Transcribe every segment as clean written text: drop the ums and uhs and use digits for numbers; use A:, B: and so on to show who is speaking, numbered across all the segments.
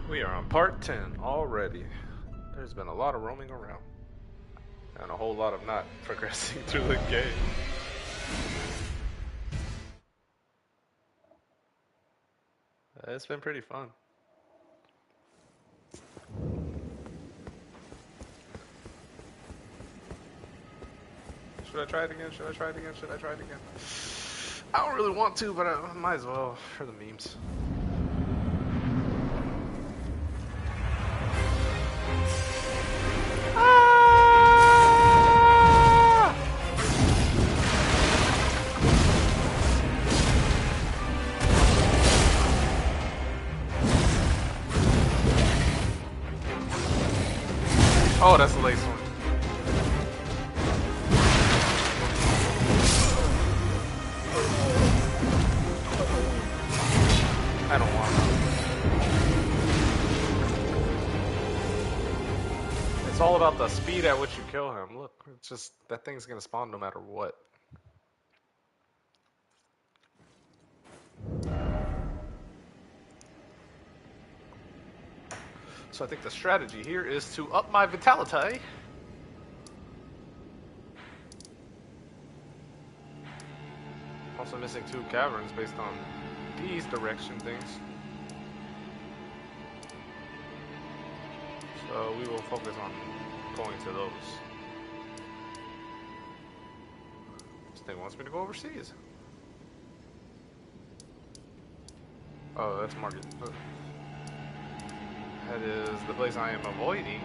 A: We are on part 10 already. There's been a lot of roaming around. And a whole lot of not progressing through the game. It's been pretty fun. Should I try it again? Should I try it again? Should I try it again? I don't really want to, but I might as well for the memes. Oh, that's the lace one. I don't want to. It's all about the speed at which you kill him. Look, it's just that thing's gonna spawn no matter what. So I think the strategy here is to up my vitality. Also missing 2 caverns based on these direction things. So we will focus on going to those. This thing wants me to go overseas. Oh, that's Market. That is the place I am avoiding.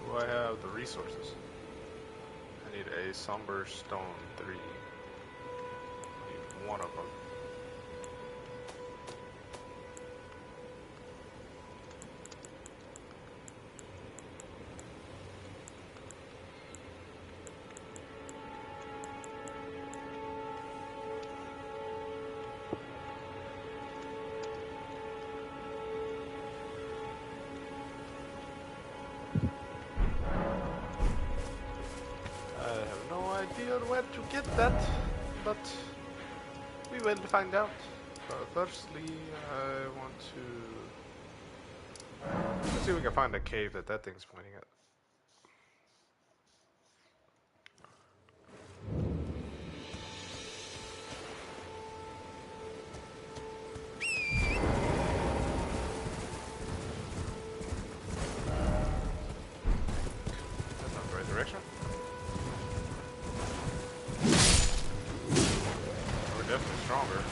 A: Do I have the resources? I need a somber stone 3. I need one of them. Where to get that, but we will find out. Firstly, I want to let's see if we can find a cave that thing's pointing at. That's not the right direction. We're definitely stronger.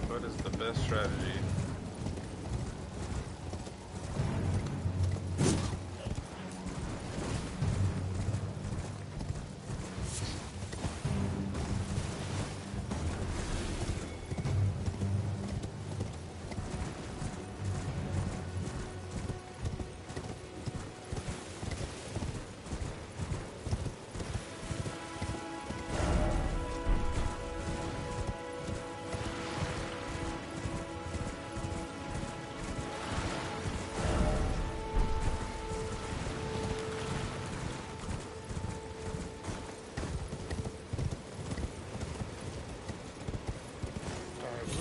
A: What is the best strategy?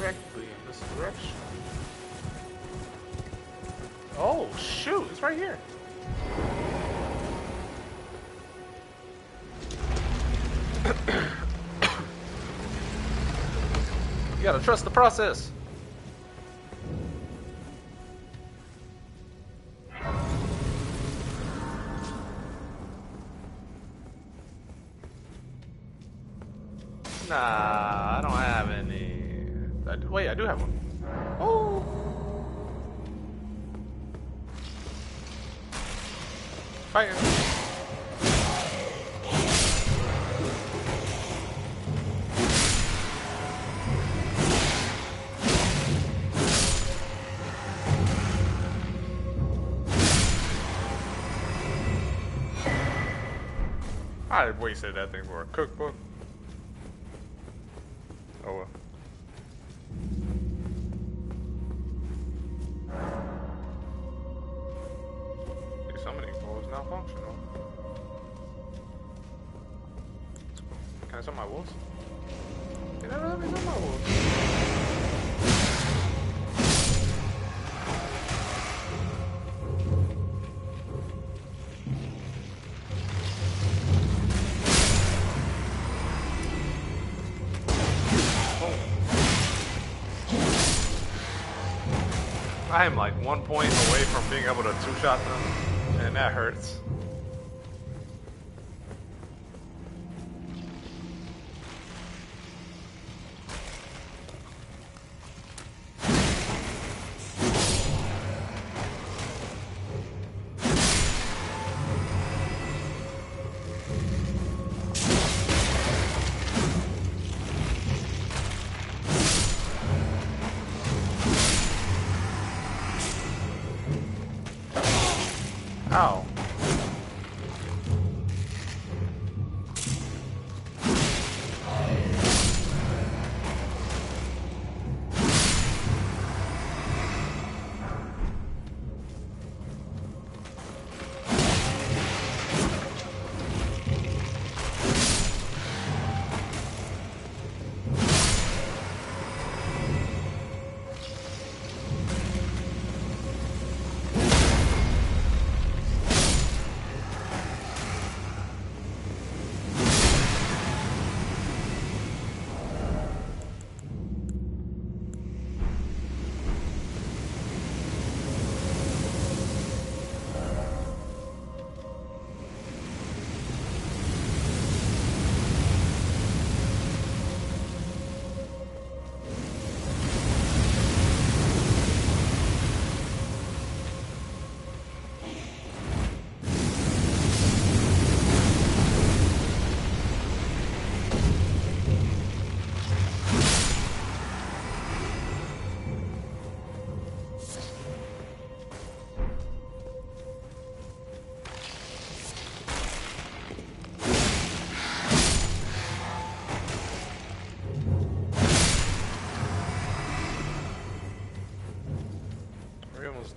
A: directly in this direction. Oh, shoot, it's right here. You gotta trust the process. Nah, I don't have any. Wait, I do have one. Oh. Fighting. I wasted that thing for a cookbook. Oh well. The summoning pool is now functional. Can I summon my wolves? They never let me summon my wolves. I am like 1 point away from being able to two-shot them, and that hurts. Ow.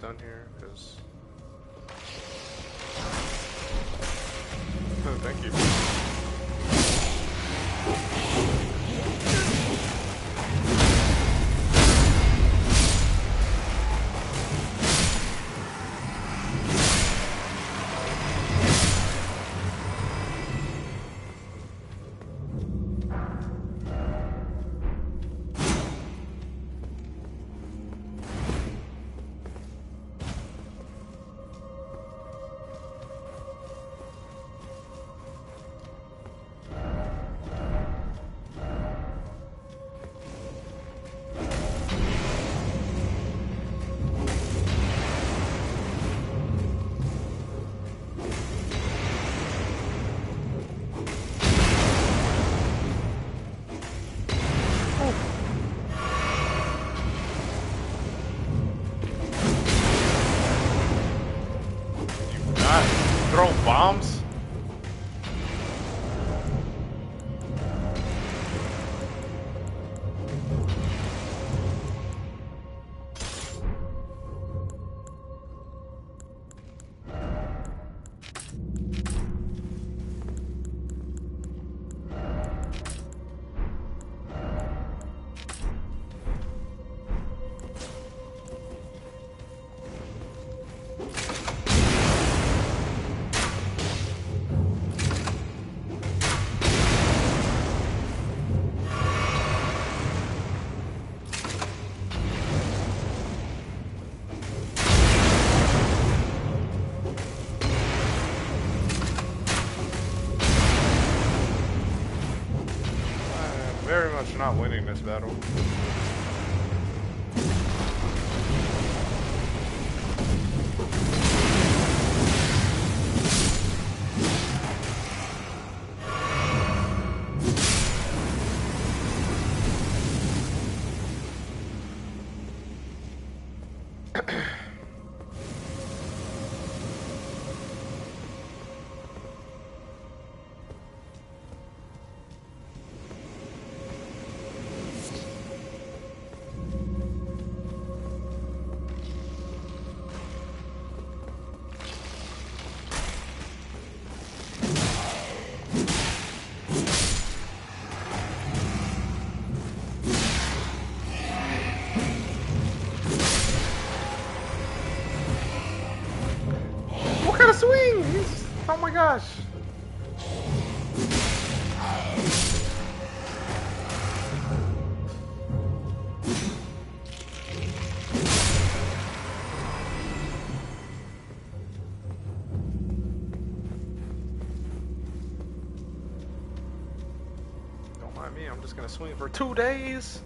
A: Done here, because oh, thank you. not winning this battle. What kind of swing? Oh my gosh. Don't mind me, I'm just gonna swing for 2 days.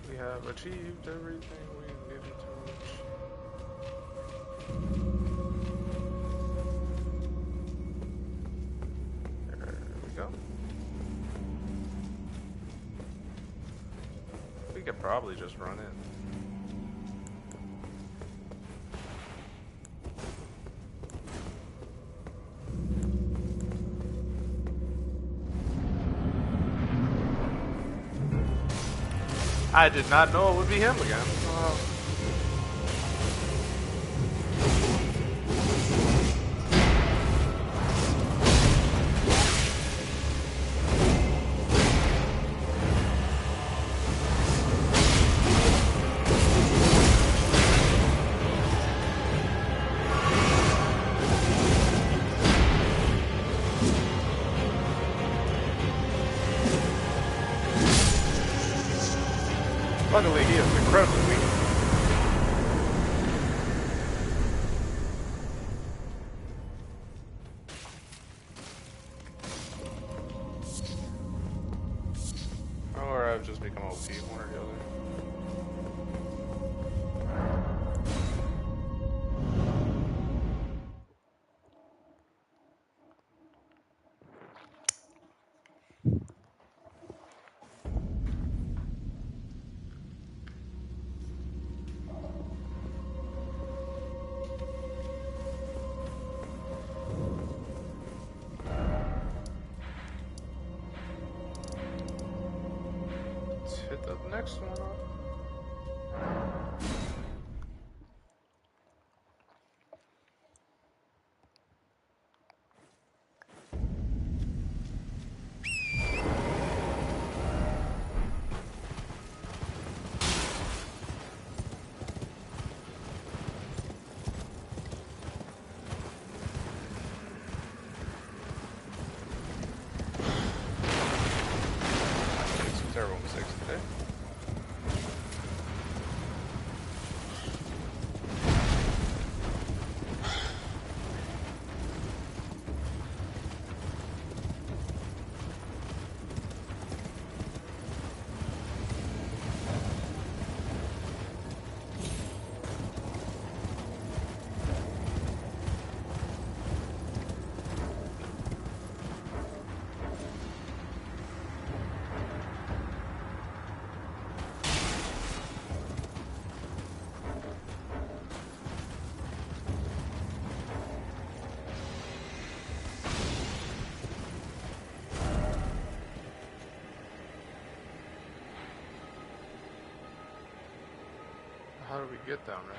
A: We have achieved everything we needed to reach. There we go. We could probably just run it. I did not know it would be him again. Luckily, he is incredibly weak. Or I've just become OP, one or the other. Hit the next one up. Some terrible mistakes today. How do we get down there?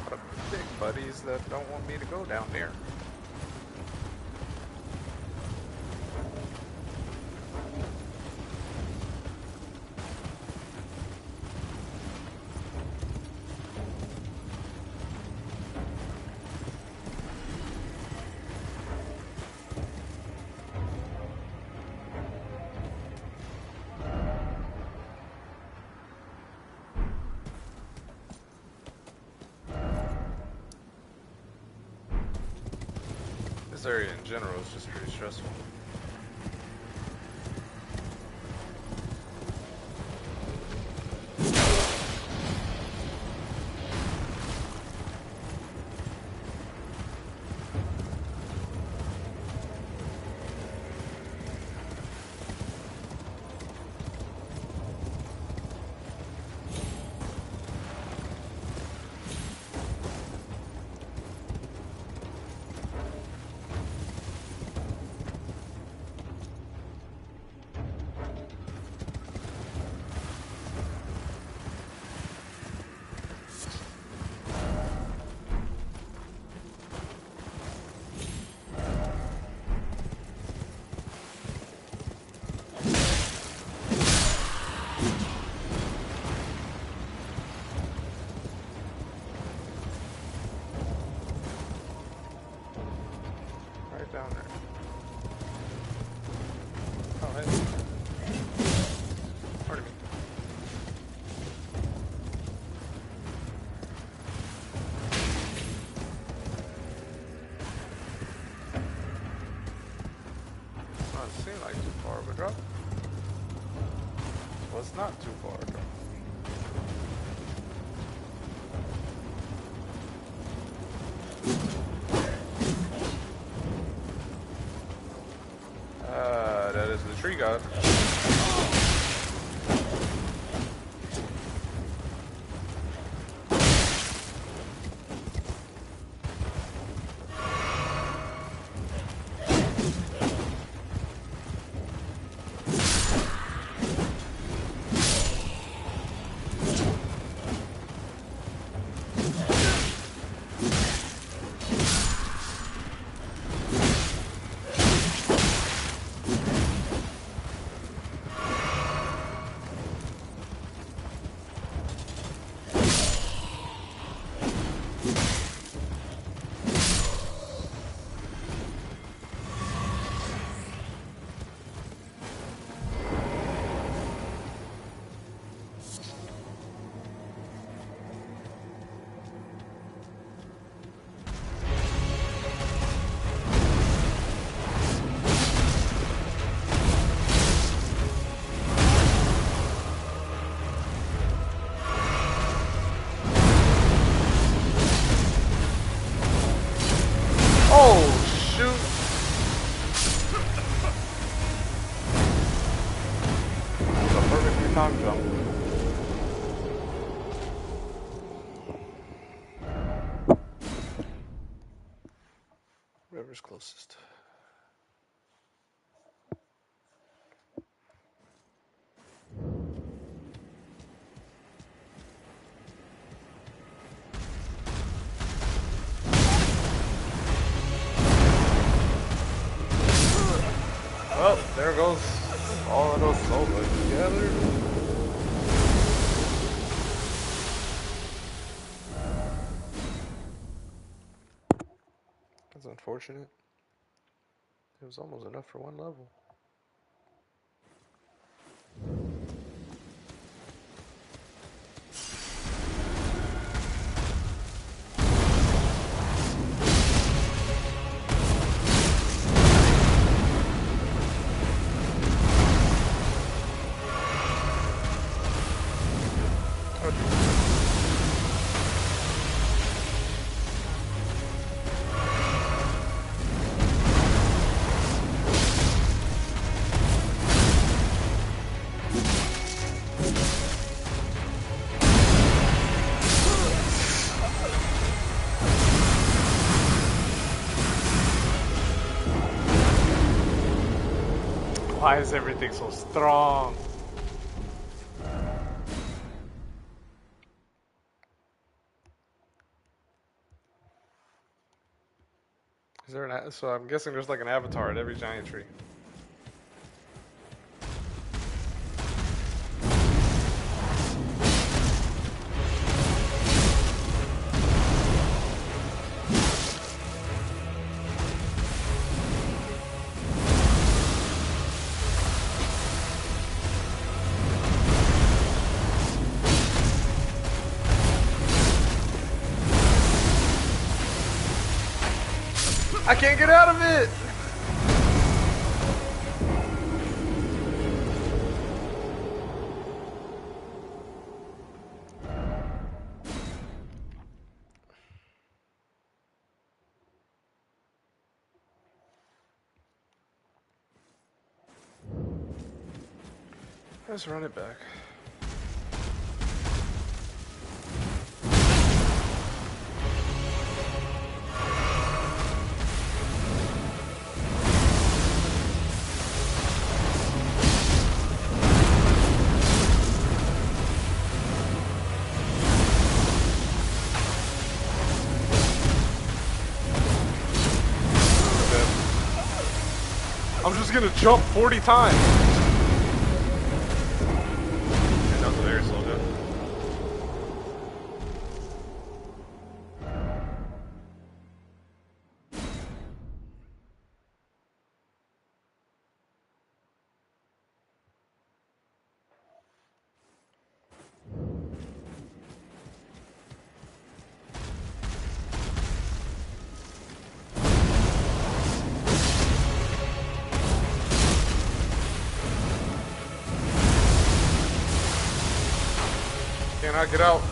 A: A lot of big buddies that don't want me to go down there. This area in general is just pretty stressful. Down there. Oh, hey. Pardon me. Well, it seemed like too far of a drop. Well, it's not too far a drop. That is the tree god. Oh, shoot. That was a perfectly timed jump. Whoever's closest. Well, there goes all of those solos together. That's unfortunate. It was almost enough for one level. Why is everything so strong? Is there an? So I'm guessing there's like an avatar at every giant tree. I can't get out of it! Let's run it back. I'm just gonna jump 40 times. And that was a very slow jump. Can I get out?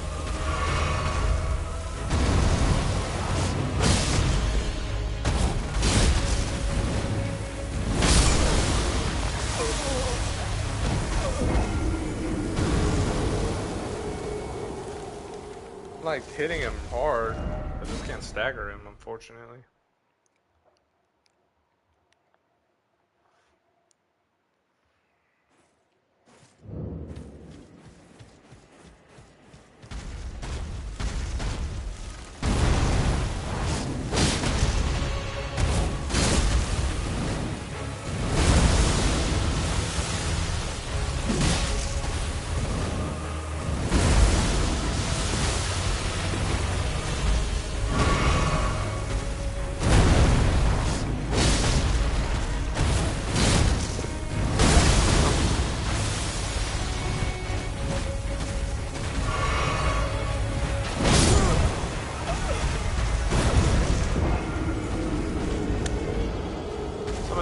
A: I like hitting him hard. I just can't stagger him, unfortunately.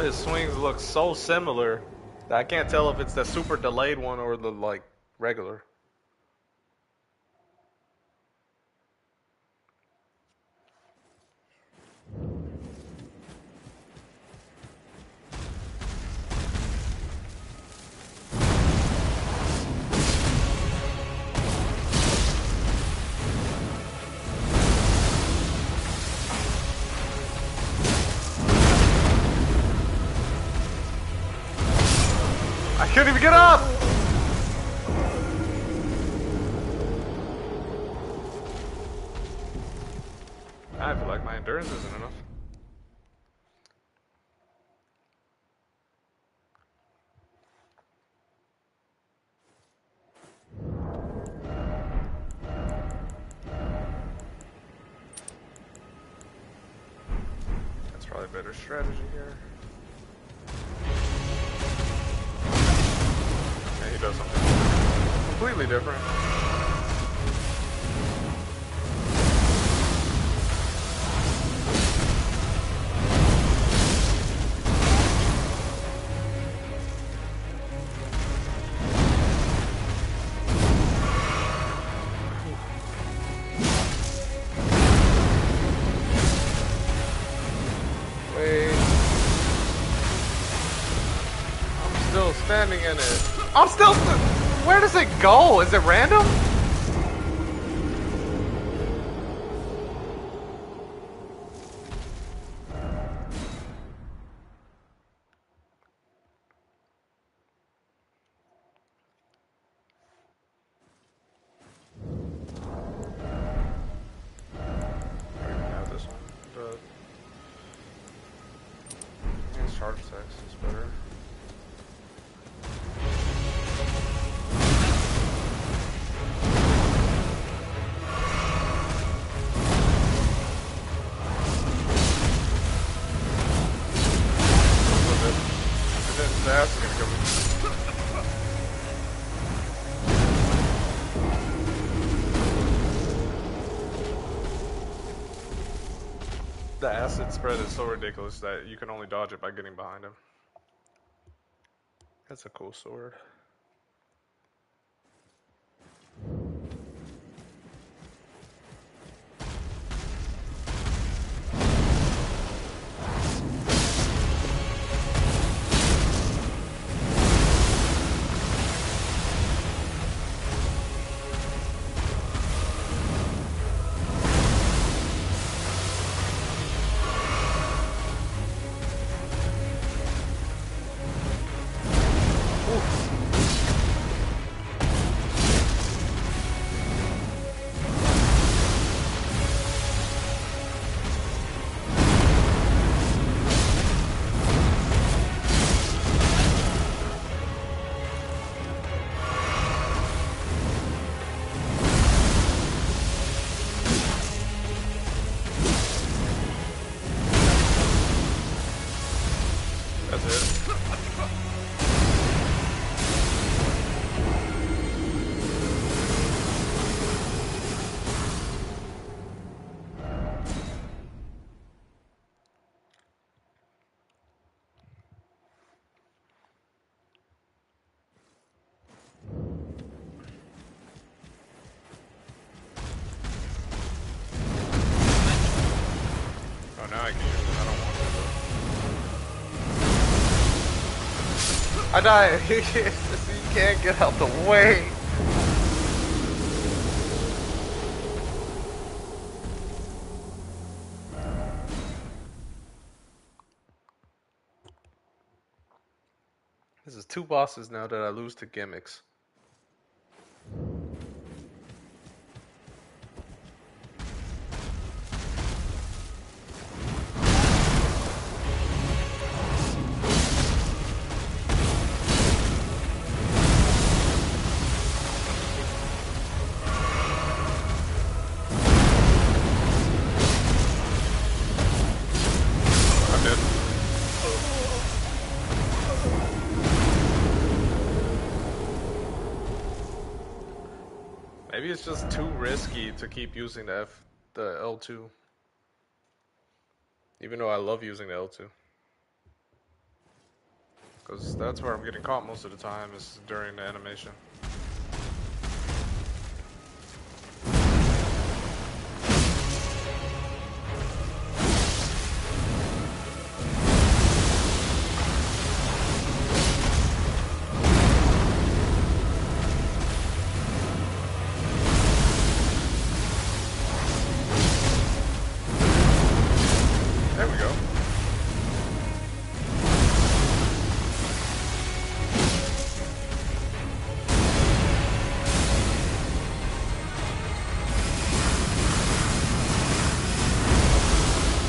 A: His swings look so similar that I can't tell if it's the super delayed one or the like regular. I can't even get up! I feel like my endurance isn't enough. That's probably a better strategy here. He does something completely different. Wait. I'm still standing in it. I'm still. Where does it go? Is it random? I don't even have this one, but I guess charge attacks is better. That's gonna go. The acid spread is so ridiculous that you can only dodge it by getting behind him. That's a cool sword. That's it. Oh, now I can use it. I don't want to. I died. You can't get out the way. This is 2 bosses now that I lose to gimmicks. I'm dead. Maybe it's just too risky to keep using the L2. Even though I love using the L2. Because that's where I'm getting caught most of the time, is during the animation. There we go.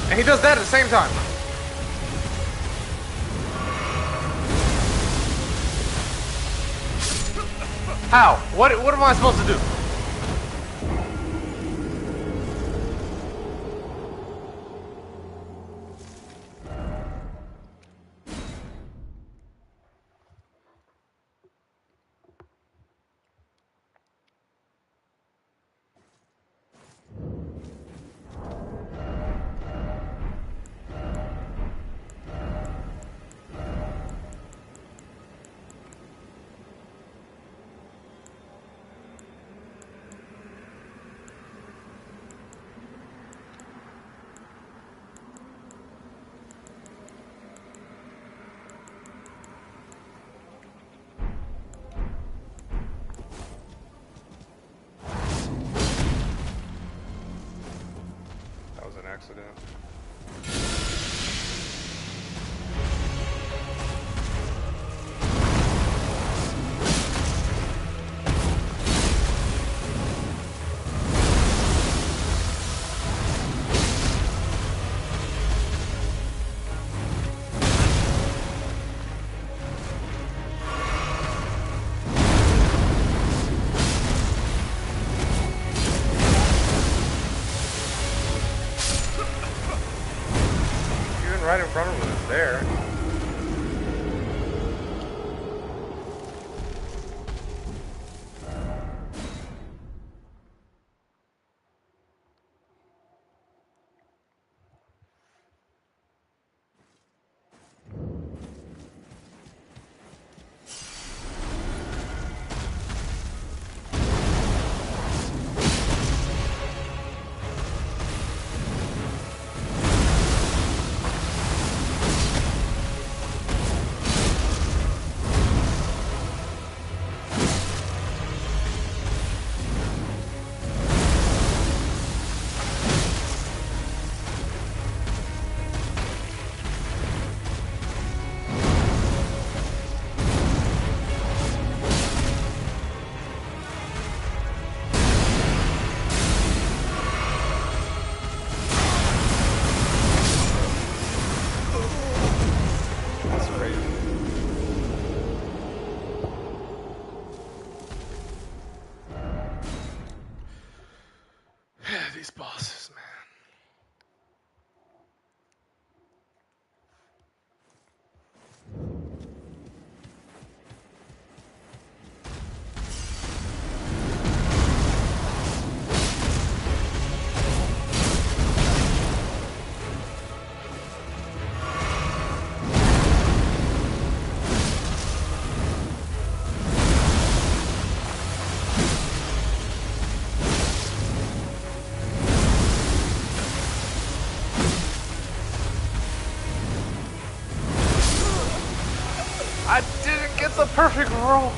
A: And he does that at the same time. How? What am I supposed to do? perfect roll.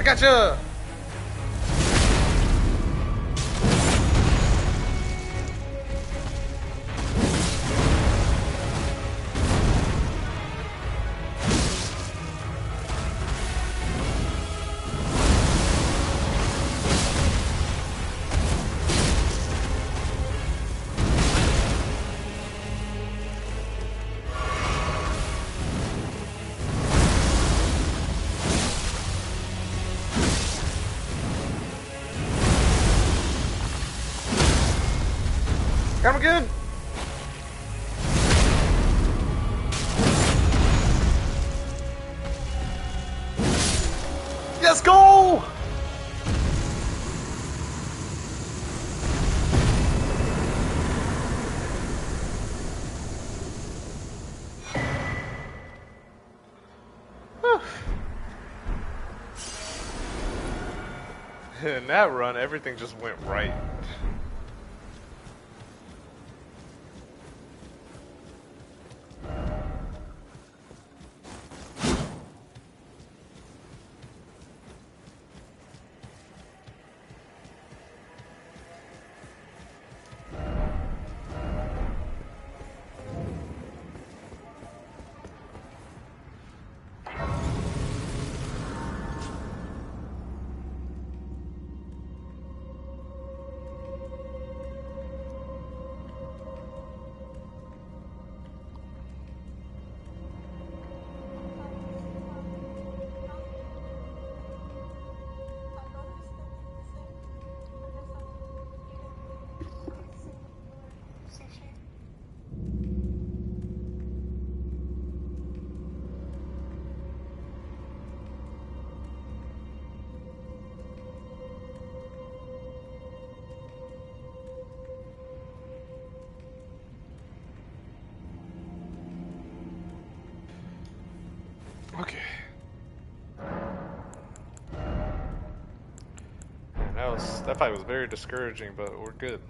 A: Gotcha! Got him again! Let's go! In that run, everything just went right. Okay. That fight was very discouraging, but we're good.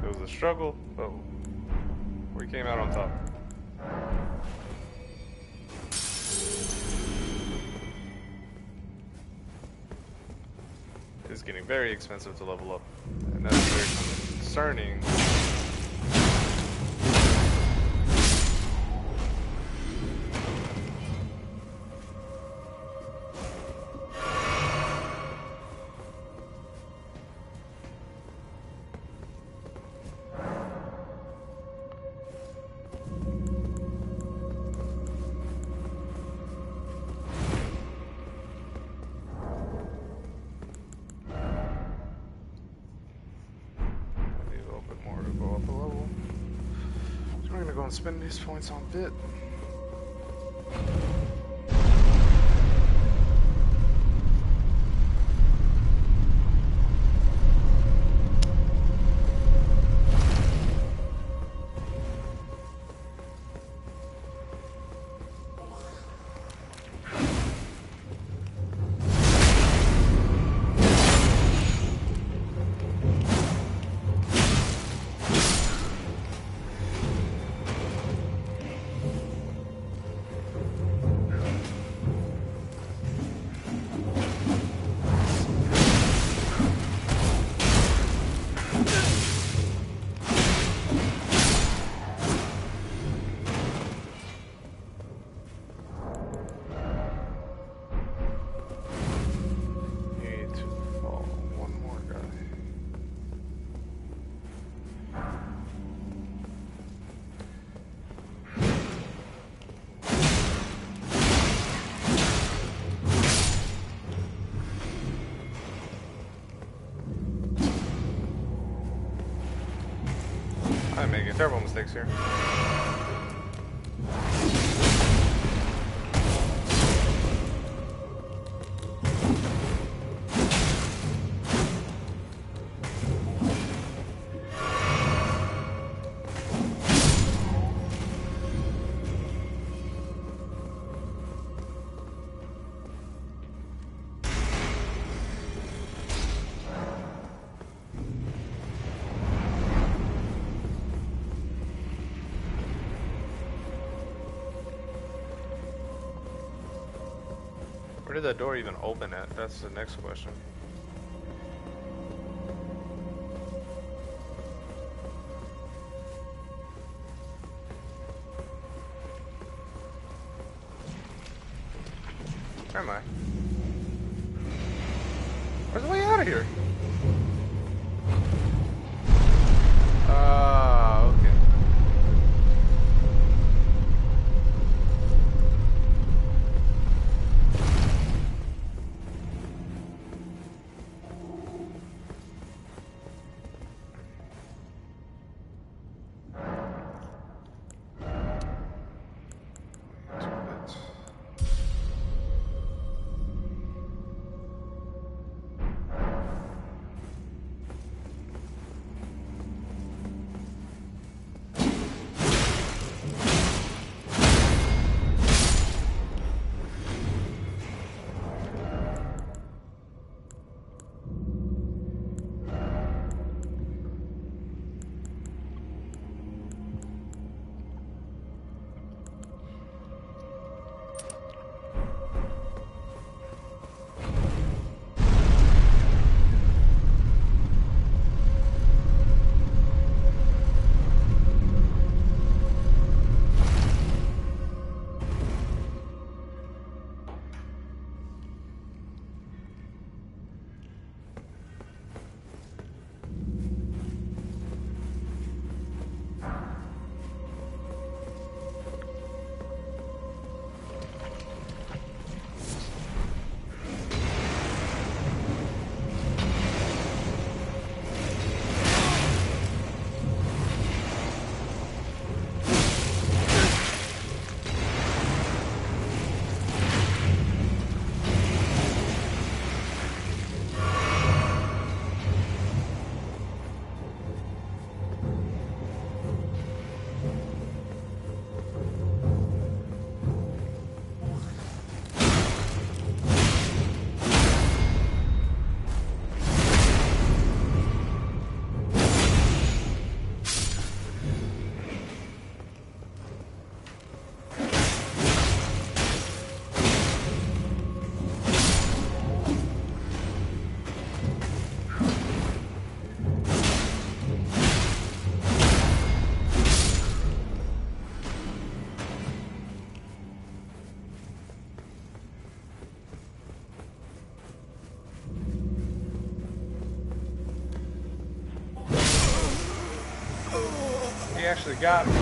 A: It was a struggle, but we came out on top. It's getting very expensive to level up, and that's very concerning. Spend these points on bit. Terrible mistakes here. Where did that door even open at? That's the next question. Where am I? Where's the way out of here? Okay. Into it. He actually got me.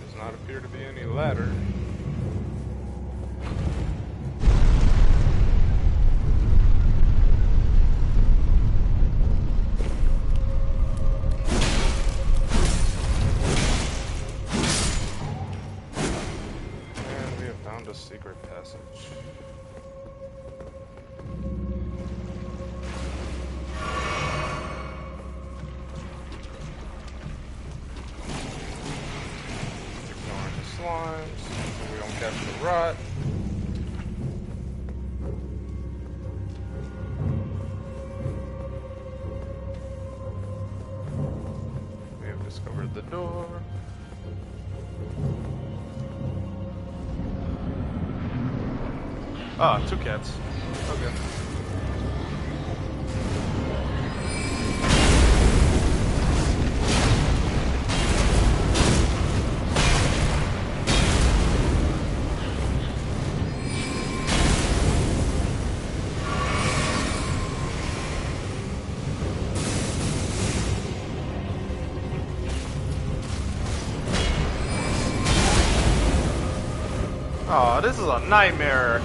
A: Does not appear to be any ladder. Discovered the door. Ah, 2 cats. Okay. Oh, this is a nightmare.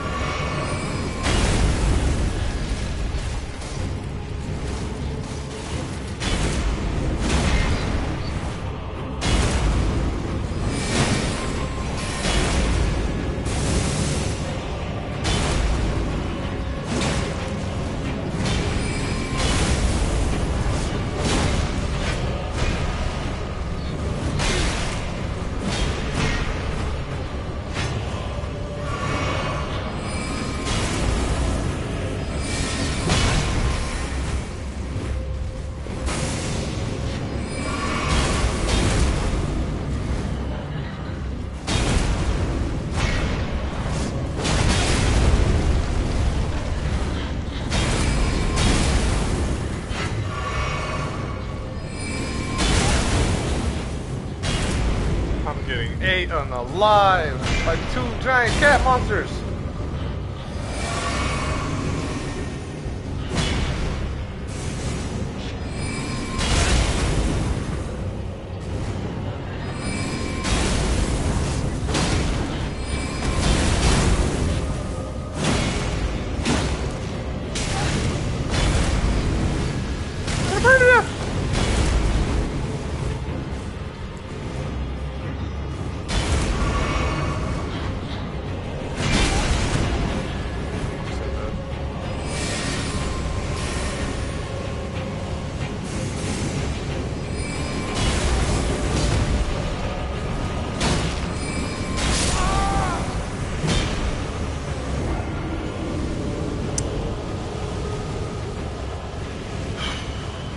A: Ate alive by 2 giant cat monsters.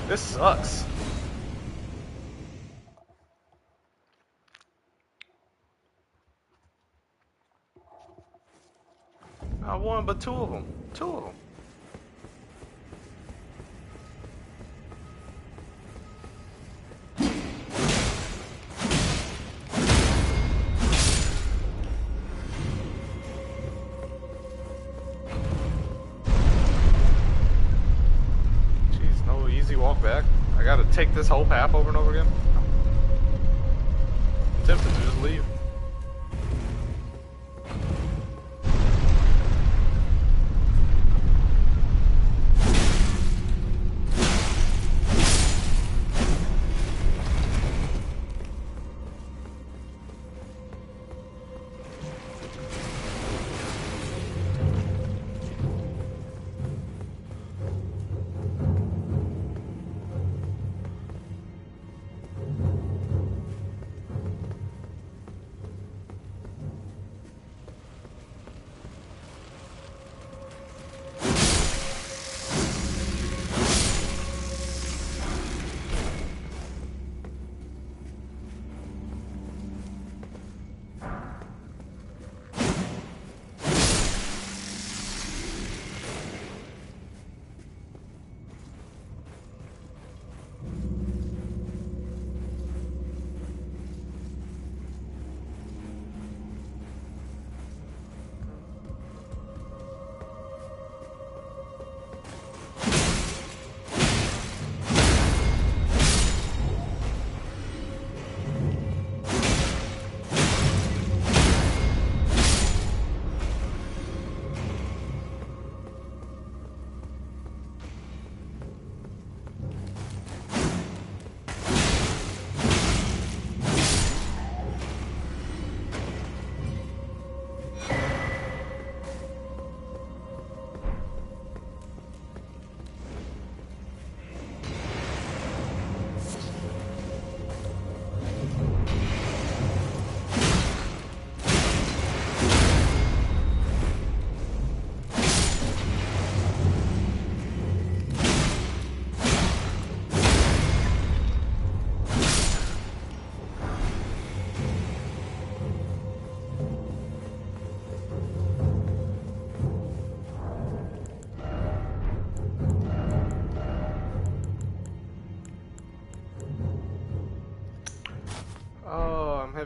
A: This sucks. Not one, but 2 of them. 2 of them. Walk back. I gotta take this whole path over and over again. I'm tempted to just leave.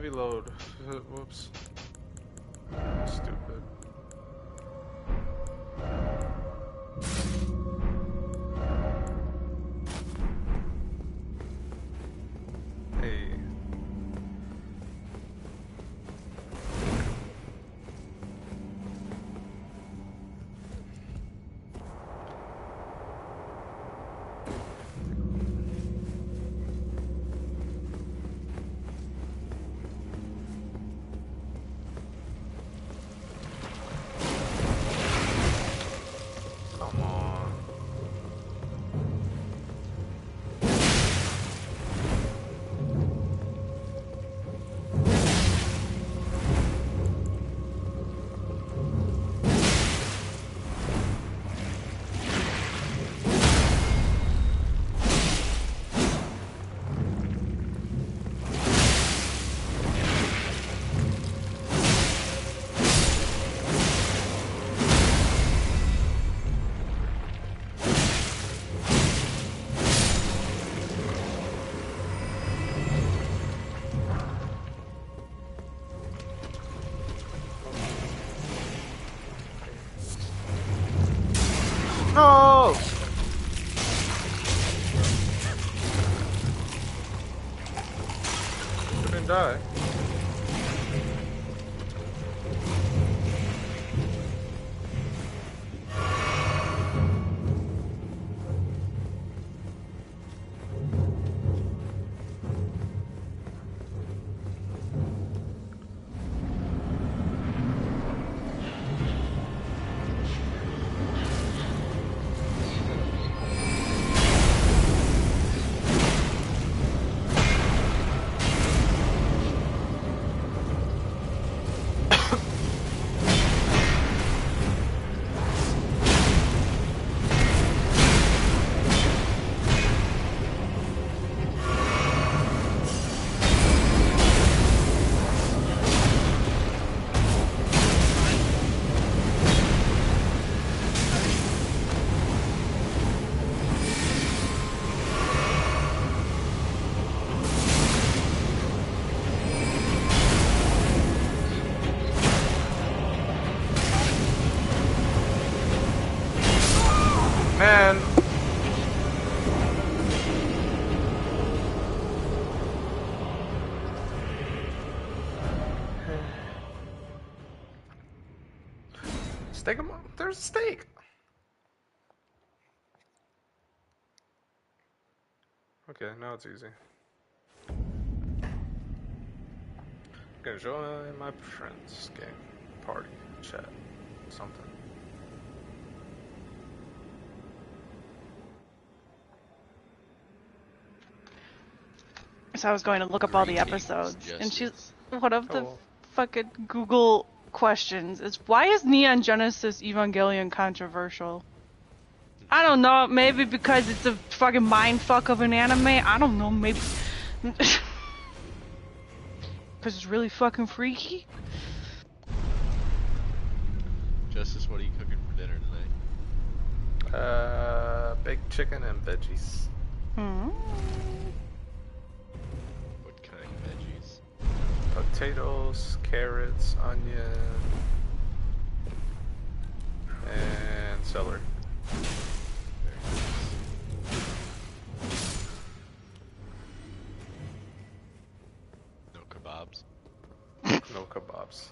A: heavy load. Whoops. Stupid. Hey. Come on. No! Couldn't die. Man. Steak him up. There's a steak. Okay, now it's easy. Gonna join my friends game, party, chat, something.
B: So I was going to look up all the episodes, and she's one of the fucking Google questions is why is Neon Genesis Evangelion controversial? I don't know, maybe because it's a fucking mindfuck of an anime. I don't know, maybe because it's really fucking freaky.
C: Justice, what are you cooking for dinner tonight?
A: Baked chicken and veggies.
C: What kind of veggies?
A: Potatoes, carrots, onion, and celery.
C: Very nice. No kebabs?
A: No kebabs.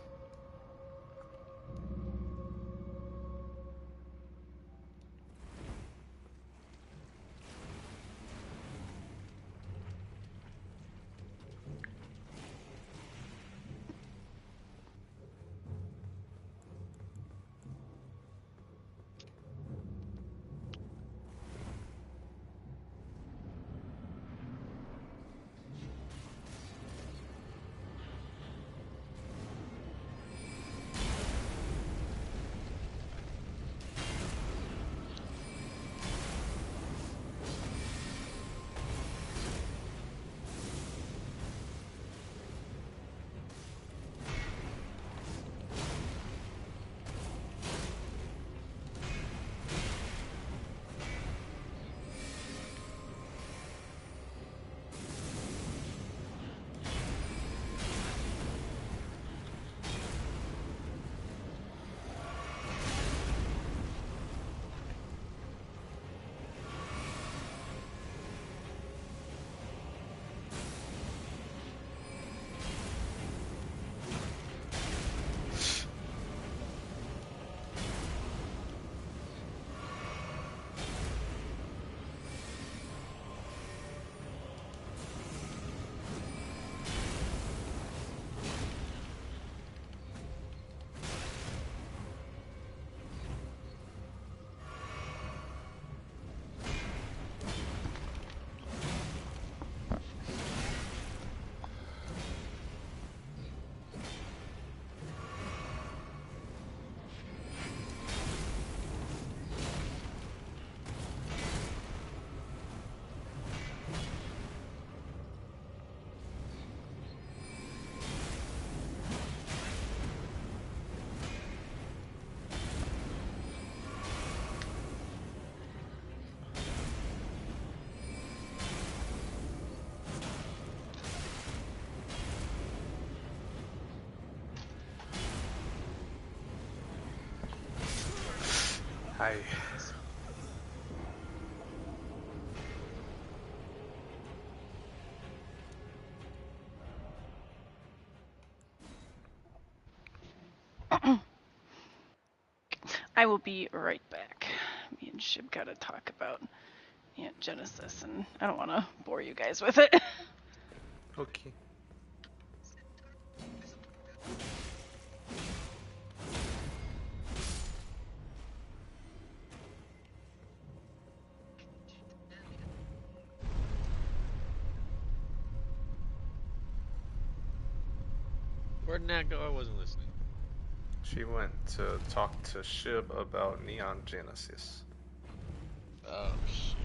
A: Hi.
B: I will be right back. Me and Shib gotta talk about Genesis, and I don't want to bore you guys with it.
A: Okay.
C: Where'd Nat go? I wasn't listening.
A: She went to talk to Shib about Neon Genesis.
C: Oh, shoot.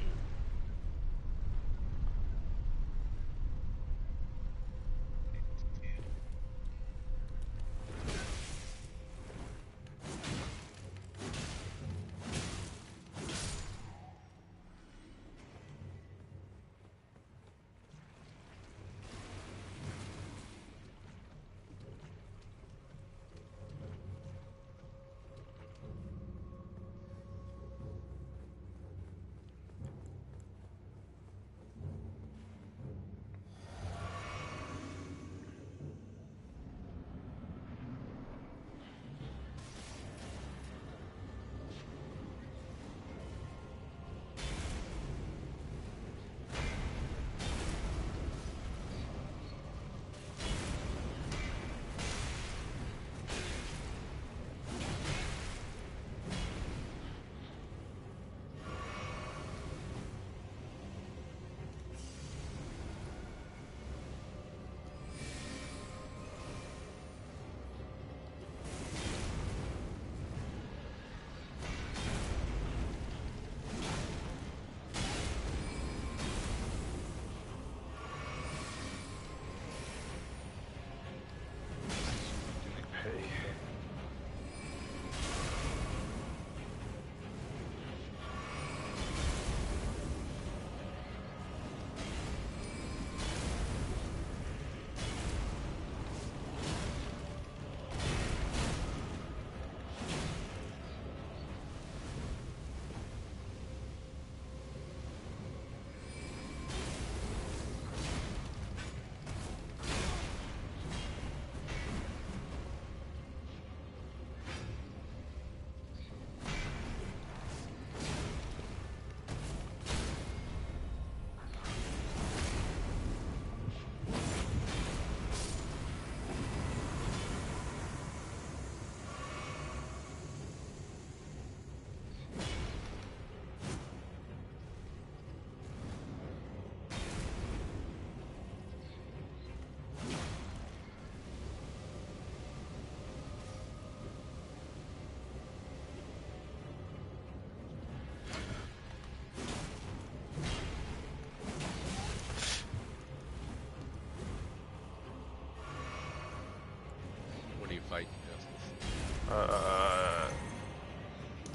C: What are you fighting, Justice?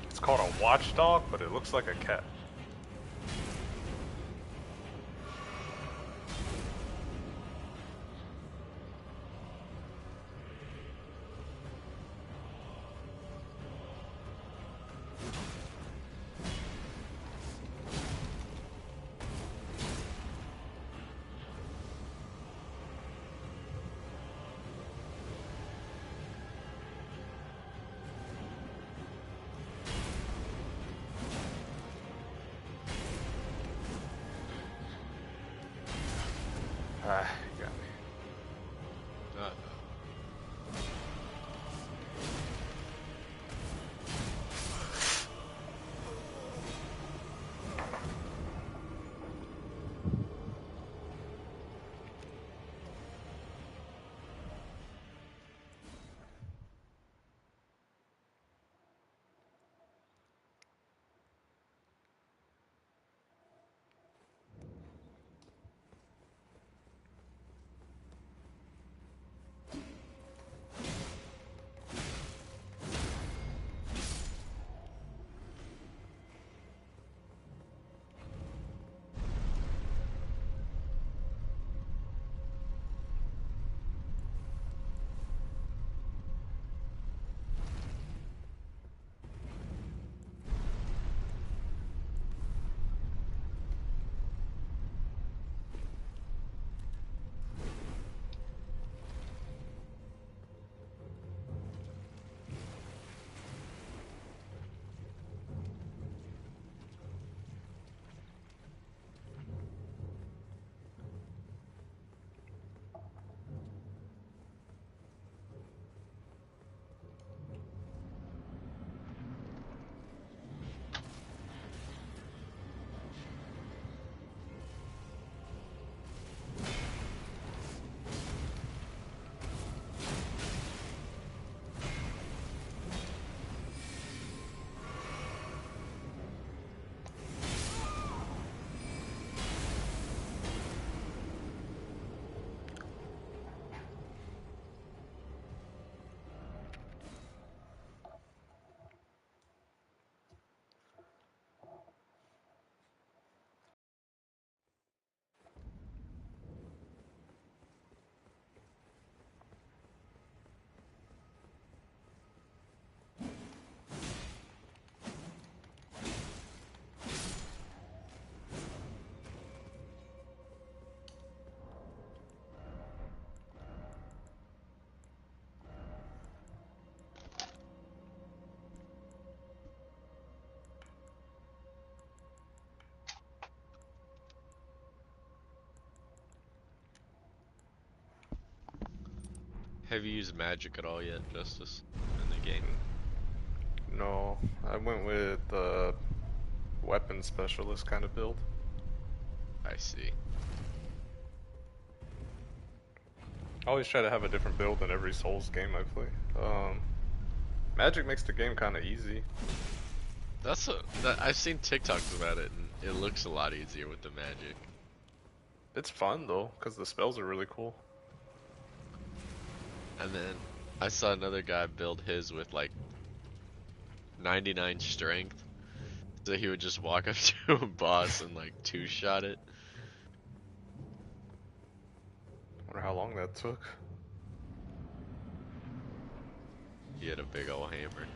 A: It's called a watchdog, but it looks like a cat.
C: Have you used magic at all yet, Justice, in the game?
A: No, I went with the weapon specialist kind of build.
C: I see.
A: I always try to have a different build in every Souls game I play. Magic makes the game kind of easy.
C: I've seen TikToks about it, and it looks a lot easier with the magic.
A: It's fun though, because the spells are really cool.
C: And then I saw another guy build his with like 99 strength, so he would just walk up to a boss and like two-shot it.
A: Wonder how long that took.
C: He had a big old hammer.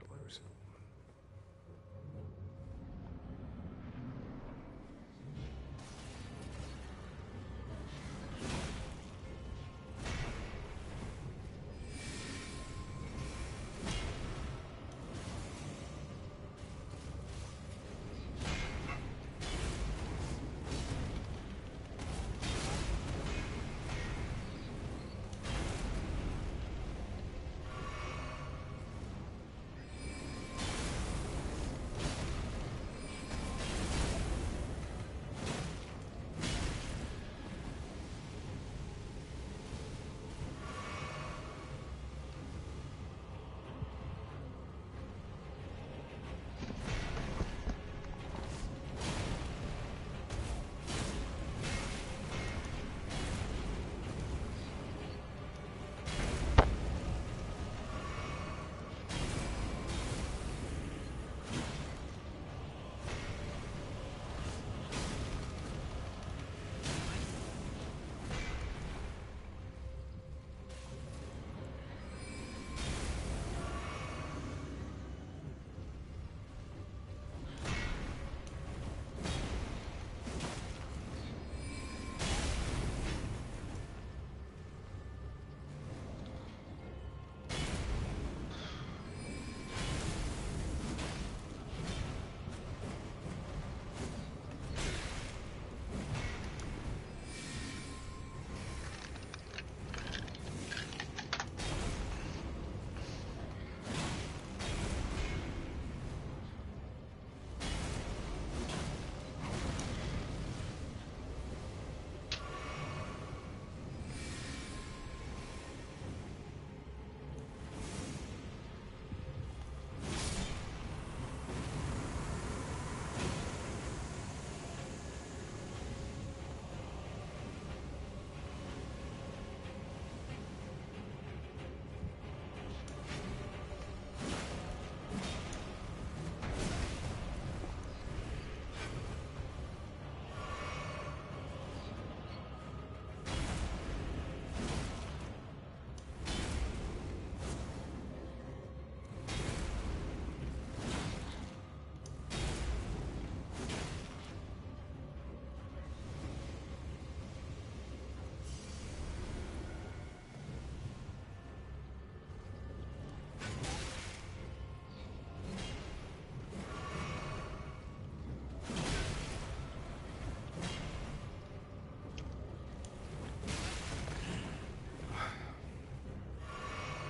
A: Where's it?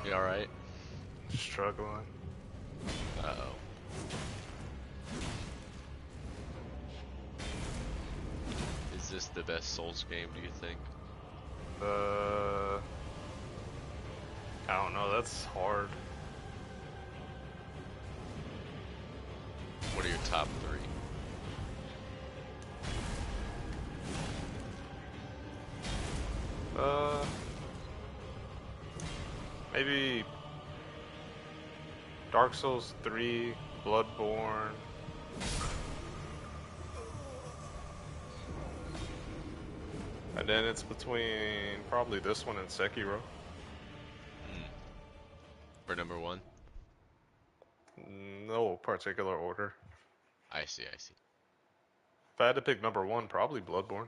C: You alright?
A: Struggling.
C: Uh-oh. Is this the best Souls game, do you think?
A: I don't know, that's hard.
C: What are your top 3?
A: Maybe Dark Souls 3, Bloodborne. And then it's between probably this one and Sekiro.
C: For number 1?
A: No particular order.
C: I see, I see.
A: If I had to pick number 1, probably Bloodborne.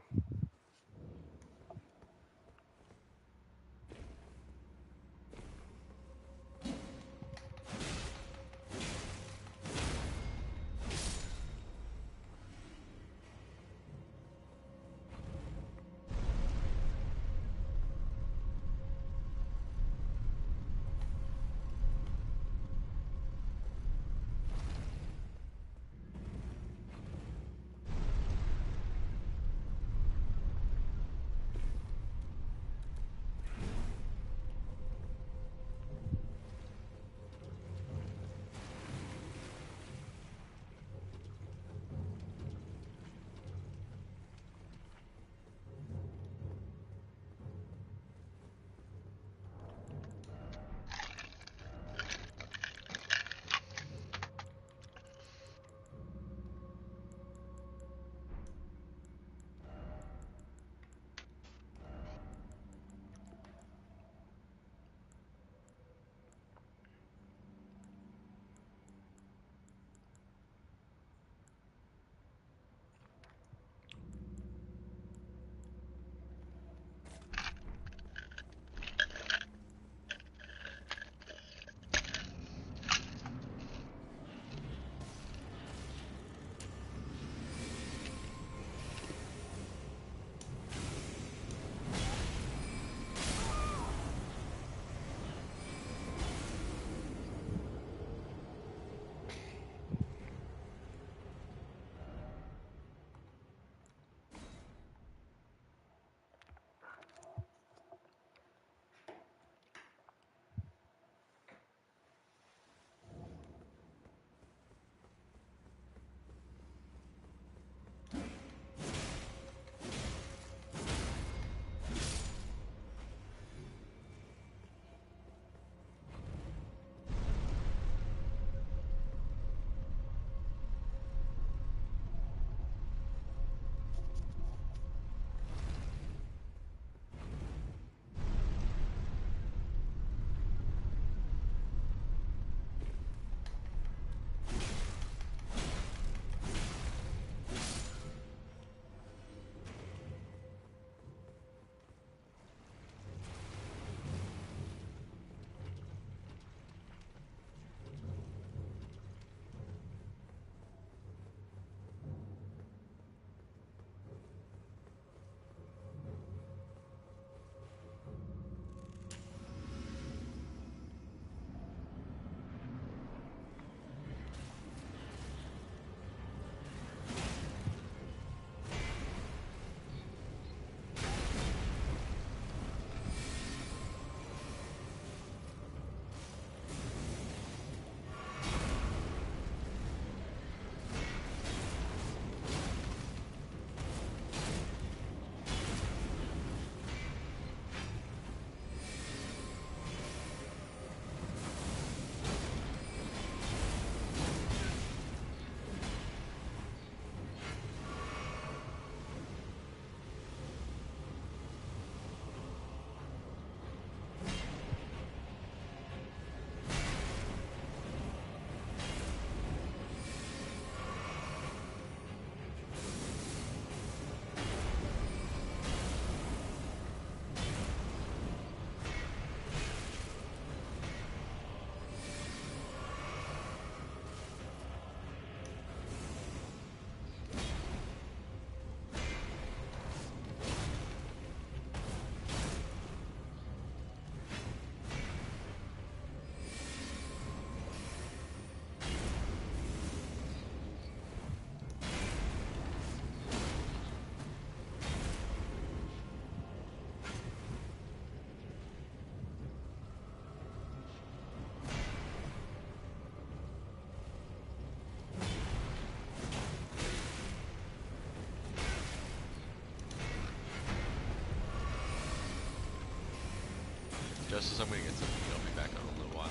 C: Justice, I'm gonna get something. I'll be back on in a little while.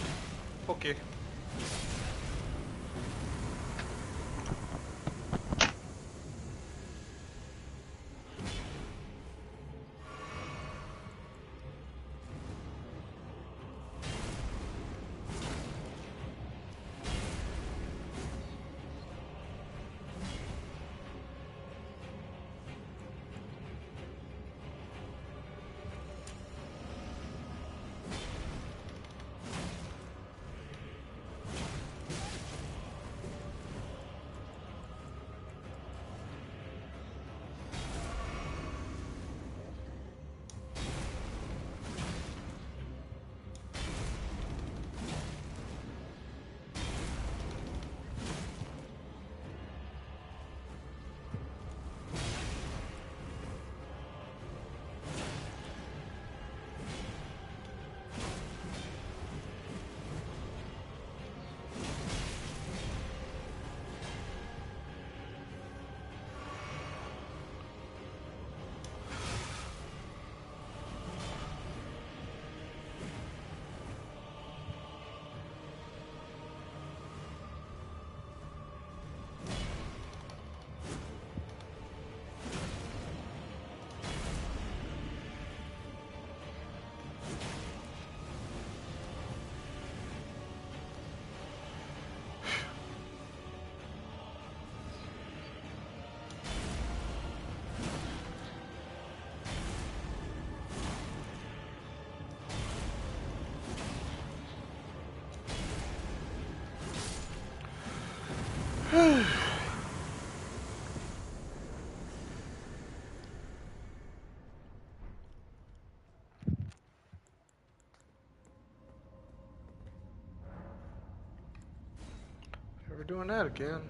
A: Okay. We're doing that again.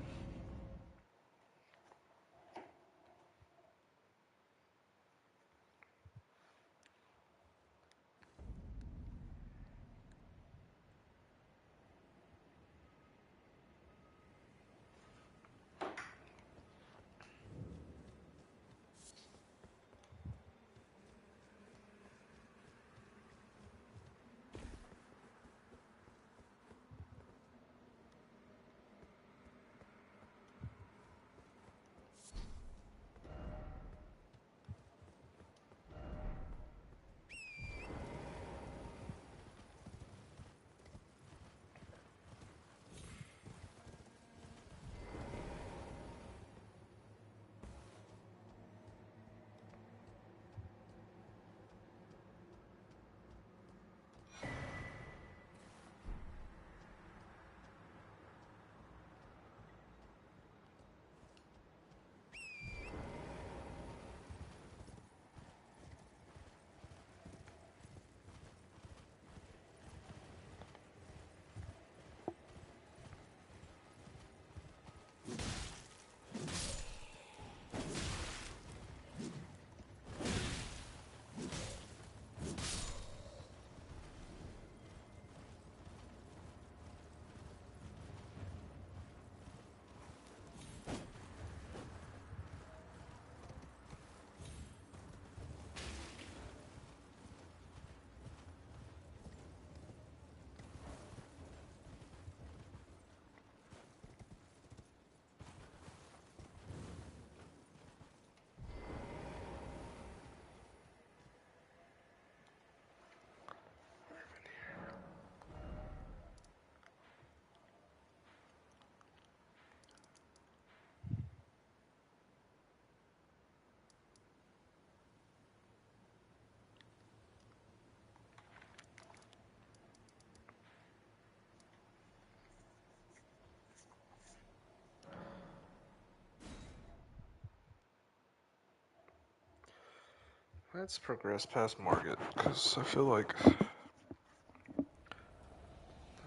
A: Let's progress past Margit, because I feel like the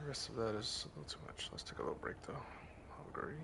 A: rest of that is a little too much. Let's take a little break, though. I'll agree.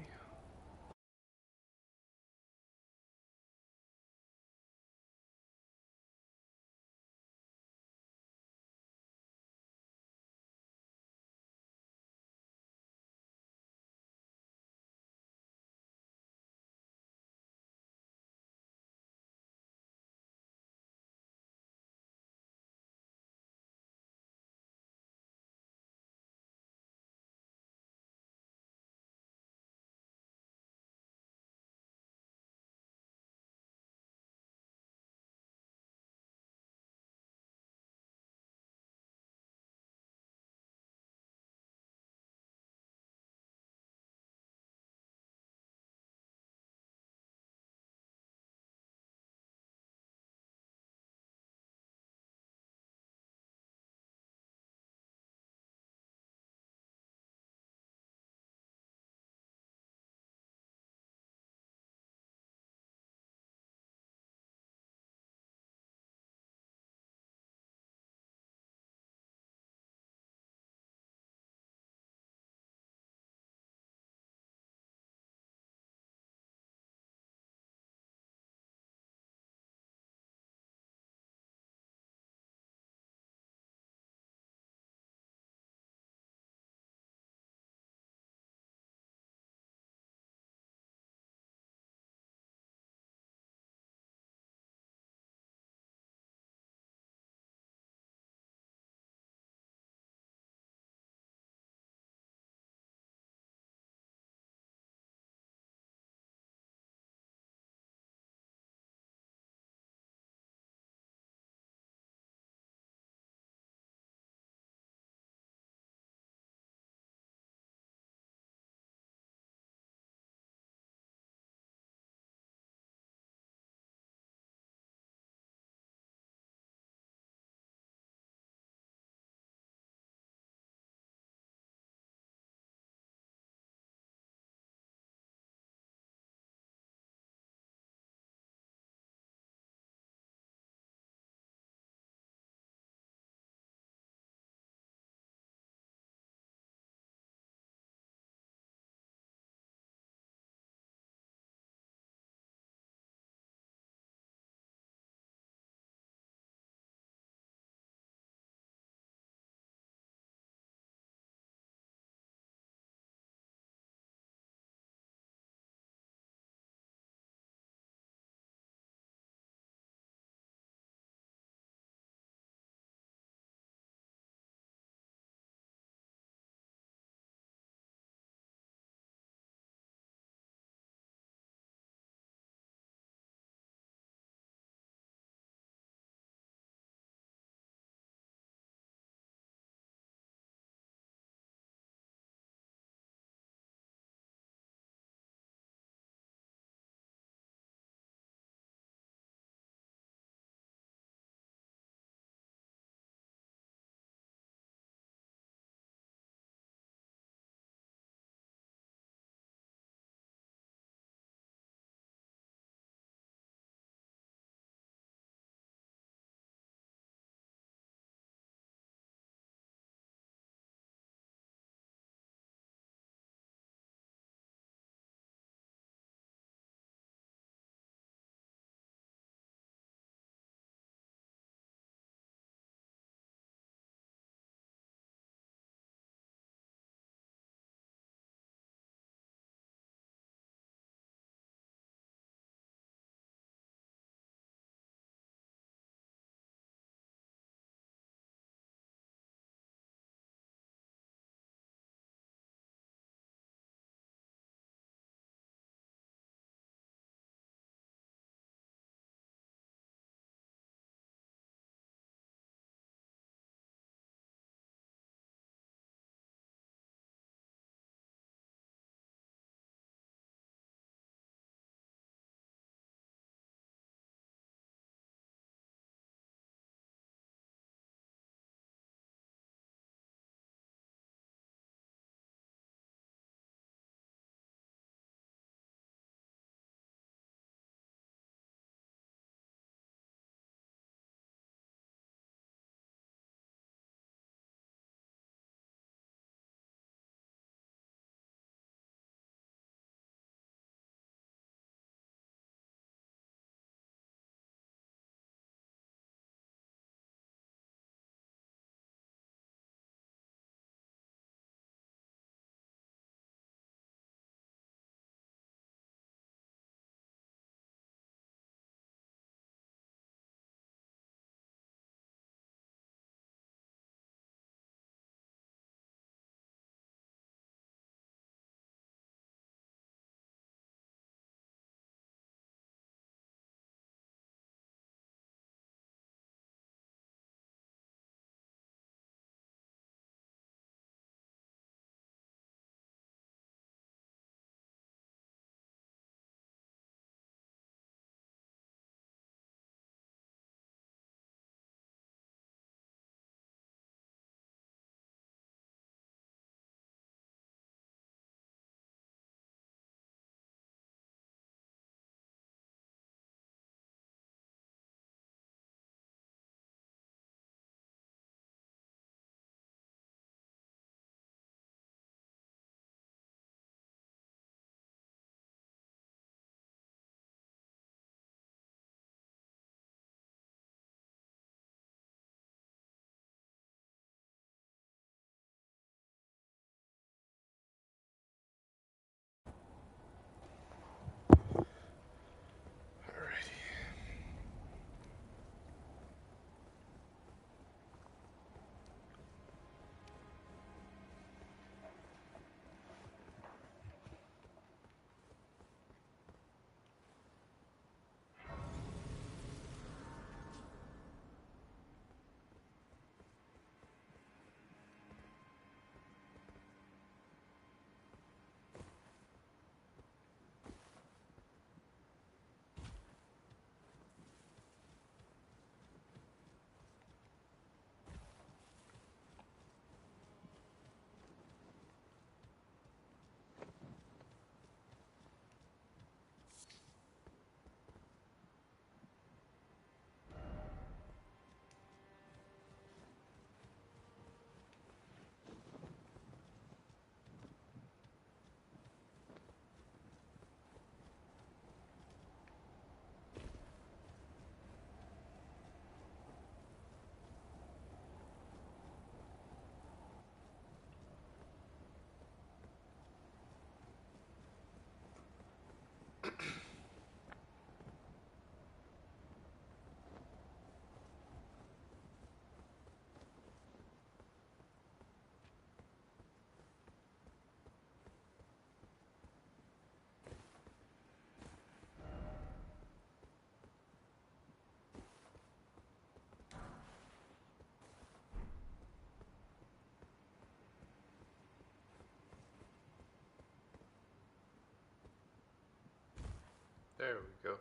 A: There we go.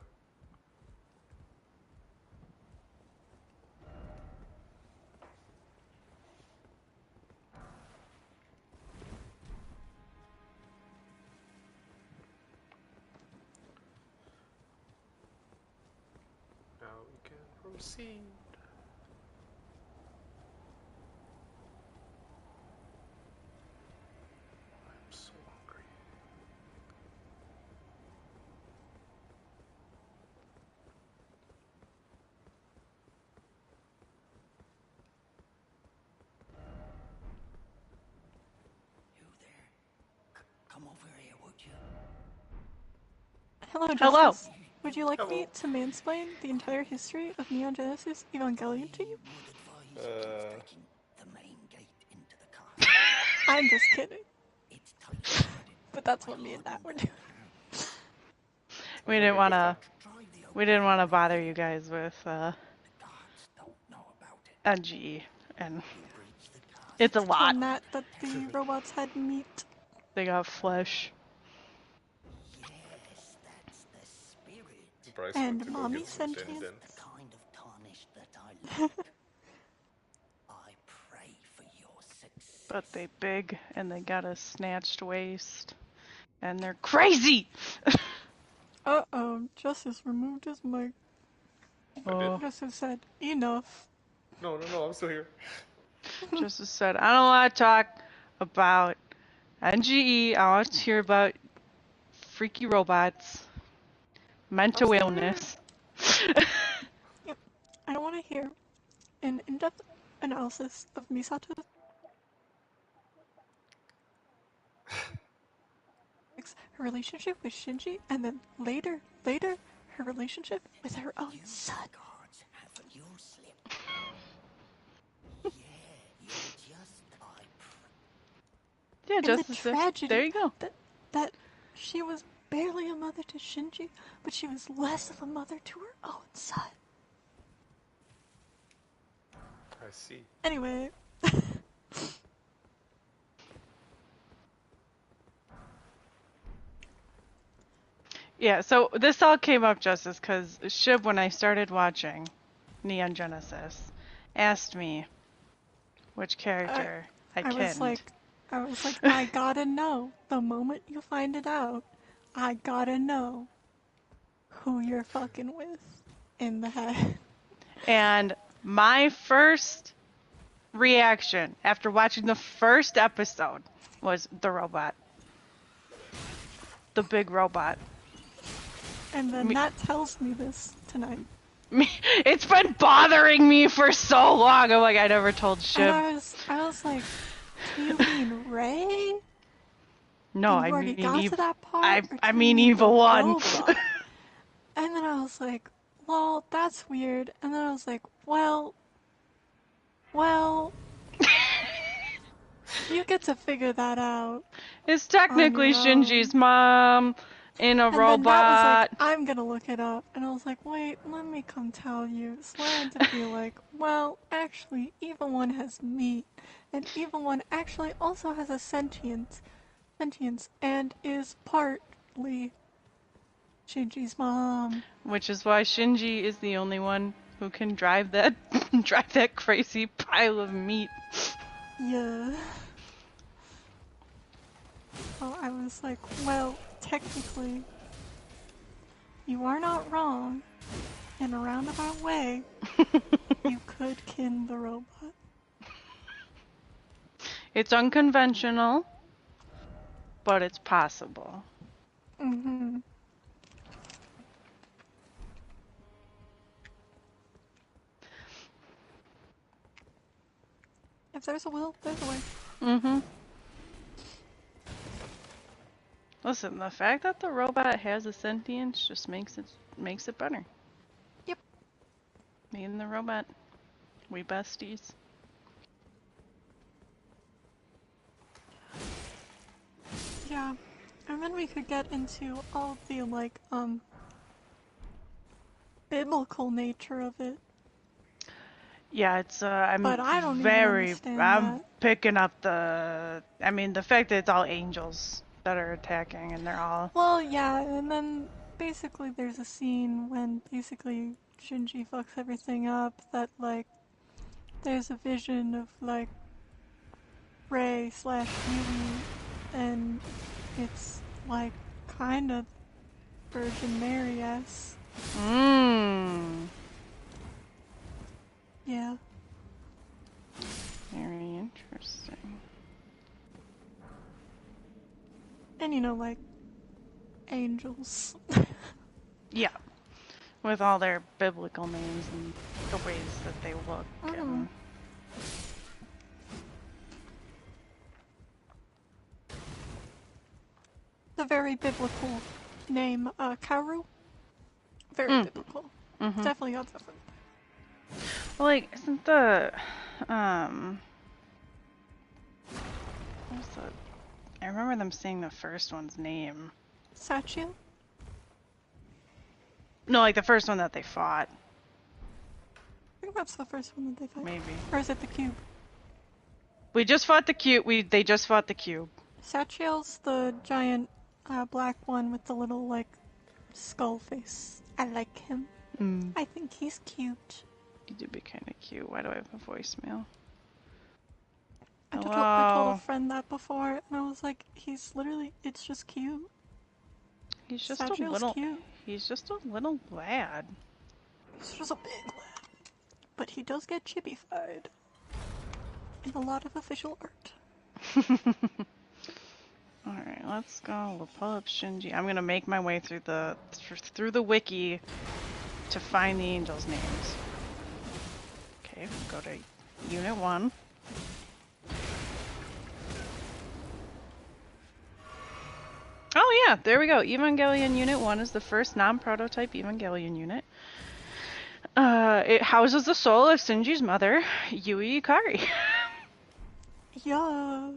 A: Now we can proceed. I'm so hungry.
D: You there? Come over here, would you?
E: Hello,
B: Hello.
E: Justice. Would you like me to mansplain the entire history of Neon Genesis Evangelion to you?
D: The main gate into the castle.
E: I'm just kidding.
D: It's tight.
E: But that's what me and Nat were doing.
B: We didn't want to bother you guys with NGE, and it's a lot.
E: Tell Nat that the robots had meat.
B: They got flesh.
D: Yes, that's the spirit.
A: Bryce
E: And
A: went to go
E: mommy
A: get some
E: sentient.
D: The
A: dents.
D: kind of tarnish that I like. I pray for your success.
B: But they big, and they got a snatched waist, and they're crazy!
E: Uh-oh, Justice removed his mic.
B: Oh.
E: Justice said, enough.
A: No, I'm still here.
B: Justice said, I don't want to talk about NGE, I want to hear about freaky robots, mental illness.
E: Yep. I don't want to hear an in-depth analysis of Misato's her relationship with Shinji, and then later, her relationship with her own son.
D: Cards haven't you slipped? Yeah, you're just
B: Yeah,
E: And
B: Justice
E: the
B: said,
E: tragedy
B: there you go.
E: that she was barely a mother to Shinji, but she was less of a mother to her own son.
A: I see.
E: Anyway.
B: Yeah, so this all came up, Justice, because Shib, when I started watching Neon Genesis, asked me which character I
E: was
B: kenned.
E: like, I gotta know. The moment you find it out, I gotta know who you're fucking with in the head.
B: And my first reaction after watching the first episode was the robot. The big robot.
E: And then Nat tells me this tonight.
B: It's been bothering me for so long. I'm like, I never told Shib.
E: And I was like, do you mean Ray?
B: No,
E: and
B: I
E: already
B: mean
E: got to that part,
B: I mean Evil One.
E: And then I was like, well, that's weird. And then I was like, well, you get to figure that out.
B: It's technically Shinji's mom in a
E: and
B: robot.
E: And then Nat was like, I'm gonna look it up. And I was like, wait, let me come tell you. So I had to be like, well, actually, Evil One has meat. And Evil One actually also has a sentience and is partly Shinji's mom.
B: Which is why Shinji is the only one who can drive that crazy pile of meat.
E: Yeah. Well, I was like, well, technically, you are not wrong. In a roundabout way, you could kin the robot.
B: It's unconventional, but it's possible.
E: Mm-hmm. If there's a will, there's a way.
B: Mm-hmm. Listen, the fact that the robot has a sentience just makes it better.
E: Yep.
B: Me and the robot, we besties.
E: Yeah, and then we could get into all the, like, biblical nature of it.
B: Yeah, it's,
E: but I don't even understand that.
B: picking up the fact that it's all angels that are attacking and they're all...
E: Well, yeah, and then basically there's a scene when basically Shinji fucks everything up that, like, there's a vision of, like, Rei / Yui, and it's, like, kind of Virgin Mary-esque. Yeah.
B: Very interesting.
E: And, you know, like, angels.
B: Yeah. With all their biblical names and the ways that they look. And...
E: The very biblical name, Kaoru. Very biblical. Definitely got different.
B: Well, like, isn't the, what's the, I remember them saying the first one's name.
E: Sachio?
B: No, like the first one that they fought.
E: I think that's the first one that they fought.
B: Maybe.
E: Or is it the cube?
B: We just fought the cube. They just fought the cube.
E: Sachio's the giant black one with the little, like, skull face. I like him. I think he's cute.
B: He did be kind of cute. Why do I have a voicemail?
E: I told a friend that before, and I was like, it's just cute.
B: He's just
E: Sachio's
B: a little.
E: cute.
B: He's just a little lad.
E: He's just a big lad. But he does get chibified in a lot of official art.
B: Alright, let's go. We'll pull up Shinji. I'm gonna make my way through the wiki to find the angels' names. Okay, go to Unit 1. Oh yeah, there we go. Evangelion Unit 1 is the first non-prototype Evangelion unit. It houses the soul of Shinji's mother, Yui Ikari.
E: Yeah.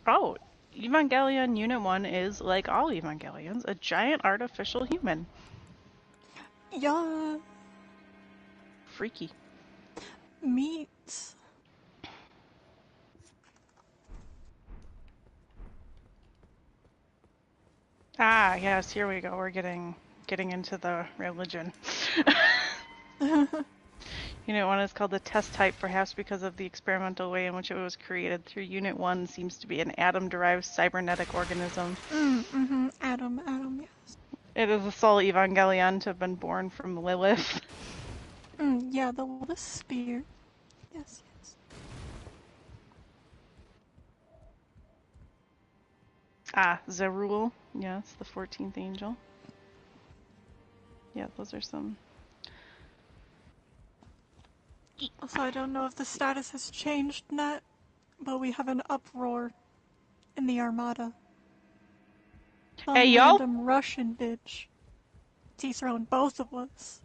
B: Oh, Evangelion Unit 1 is, like all Evangelions, a giant artificial human.
E: Yeah.
B: Freaky.
E: Meat.
B: Ah, yes, here we go. We're getting into the religion. Unit 1 is called the test type, perhaps because of the experimental way in which it was created. Through Unit 1 seems to be an atom-derived cybernetic organism.
E: Atom, yes.
B: It is the sole Evangelion to have been born from Lilith.
E: Yeah, the Lilith spear. Yes.
B: Ah, Zerul. Yes, the 14th angel. Yeah, those are some...
E: Also, I don't know if the status has changed net, but we have an uproar in the Armada. Some
B: Hey, yo!
E: random Russian bitch dethroned both of us.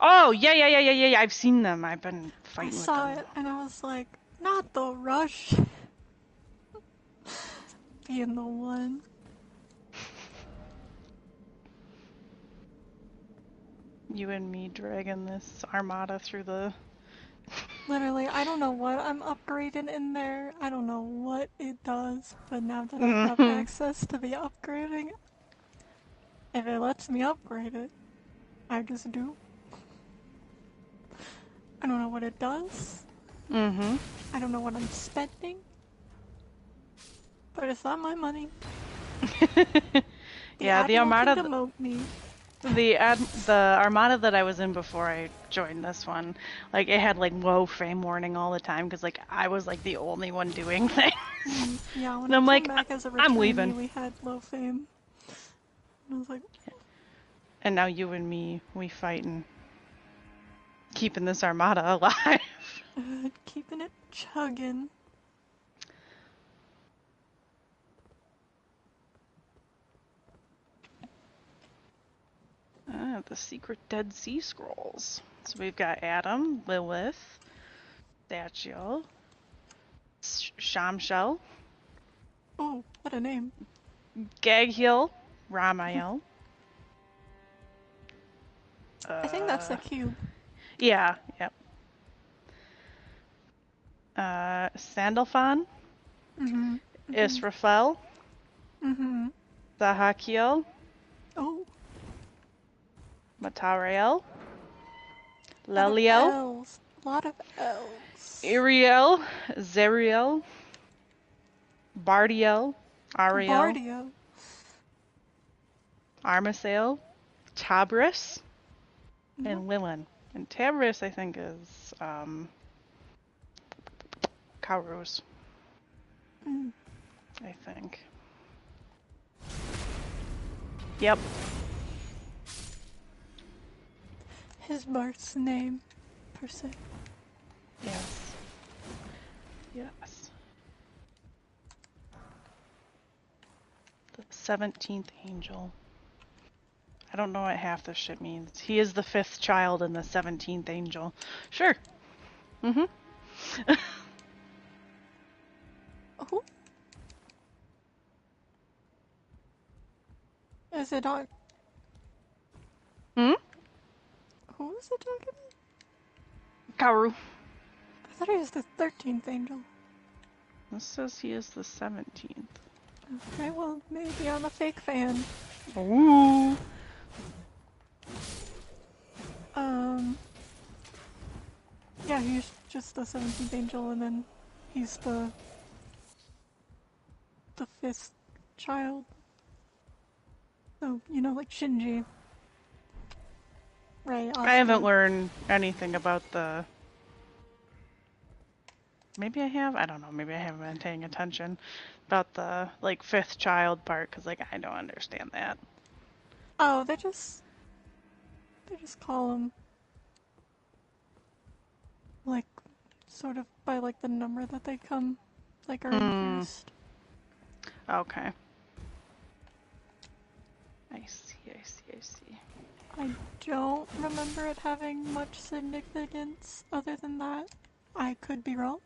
B: Oh, yeah. I've seen them. I've been fighting with them.
E: I saw it, and I was like, not the Russian. Being the one.
B: You and me dragging this armada through the...
E: Literally, I don't know what I'm upgrading in there. I don't know what it does, but now that I have access to the upgrading, if it lets me upgrade it, I just do. I don't know what it does. I don't know what I'm spending. But it's not my money.
B: Yeah, the armada...
E: can demote me.
B: The armada that I was in before I joined this one, like, it had, like, low fame warning all the time, because, like, I was, like, the only one doing things.
E: Yeah, when
B: and I'm
E: I
B: like,
E: came back as a
B: I'm
E: returnee,
B: leaving.
E: we had low fame. And I was like...
B: And now you and me, we fighting. Keeping this armada alive.
E: Keeping it chugging.
B: Ah, the secret Dead Sea Scrolls. So we've got Adam, Lilith, Satchel, Shamshel,
E: Oh, what a name.
B: Gaghiel, Ramael.
E: I think that's the cube.
B: Yeah, yep. Sandalphon, Israfel, Zahakiel,
E: Oh.
B: Matariel,
E: A
B: Leliel,
E: lot of L's.
B: Iriel, Zeriel, Bardiel, Ariel,
E: Bardio.
B: Armisael, Tabris, and Lilin. And Tabris, I think, is Kaurus. I think. Yep.
E: His birth's name, per se.
B: Yes. Yes. The 17th angel. I don't know what half this shit means. He is the 5th child and the 17th angel. Sure. Mm-hmm.
E: Who? Is it on?
B: Hmm?
E: Who is it talking about?
B: Kaoru.
E: I thought he was the 13th angel.
B: This says he is the 17th.
E: Okay, well, maybe I'm a fake fan.
B: Ooh.
E: Yeah, he's just the 17th angel, and then he's the 5th child. So, you know, like Shinji. Right,
B: I haven't learned anything about the... Maybe I have? I don't know. Maybe I haven't been paying attention about the, like, 5th child part, because, like, I don't understand that.
E: Oh, they just call him, like, sort of by, like, the number that they come, like, are introduced.
B: Okay. I see, I see, I see.
E: I don't remember it having much significance other than that. I could be wrong.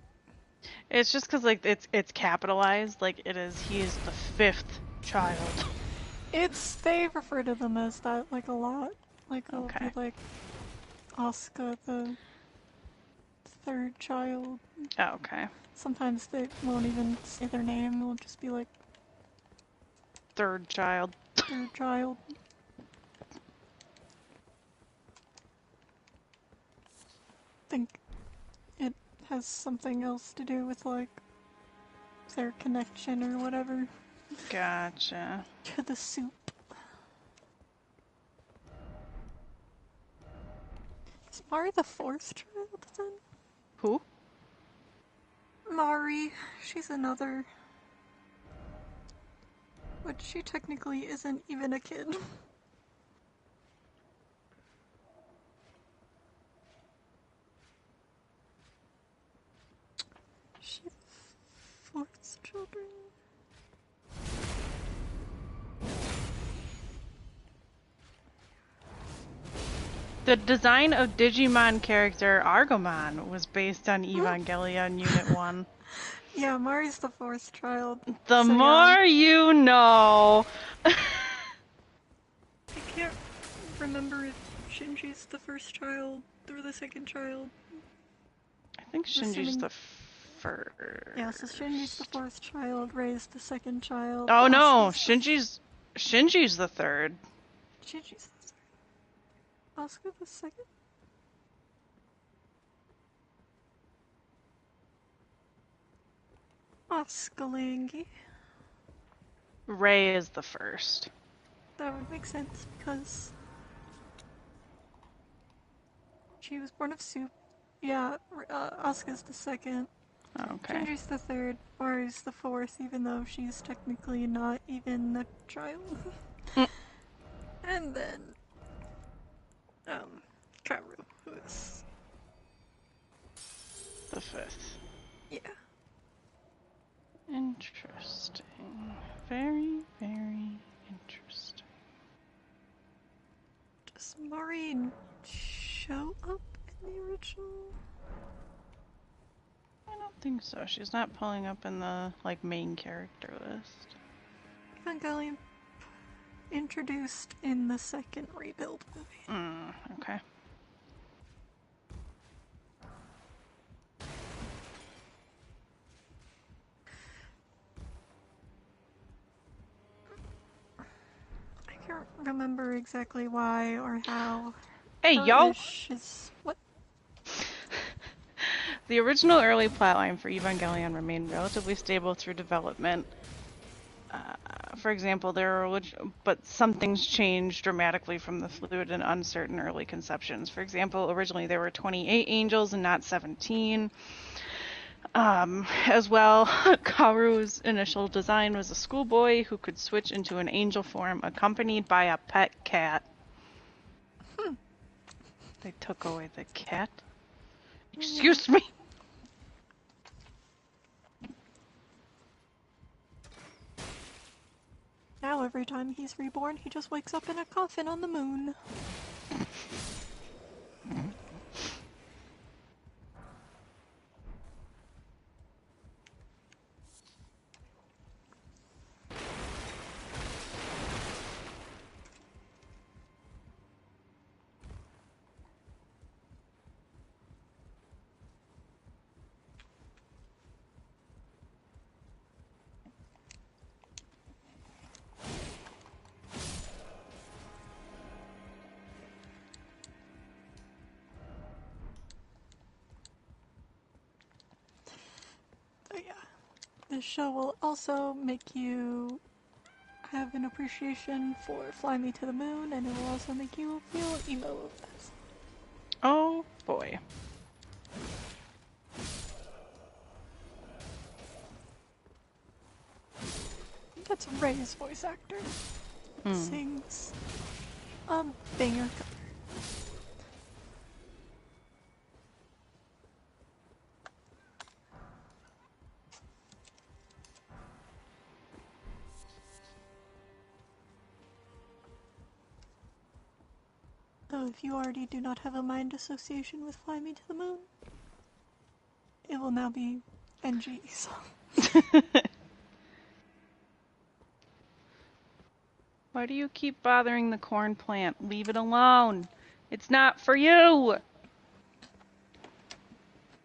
B: It's just because, like, it's capitalized, like, it is, he is the 5th child.
E: They refer to them as that, like, a lot. Like, it'll
B: Okay.
E: be like Asuka, the 3rd child.
B: Oh, okay.
E: Sometimes they won't even say their name, it'll just be like
B: 3rd child.
E: 3rd child. I think it has something else to do with, like, their connection or whatever
B: Gotcha.
E: to the soup. Is Mari the 4th child then?
B: Who?
E: Mari, she's another. But she technically isn't even a kid. She the 4th children?
B: The design of Digimon character Argomon was based on Evangelion Unit 1.
E: Yeah, Mari's the 4th child.
B: The
E: So,
B: more
E: yeah.
B: you know.
E: I can't remember if Shinji's the 1st child or the 2nd child.
B: I think Shinji's the 1st.
E: Yeah, so Shinji's the 4th child, Rei's the 2nd child.
B: Oh no,
E: Asuka's
B: Shinji's the 3rd.
E: Shinji's the 3rd. Asuka the 2nd? Asukalangi.
B: Rei is the 1st.
E: That would make sense because she was born of soup. Yeah, Asuka's the 2nd.
B: Okay.
E: Shinji's the 3rd. Mari's the 4th, even though she's technically not even a child. And then, Kaoru, who is
B: The 5th.
E: yeah.
B: Interesting. Very, very interesting.
E: Does Mari show up in the original?
B: I don't think so. She's not pulling up in the, like, main character list.
E: Evangelion introduced in the 2nd rebuild movie.
B: Okay.
E: don't remember exactly why or how.
B: Hey, yo!
E: Is what?
B: The original early plotline for Evangelion remained relatively stable through development. For example, but some things changed dramatically from the fluid and uncertain early conceptions. For example, originally there were 28 angels and not 17. As well, Kaoru's initial design was a schoolboy who could switch into an angel form accompanied by a pet cat. They took away the cat? Excuse me!
E: Now every time he's reborn, he just wakes up in a coffin on the moon. This show will also make you have an appreciation for Fly Me to the Moon, and it will also make you feel emo of this.
B: Oh boy.
E: That's Ray's voice actor. Sings a banger cover. Though if you already do not have a mind association with Fly Me to the Moon, it will now be NG, so.
B: Why do you keep bothering the corn plant? Leave it alone. It's not for you.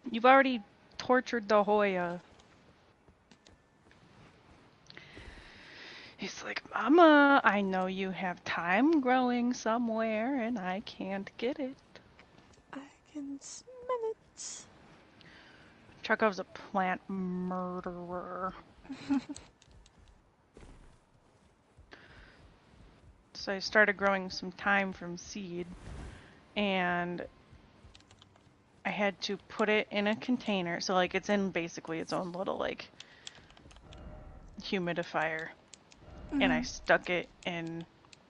B: You've already tortured the Hoya. He's like, Mama, I know you have time growing somewhere and I can't get it.
E: I can smell it.
B: Chekhov's a plant murderer. So I started growing some thyme from seed, and I had to put it in a container. So like it's in basically its own little like humidifier. And I stuck it in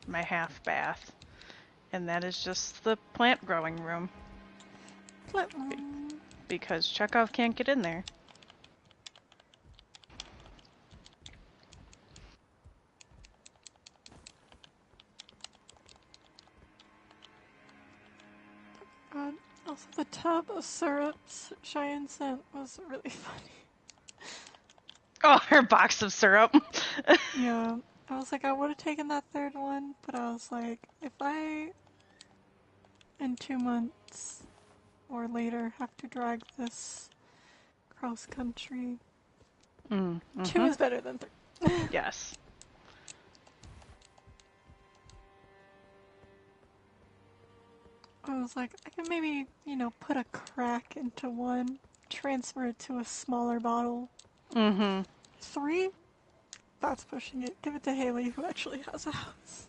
B: my half bath. And that is just the plant growing room. Because Chekhov can't get in there.
E: Also, the tub of syrups Cheyenne sent was really funny.
B: Oh, her box of syrup.
E: Yeah, I was like, I would have taken that third one, but I was like, if I, in 2 months or later, have to drag this cross country, 2 is better than 3.
B: Yes.
E: I was like, I can maybe, put a crack into one, transfer it to a smaller bottle. 3? That's pushing it. Give it to Haley, who actually has a house.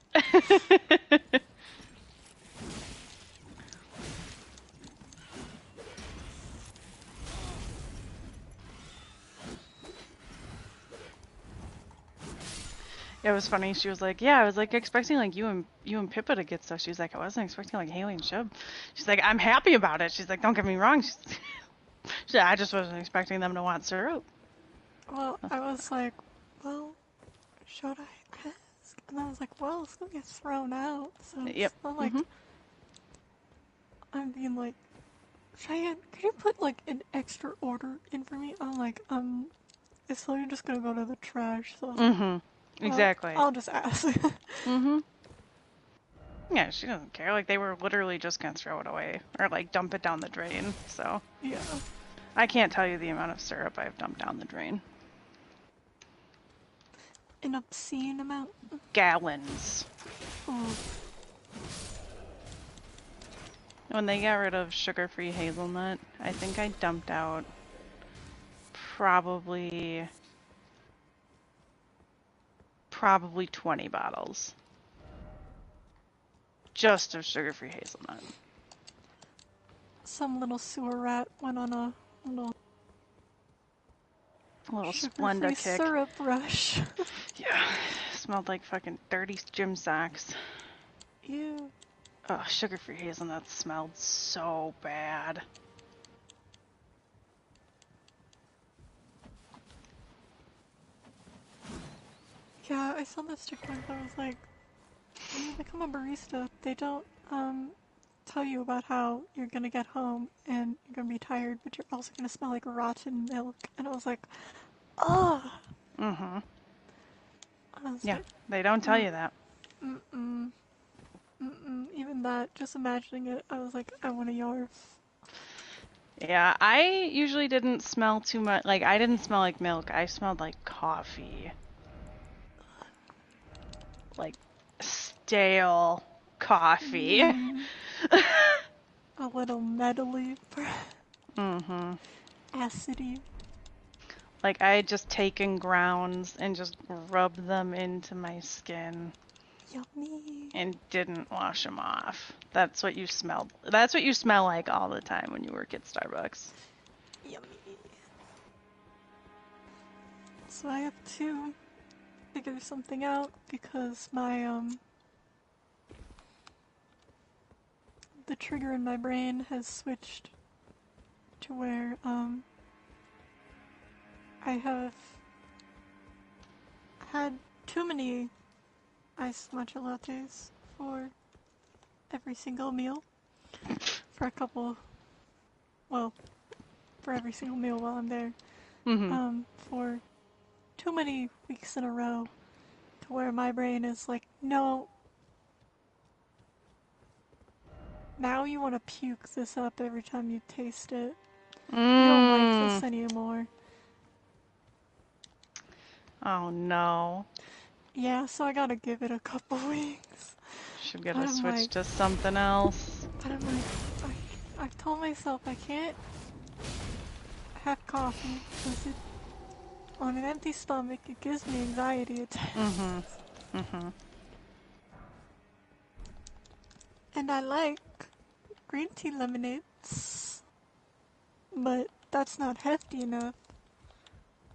B: It was funny. She was like, "Yeah, I was like expecting like you and Pippa to get stuff." She was like, "I wasn't expecting like Haley and Shub." She's like, "I'm happy about it." She's like, "Don't get me wrong." She's like, "I just wasn't expecting them to want syrup."
E: Well, I was like, well, should I ask? And I was like, well, it's gonna get thrown out. So it's not like I'm being like, Cheyenne, could you put like an extra order in for me? I'm like, it's literally just gonna go to the trash. So
B: Exactly.
E: I'll just ask.
B: Yeah, she doesn't care. Like they were literally just gonna throw it away or like dump it down the drain. So
E: Yeah.
B: I can't tell you the amount of syrup I've dumped down the drain.
E: An obscene amount.
B: Gallons.
E: Oh,
B: When they got rid of sugar-free hazelnut, I think I dumped out probably 20 bottles just of sugar-free hazelnut.
E: some little sewer rat went on a little
B: Splenda
E: sugar-free
B: kick.
E: syrup rush.
B: Yeah, smelled like fucking dirty gym socks.
E: Ew.
B: Oh, sugar-free hazelnut smelled so bad.
E: Yeah, I saw this TikTok that was like, when you become a barista, they don't tell you about how you're gonna get home and you're gonna be tired, but you're also gonna smell like rotten milk. And I was like, ugh.
B: Mm-hmm. Yeah,
E: Like,
B: they don't tell you that.
E: mm-mm. Even that, just imagining it, I was like, I want a yarf.
B: Yeah, I usually didn't smell too much. Like, I didn't smell like milk. I smelled like coffee. Like, stale coffee.
E: A little metally,
B: Mm-hmm.
E: acidy.
B: Like, I had just taken grounds and just rubbed them into my skin
E: Yummy.
B: and didn't wash them off. That's what you smelled. That's what you smell like all the time when you work at Starbucks.
E: Yummy. So I have to figure something out because my, the trigger in my brain has switched to where, I have had too many iced matcha lattes for every single meal. For a couple, well, for every single meal while I'm there.
B: Mm-hmm.
E: For too many weeks in a row to where my brain is like, no, now you want to puke this up every time you taste it. You don't like this anymore.
B: Oh no.
E: Yeah, so I gotta give it a couple weeks.
B: Should get a switch to something else.
E: But I'm like, I've told myself I can't have coffee because it, on an empty stomach, it gives me anxiety attacks.
B: Mm-hmm. Mm-hmm.
E: And I like green tea lemonades, but that's not hefty enough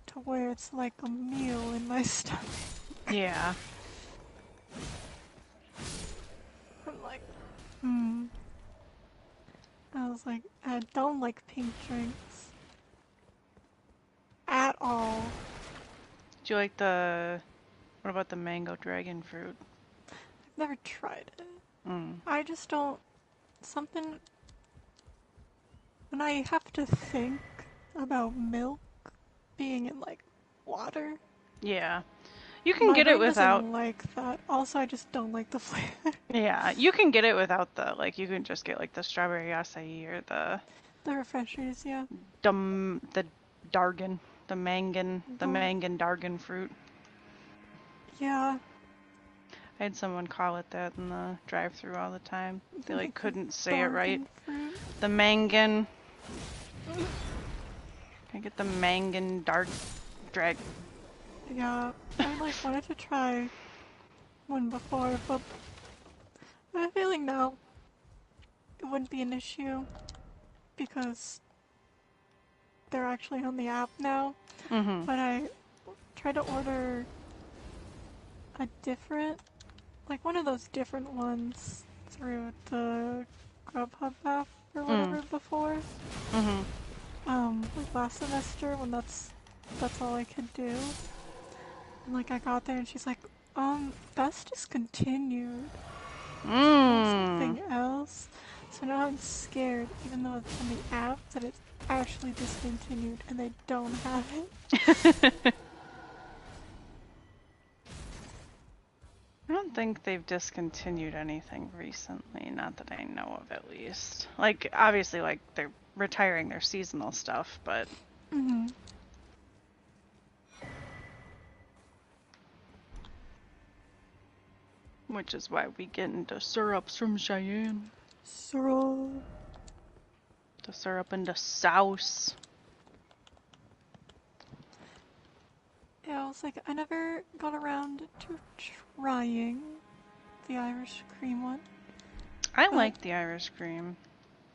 E: to where it's like a meal in my stomach.
B: Yeah.
E: I'm like, I was like, I don't like pink drinks. At all.
B: Do you like the... What about the mango dragon fruit?
E: I've never tried it.
B: Mm.
E: I just don't... Something... When I have to think about milk being in, like, water...
B: Yeah. You can get it without...
E: doesn't like that. Also, I just don't like the flavor.
B: Yeah, you can get it without the... Like, you can just get, like, the strawberry acai or the...
E: The refreshers, yeah.
B: The dargan. The mangan dargan fruit.
E: Yeah.
B: I had someone call it that in the drive-thru all the time. They like couldn't say it right.
E: Fruit.
B: The mangan. I get the mangan drag.
E: Yeah, I like wanted to try one before, but I have a feeling now it wouldn't be an issue because they're actually on the app now.
B: Mm-hmm.
E: But I tried to order a different, like one of those different ones through the Grubhub app or whatever before.
B: Mm-hmm.
E: Like last semester when that's all I could do. And like I got there and she's like, that's discontinued. Something else. So now I'm scared, even though it's on the app, that it's actually discontinued and they don't have it.
B: I don't think they've discontinued anything recently, not that I know of at least. Like, obviously, like, they're retiring their seasonal stuff, but...
E: Mm-hmm.
B: Which is why we get into syrups from Cheyenne.
E: Syrup.
B: The syrup and the sauce.
E: Yeah, I was like, I never got around to trying the Irish cream one.
B: I like the Irish cream.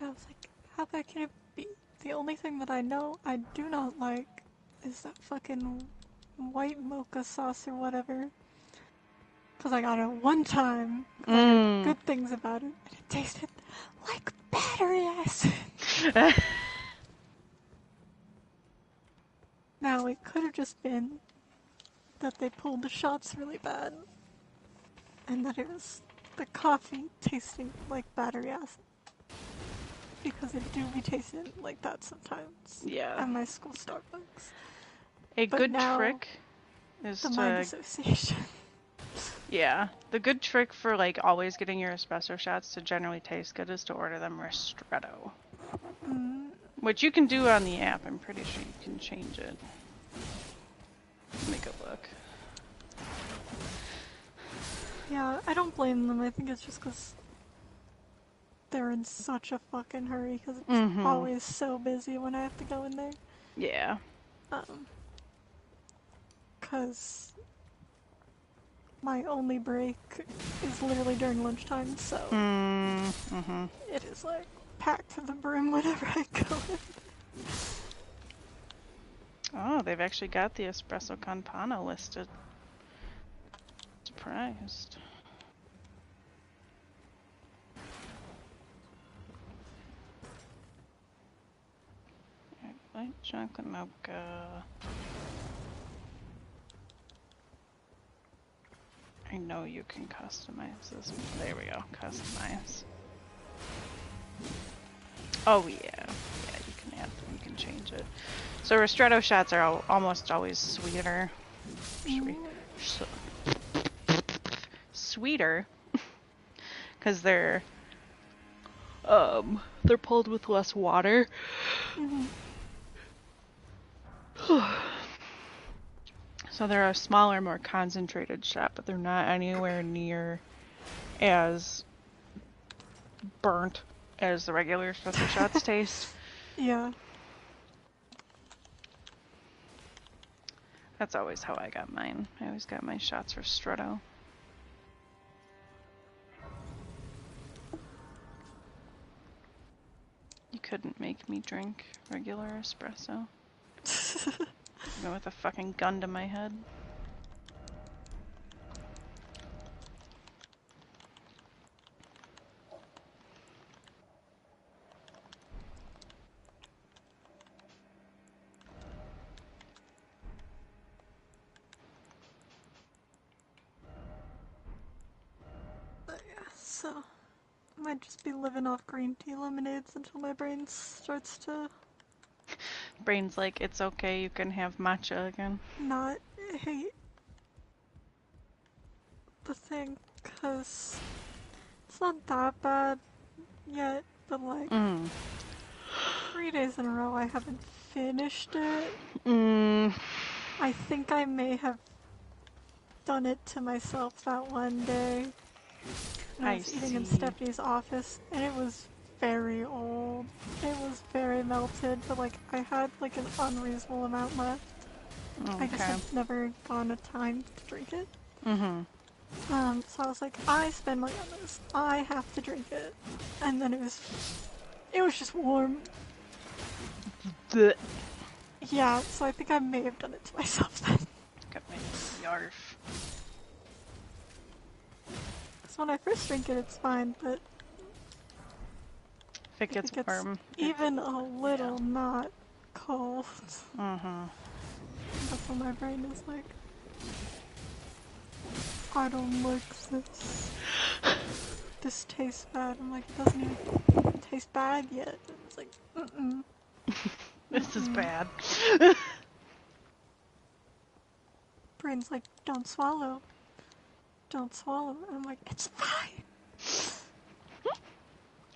E: I was like, how bad can it be? The only thing that I know I do not like is that fucking white mocha sauce or whatever. Because I got it one time. I heard good things about it. And it tasted like battery acid. Now, it could have just been that they pulled the shots really bad. And that it was the coffee tasting like battery acid. Because it do be tasting like that sometimes.
B: Yeah.
E: At my school Starbucks.
B: A
E: But
B: good
E: now,
B: trick is
E: the
B: to...
E: mind association.
B: Yeah. The good trick for, like, always getting your espresso shots to generally taste good is to order them ristretto. Which you can do on the app. I'm pretty sure you can change it. Make it look.
E: Yeah, I don't blame them. I think it's just because they're in such a fucking hurry because it's always so busy when I have to go in there.
B: Yeah.
E: Because my only break is literally during lunchtime, so it is like packed to the brim whenever I go in.
B: Oh, they've actually got the espresso campana listed. Surprised. White chocolate mocha. I know you can customize this. There we go. Customize. Oh yeah. Yeah, you can add them. You can change it. So ristretto shots are almost always sweeter. Sweeter. Because they're pulled with less water. So they're a smaller, more concentrated shot, but they're not anywhere near as burnt as the regular espresso shots taste.
E: Yeah.
B: That's always how I got mine. I always got my shots ristretto. You couldn't make me drink regular espresso. Even with a fucking gun to my head.
E: But yeah, so I might just be living off green tea lemonades until my brain starts to
B: Brain's like, it's okay, you can have matcha again.
E: not hate the thing, because it's not that bad yet, but like 3 days in a row I haven't finished it. I think I may have done it to myself that one day. I was eating in Stephanie's office, and it was very old. It was very melted, but like I had like an unreasonable amount left.
B: Okay.
E: I just had never gone a time to drink it. So I was like, I spend money on this. I have to drink it. And then it was just warm.
B: Blech.
E: Yeah, so I think I may have done it to myself then.
B: Got my yarf.
E: Because when I first drink it, it's fine, but
B: If it gets warm.
E: even a little not cold, that's when my brain is like, I don't like this. This tastes bad. I'm like, it doesn't even taste bad yet. It's like,
B: This is bad.
E: Brain's like, don't swallow. Don't swallow. And I'm like, it's fine.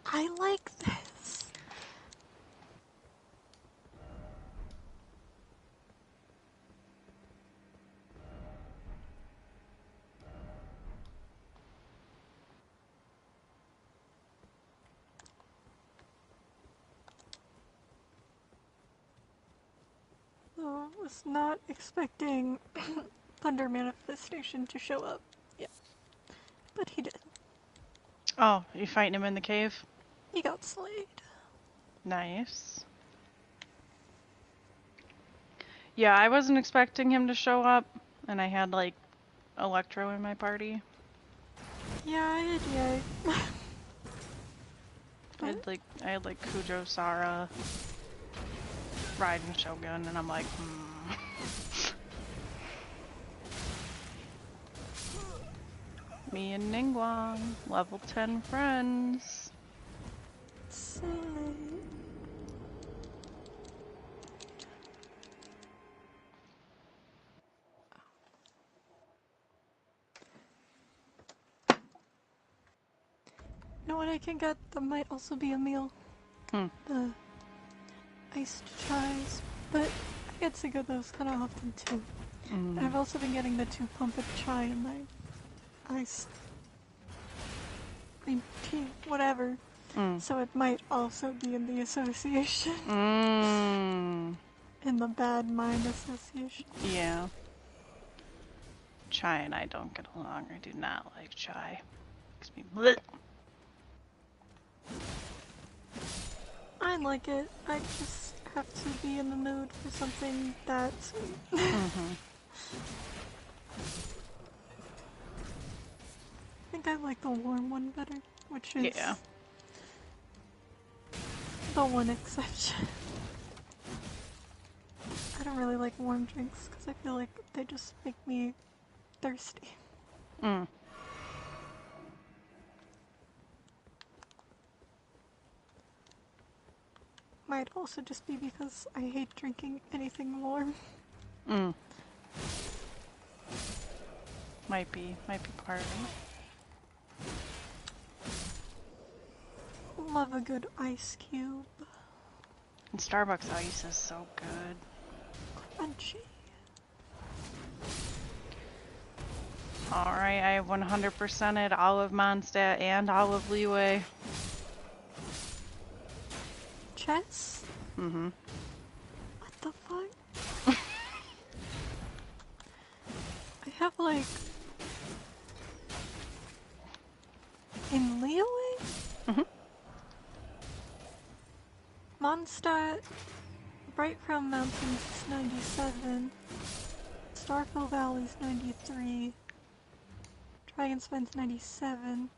E: I like this. So I was not expecting Thunder Manifestation to show up. Yeah. But he did.
B: Oh, you fighting him in the cave?
E: He got slayed.
B: Nice. Yeah, I wasn't expecting him to show up, and I had, like, Electro in my party.
E: Yeah, I had Yay.
B: I had like Kujo, Sara, Raiden, Shogun, and I'm like, Me and Ningguang, level 10 friends.
E: Silly. You know what I can get that might also be a meal? The iced chais, but I get sick of those kind of often too. And I've also been getting the 2 pump of chai in my iced green tea, whatever. So it might also be in the association. In the bad mind association.
B: Yeah. Chai and I don't get along. I do not like chai. Makes me bleh.
E: I like it. I just have to be in the mood for something that sweet. I think I like the warm one better, which is the one exception. I don't really like warm drinks because I feel like they just make me thirsty. Might also just be because I hate drinking anything warm.
B: Might be part of it.
E: Love a good ice cube.
B: And Starbucks ice is so good.
E: Crunchy.
B: Alright, I have 100%ed Olive Mondstadt and Olive Leeway.
E: Chess?
B: Mm-hmm.
E: What the fuck? I have like... in Leeway?
B: Mm-hmm.
E: Mondstadt, Bright Crown Mountains is 97, Starfill Valley's 93, Dragonspin's 97,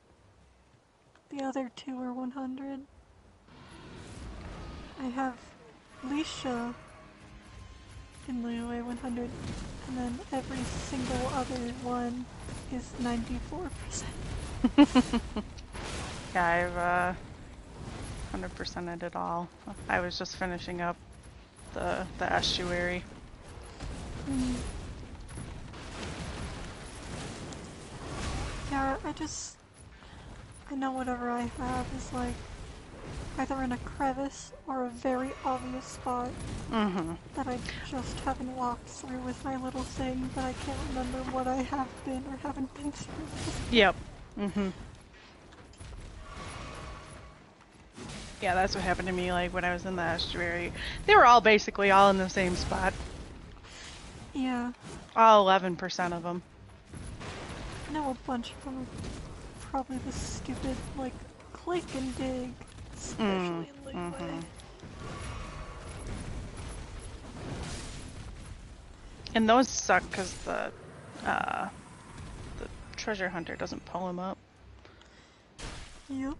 E: the other 2 are 100. I have Leisha in Leeway 100, and then every single other one is 94%.
B: Yeah, I've 100%ed it all. I was just finishing up the estuary.
E: Yeah, I know whatever I have is like either in a crevice or a very obvious spot that I just haven't walked through with my little thing, but I can't remember what I have been or haven't been through.
B: Yep. Yeah, that's what happened to me, like, when I was in the estuary. They were all basically all in the same spot.
E: Yeah.
B: All 11% of them.
E: I know a bunch of them are probably the stupid, like, click and dig, especially in Leeway.
B: And those suck because the treasure hunter doesn't pull them up.
E: Yep.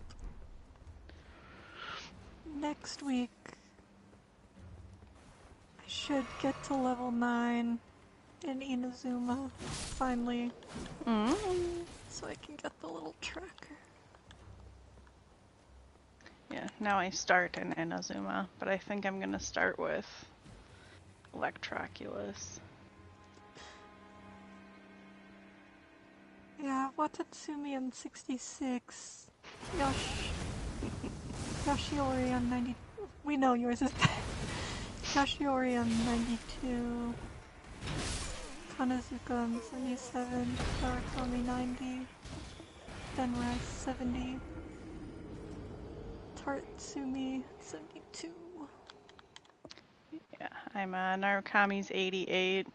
E: Next week, I should get to level 9 in Inazuma, finally. So I can get the little tracker.
B: Yeah, now I start in Inazuma, but I think I'm gonna start with Electroculus.
E: Yeah, Watatsumi on 66. Yoshiori on 90. We know yours is bad. Yoshiori on 92. Kanazuka on 77. Karakami 90. Denrai 70. Tatsumi 72.
B: Yeah, I'm Narukami's 88.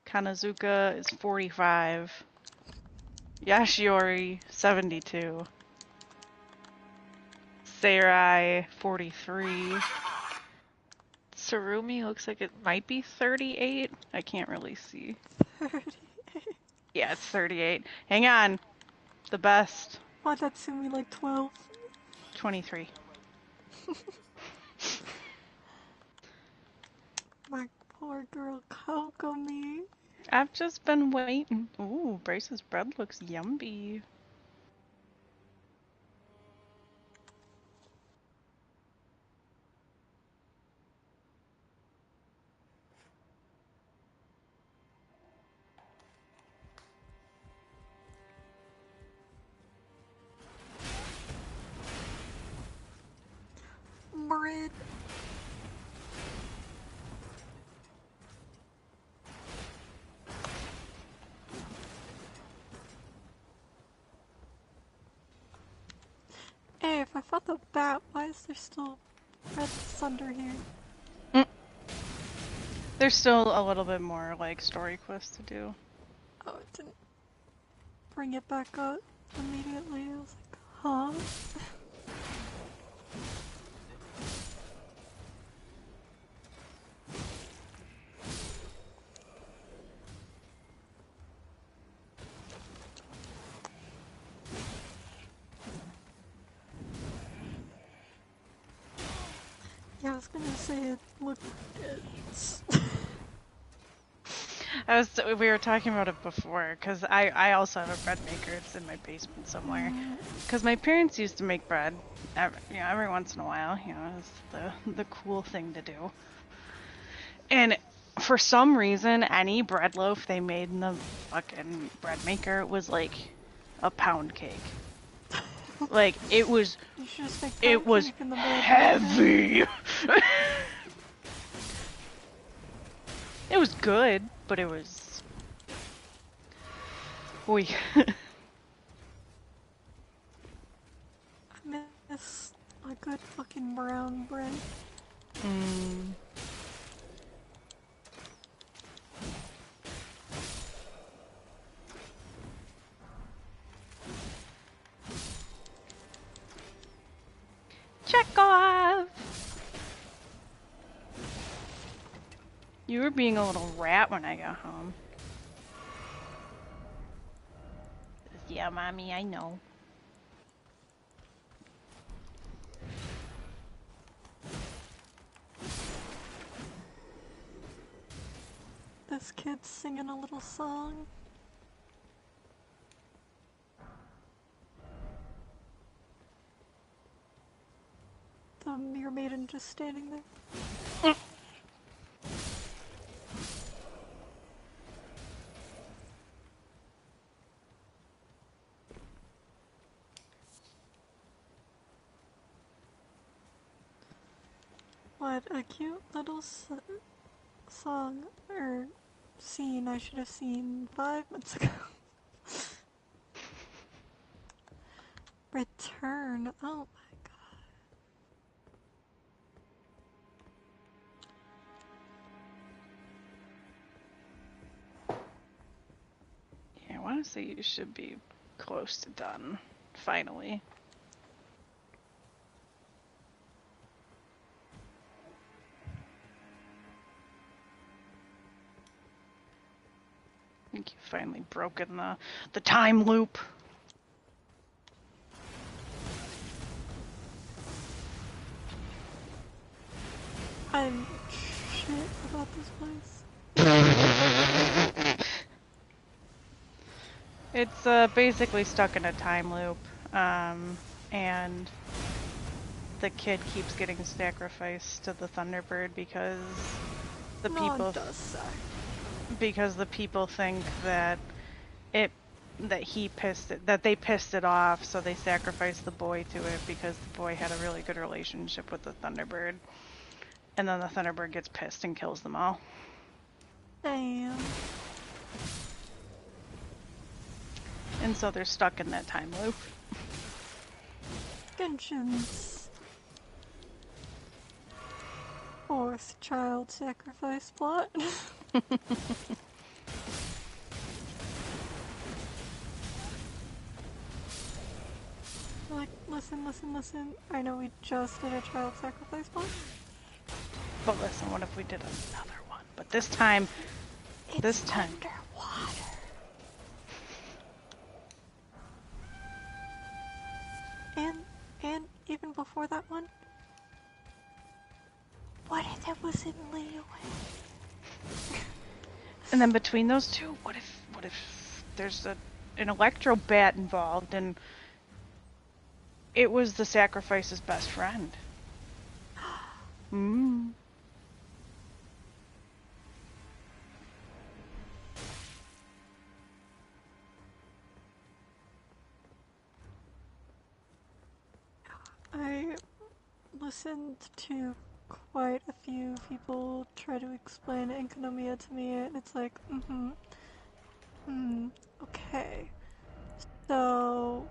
B: Kanazuka is 45. Yashiori, 72. Seirai, 43. Tsurumi looks like it might be 38. I can't really see.
E: 38.
B: Yeah, it's 38. Hang on. The best.
E: Watatsumi like 12.
B: 23.
E: My poor girl Kokomi.
B: I've just been waiting. Ooh, Brace's bread looks yummy.
E: Bread. Hey, if I fought the bat, why is there still red thunder here?
B: There's still a little bit more, like, story quests to do.
E: Oh, it didn't bring it back up immediately. I was like, huh? Yeah, I was gonna say it looked...
B: We were talking about it before, because I also have a bread maker. It's in my basement somewhere. Because my parents used to make bread, every once in a while. It's the cool thing to do. And for some reason, any bread loaf they made in the fucking bread maker was like a pound cake. Like, it was heavy. It was good, but it was... Oy.
E: I miss a good fucking brown bread.
B: Chekhov! You were being a little rat when I got home. Yeah, Mommy, I know.
E: This kid's singing a little song. The mere maiden just standing there. What a cute little song, or scene I should have seen 5 months ago. Return, oh my god.
B: Yeah, I want to say you should be close to done, finally. I think you've finally broken the time loop.
E: I'm shit about this place.
B: It's basically stuck in a time loop, and the kid keeps getting sacrificed to the Thunderbird because the people think that they pissed it off, so they sacrificed the boy to it because the boy had a really good relationship with the Thunderbird, and then the Thunderbird gets pissed and kills them all.
E: Damn.
B: And so they're stuck in that time loop.
E: Genshin's Fourth child sacrifice plot. Like, listen. I know we just did a child sacrifice plot.
B: But listen, what if we did another one? But this time,
E: It's underwater. And even before that one, what if it was in Liyue?
B: And then between those two, what if there's an electro bat involved and it was the sacrifice's best friend? Hmm.
E: I listened to quite a few people try to explain Enkanomiya to me, and it's like, okay. So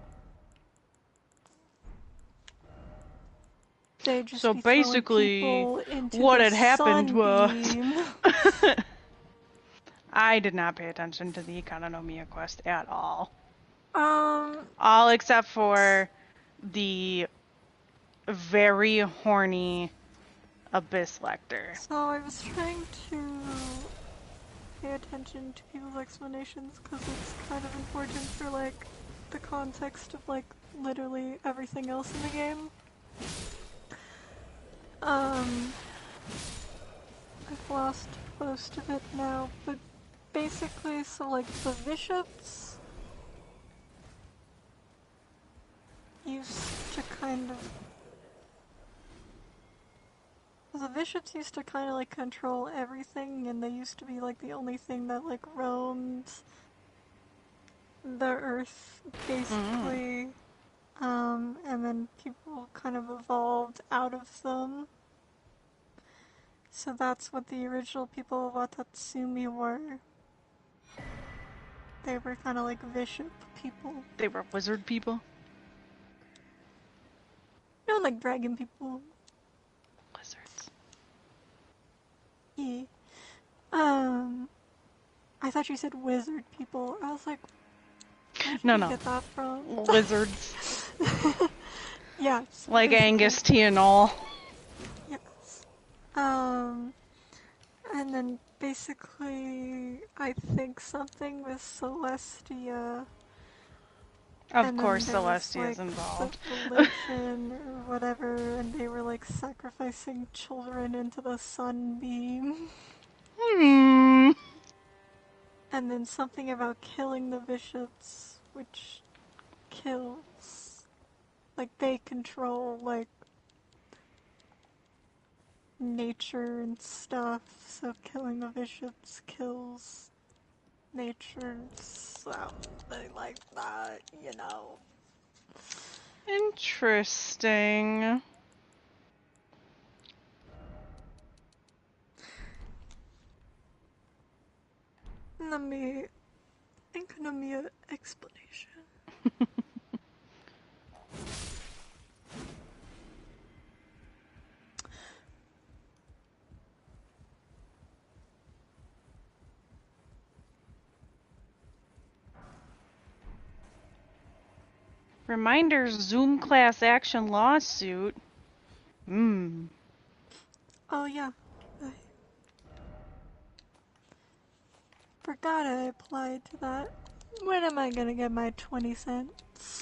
E: they just
B: So
E: be
B: basically,
E: throwing people into
B: what
E: the
B: had happened
E: sunbeam.
B: was I did not pay attention to the Economiya quest at all. All except for the very horny Abyss Lector.
E: So I was trying to pay attention to people's explanations because it's kind of important for, like, the context of, like, literally everything else in the game. I've lost most of it now, but basically, so, like, the bishops used to kind of... The bishops used to kind of, like, control everything, and they used to be, like, the only thing that, like, roamed the earth, basically. And then people kind of evolved out of them. So that's what the original people of Watatsumi were. They were kind of like bishop people.
B: They were wizard people?
E: No, like dragon people.
B: Wizards.
E: Yeah. I thought you said wizard people. I was like, where did you get that from?
B: Wizards.
E: Yes.
B: Like
E: basically.
B: Angus T and all.
E: Yes. And then basically, I think something with Celestia.
B: Of course, Celestia is involved.
E: The religion or whatever, and they were like sacrificing children into the sunbeam. And then something about killing the bishops, which kills. Like, they control, like, nature and stuff, so killing the bishops kills nature, something like that, you know.
B: Interesting.
E: Let me Economia explanation.
B: Reminder, Zoom class action lawsuit.
E: Oh yeah, I forgot I applied to that. When am I gonna get my 20 cents?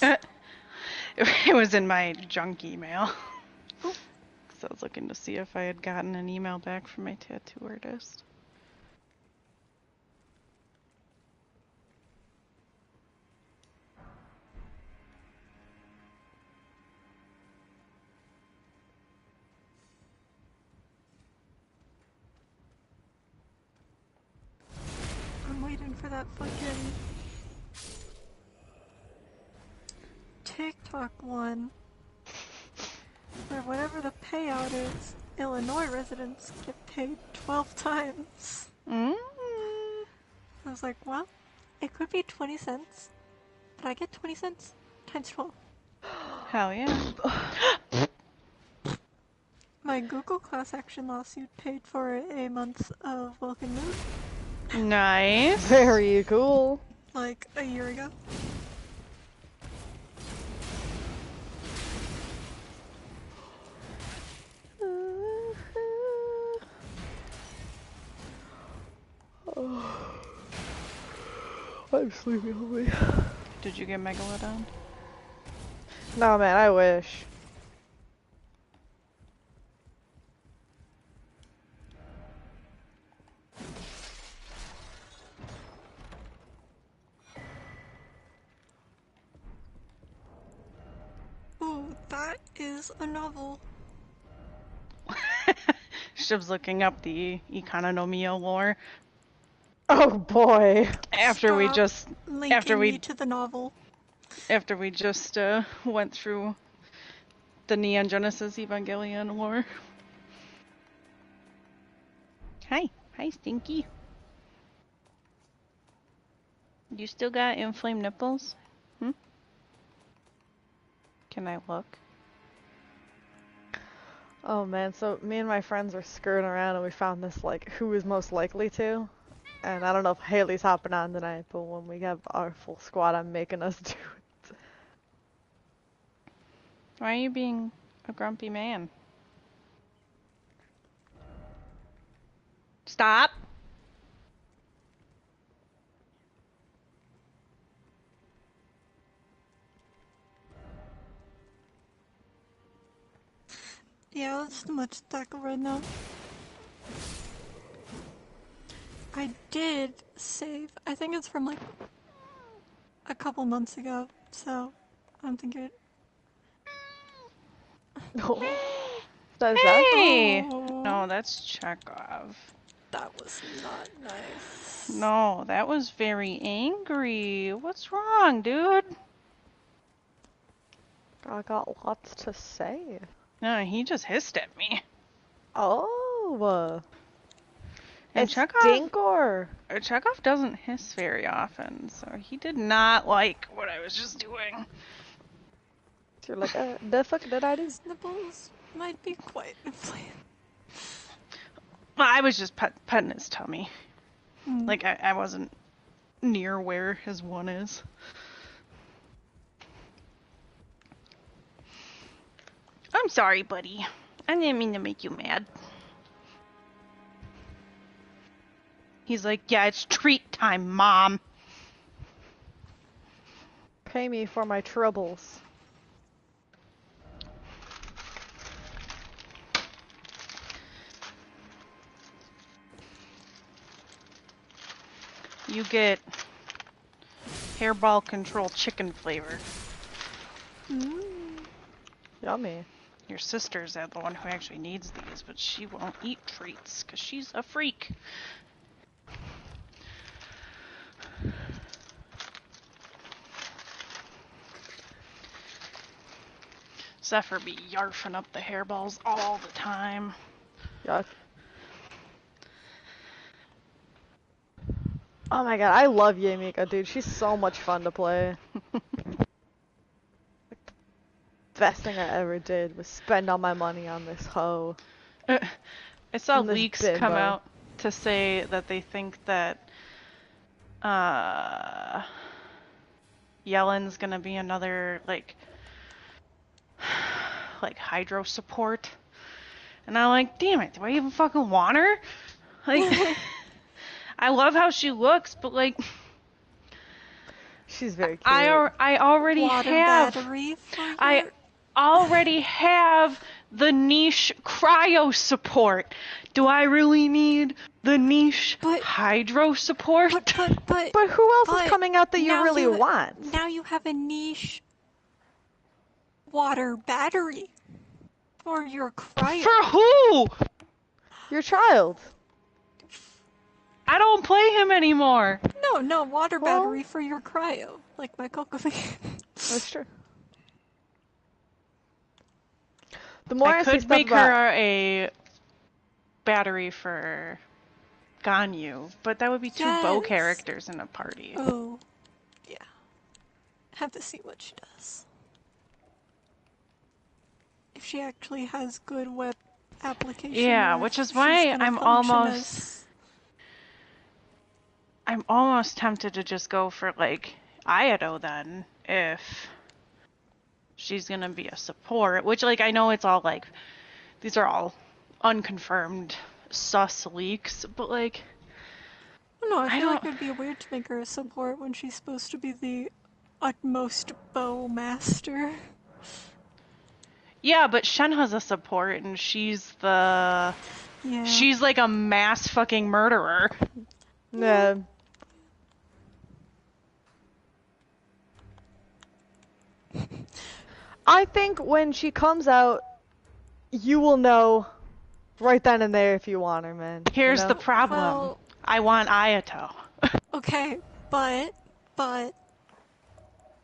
B: It was in my junk email. Because I was looking to see if I had gotten an email back from my tattoo artist.
E: I'm waiting for that fucking TikTok one. Where whatever the payout is, Illinois residents get paid 12 times. I was like, well, it could be 20 cents, but I get 20 cents times 12.
B: Hell yeah.
E: my Google class action lawsuit paid for a month of Welcome Moon.
B: Nice.
F: Very cool.
E: Like a year ago.
F: I'm sleepy already.
B: Did you get Megalodon?
F: No, man, I wish.
E: Ooh, that is a novel.
B: Shiv's looking up the Economia lore.
F: Oh boy.
B: After we
E: Stop
B: just
E: linking me to the novel.
B: Went through the Neon Genesis Evangelion lore. Hi Stinky. You still got inflamed nipples? Can I look?
F: Oh man, so me and my friends were skirting around and we found this like who is most likely to. And I don't know if Haley's hopping on tonight, but when we have our full squad, I'm making us do it.
B: Why are you being a grumpy man? Stop!
E: Yeah, it's too much to tackle right now. I did save. I think it's from like a couple months ago, so I'm thinking.
F: That's that?
B: Hey!
E: Oh,
B: No, that's Chekhov.
E: that was not nice.
B: No, that was very angry. What's wrong, dude?
F: I got lots to say.
B: No, he just hissed at me.
F: Oh.
B: And
F: It's
B: Chekhov doesn't hiss very often, so he did not like what I was just doing.
F: You're like, the fuck did I do?
E: Snipples might be quite inflamed.
B: Well, I was just petting his tummy.
E: Mm.
B: Like, I wasn't near where his one is. I'm sorry, buddy. I didn't mean to make you mad. He's like, yeah, it's treat time, Mom.
F: Pay me for my troubles.
B: You get hairball control chicken flavor.
F: Yummy.
B: Your sister's the one who actually needs these, but she won't eat treats because she's a freak. Zephyr be yarfing up the hairballs all the time.
F: Yuck. Oh my god, I love Yamika, dude. She's so much fun to play. Best thing I ever did was spend all my money on this hoe.
B: I saw
F: And this
B: leaks
F: bimbo.
B: come out to say that they think that Yellen's gonna be another like hydro support. And I'm like, damn it, do I even fucking want her? Like, I love how she looks, but like,
F: She's very cute.
B: I already
E: Water
B: have.
E: battery for
B: I already have the niche cryo support. Do I really need the niche hydro support?
E: But
F: who else is coming out that you
E: now
F: really want?
E: Now you have a niche water battery for your cryo.
B: For who?
F: Your child.
B: I don't play him anymore.
E: No, water battery for your cryo, like my Coco.
F: That's true. The more I
B: could make her a battery for Ganyu, but that would be two bow characters in a party.
E: Oh, yeah. Have to see what she does. If she actually has good application.
B: Yeah,
E: where
B: which is
E: she's
B: why
E: gonna
B: I'm almost tempted to just go for like Ayato then, if she's gonna be a support, which like I know it's all like these are all unconfirmed sus leaks, but like
E: No, I feel like it'd be weird to make her a support when she's supposed to be the utmost bow master.
B: yeah, but Shenhe's a support and she's like a mass fucking murderer.
F: Yeah. I think when she comes out, you will know right then and there if you want her, man.
B: Here's the problem.
E: Well,
B: I want Ayato.
E: okay, but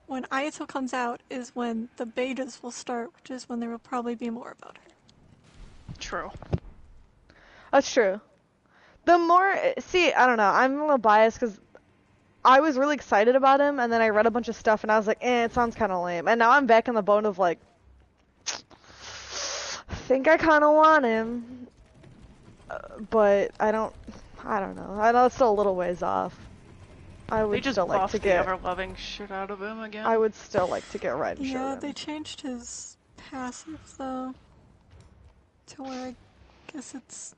E: when Ayato comes out is when the betas will start, which is when there will probably be more about her.
B: True.
F: That's true. The more, see, I don't know, I'm a little biased because I was really excited about him, and then I read a bunch of stuff, and I was like, it sounds kind of lame. And now I'm back in the bone of like, I think I kind of want him, but I don't know. I know it's still a little ways off. I would still like to get
B: the ever-loving shit out of him again.
F: I would still like to get Red Shonen.
E: Yeah, they changed his passive though, to where I guess it's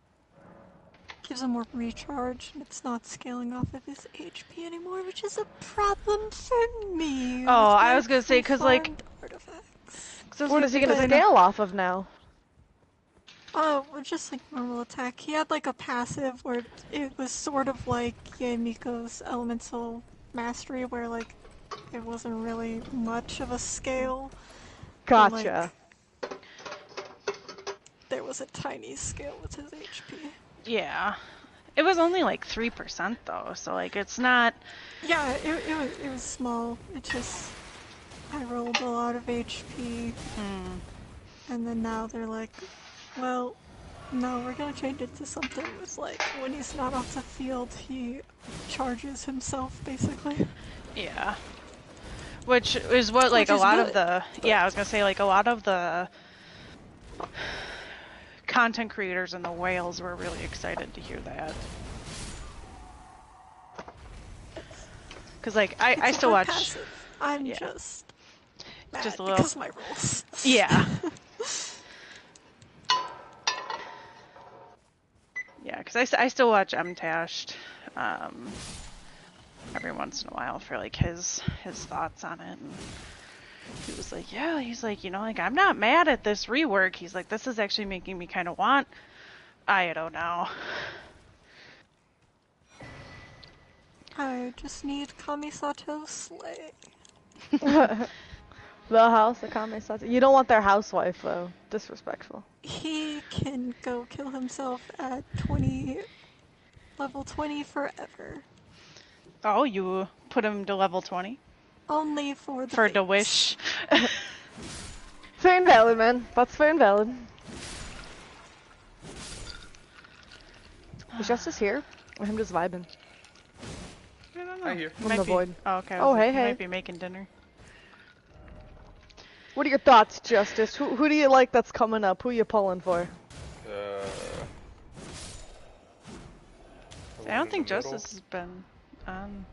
E: gives him more recharge, and it's not scaling off of his HP anymore, which is a problem for me.
B: Oh, I was gonna say, because like,
F: what is he gonna scale off of now?
E: Oh, just like normal attack. He had like a passive where it was sort of like Miko's elemental mastery, where like it wasn't really much of a scale.
F: Gotcha.
E: But, like, there was a tiny scale with his HP.
B: Yeah. It was only like 3% though, so like it's not...
E: Yeah, it was small. It just... I rolled a lot of HP. And then now they're like, well, no, we're gonna change it to something that's like, when he's not off the field, he charges himself, basically.
B: Yeah. Which is what, like, a lot of the... Yeah, I was gonna say, like, a lot of the content creators and the whales were really excited to hear that. Because, like, I still watch...
E: Passive. I'm just mad
B: just a little...
E: because of my rolls.
B: Yeah. Yeah, because I still watch MTashed every once in a while for, like, his thoughts on it. And he was like, yeah, he's like, you know, like, I'm not mad at this rework. He's like, this is actually making me kind of want Ayato now.
E: I just need Kamisato Slay.
F: The house of Kamisato. You don't want their housewife, though. Disrespectful.
E: He can go kill himself at level 20 forever.
B: Oh, you put him to level 20?
E: Only for the
B: For the wish.
F: Fair and valid, man. That's fair and valid. Is Justice here? Or him just vibing?
B: I don't know.
A: I hear.
F: From the void.
B: Oh, okay.
F: Oh, hey,
B: he
F: hey.
B: might be making dinner.
F: What are your thoughts, Justice? Who do you like that's coming up? Who you pulling for?
B: I don't think Justice has been on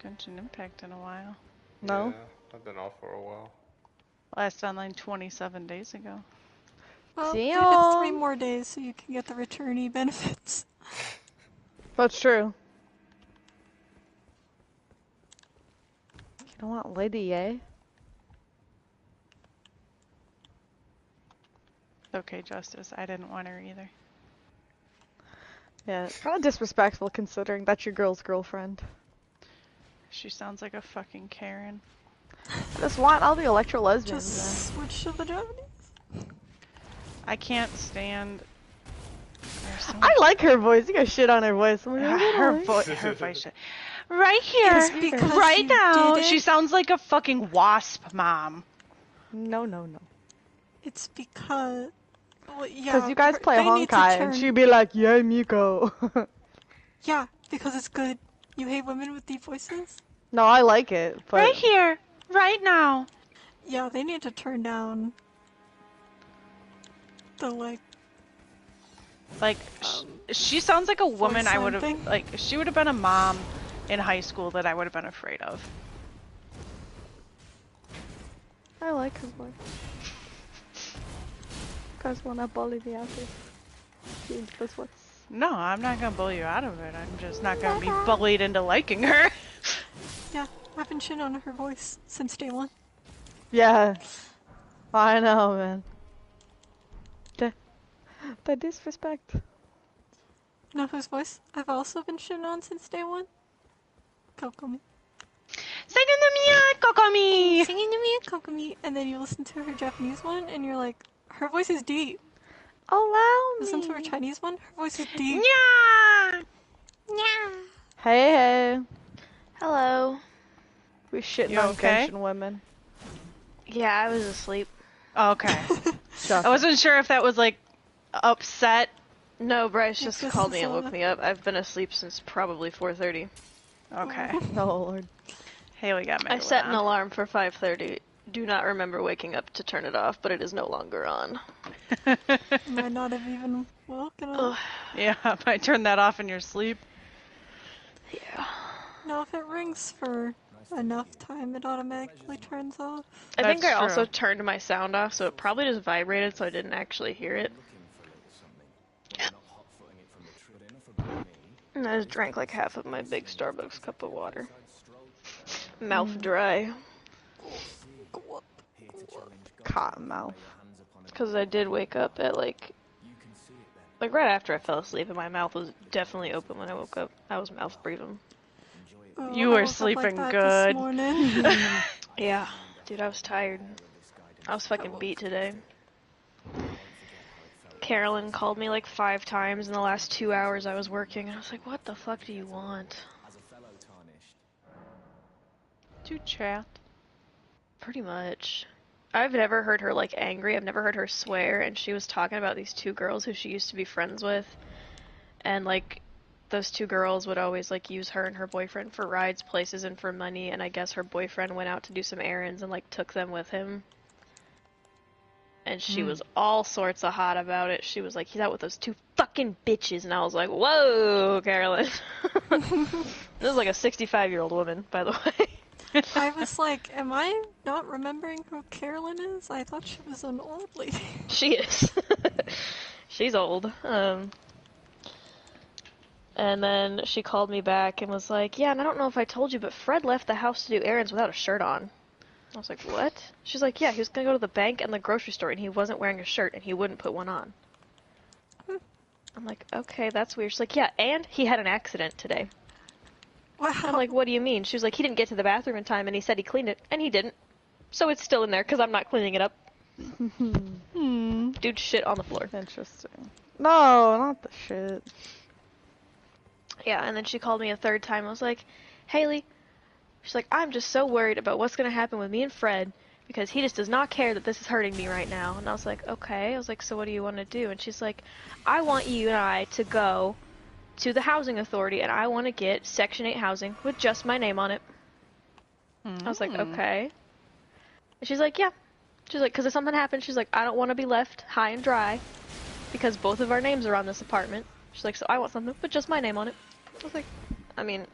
B: Genshin Impact in a while.
F: No?
A: Yeah, I've been off for a while.
B: Last online 27 days ago.
E: Well,
F: See
E: give it
F: ya.
E: 3 more days so you can get the returnee benefits.
F: That's true. You don't want Lady A?
B: Okay, Justice. I didn't want her either.
F: Yeah, kind of disrespectful considering that's your girl's girlfriend.
B: She sounds like a fucking Karen.
F: Just want all the electro lesbians.
E: Just switch to the Japanese.
B: I can't stand...
F: I like her voice. You got shit on her voice.
B: her voice. Right here, right now. She sounds like a fucking wasp mom.
F: No.
E: It's because... Well, yeah,
F: Because you guys play
E: they need to
F: Honkai and she'd be like, yeah, Miko.
E: Yeah, because it's good. You hate women with deep voices?
F: No, I like it, but...
B: Right here, right now.
E: Yeah, they need to turn down the, like,
B: Like, she sounds like a woman I would have,
E: thing?
B: like, she would have been a mom in high school that I would have been afraid of.
F: I like his voice. Guys wanna bully me out here. Change this voice.
B: No, I'm not gonna bully you out of it. I'm just not gonna be bullied into liking her.
E: Yeah, I've been shitting on her voice since day one.
F: Yeah. I know, man. The disrespect.
E: Know whose voice I've also been shitting on since day one? Kokomi.
B: Singing to me, Kokomi!
E: Singing to me, Kokomi, and then you listen to her Japanese one, and you're like, her voice is deep.
F: Allow me.
E: Listen to her Chinese one, her voice is deep.
B: Yeah!
E: Yeah.
F: Hey, hey.
G: Hello.
F: We shitting
B: You
F: on
B: okay?
F: Genshin women.
G: Yeah, I was asleep.
B: Okay.
F: Shut
B: I wasn't sure if that was, like, upset.
G: No, Bryce just
E: This
G: called
E: is
G: me and woke me up. I've been asleep since probably 4:30.
B: Okay.
F: Oh, Lord.
B: Haley got me.
G: I set an alarm for 5:30. Do not remember waking up to turn it off, but it is no longer on.
E: Might not have even woken up.
G: Ugh.
B: Yeah, I turned that off in your sleep.
G: Yeah.
E: No, if it rings for enough time, it automatically turns off.
G: I think
B: That's
G: I also
B: true.
G: turned my sound off, so it probably just vibrated, so I didn't actually hear it. And I just drank like half of my big Starbucks cup of water. Mouth dry.
F: Cotton mouth.
G: Because I did wake up at like right after I fell asleep, and my mouth was definitely open when I woke up. I was mouth breathing.
E: Oh,
B: You
E: I
B: were
E: woke up
B: sleeping
E: like that
B: good.
E: This morning.
G: Yeah, dude, I was tired. I was fucking beat today. Carolyn called me like 5 times in the last 2 hours I was working. I was like, what the fuck do you want?
B: To chat.
G: Pretty much. I've never heard her like angry. I've never heard her swear, and she was talking about these 2 girls who she used to be friends with. And like those 2 girls would always like use her and her boyfriend for rides, places, and for money, and I guess her boyfriend went out to do some errands and like took them with him. And she was all sorts of hot about it. She was like, he's out with those 2 fucking bitches. And I was like, whoa, Carolyn. This is like a 65-year-old woman, by the way.
E: I was like, am I not remembering who Carolyn is? I thought she was an old lady.
G: She is. She's old. And then she called me back and was like, yeah, and I don't know if I told you, but Fred left the house to do errands without a shirt on. I was like, what? She's like, yeah, he was gonna go to the bank and the grocery store, and he wasn't wearing a shirt, and he wouldn't put one on. I'm like, okay, that's weird. She's like, yeah, and he had an accident today.
E: Wow.
G: I'm like, what do you mean? She was like, he didn't get to the bathroom in time, and he said he cleaned it, and he didn't. So it's still in there, because I'm not cleaning it up. Dude, shit on the floor.
F: Interesting. No, not the shit.
G: Yeah, and then she called me a 3rd time. I was like, Haley, she's like, I'm just so worried about what's going to happen with me and Fred, because he just does not care that this is hurting me right now. And I was like, okay. I was like, so what do you want to do? And she's like, I want you and I to go to the housing authority, and I want to get Section 8 housing with just my name on it. I was like, okay. And she's like, yeah. She's like, because if something happens, she's like, I don't want to be left high and dry, because both of our names are on this apartment. She's like, so I want something with just my name on it. I was like, I mean,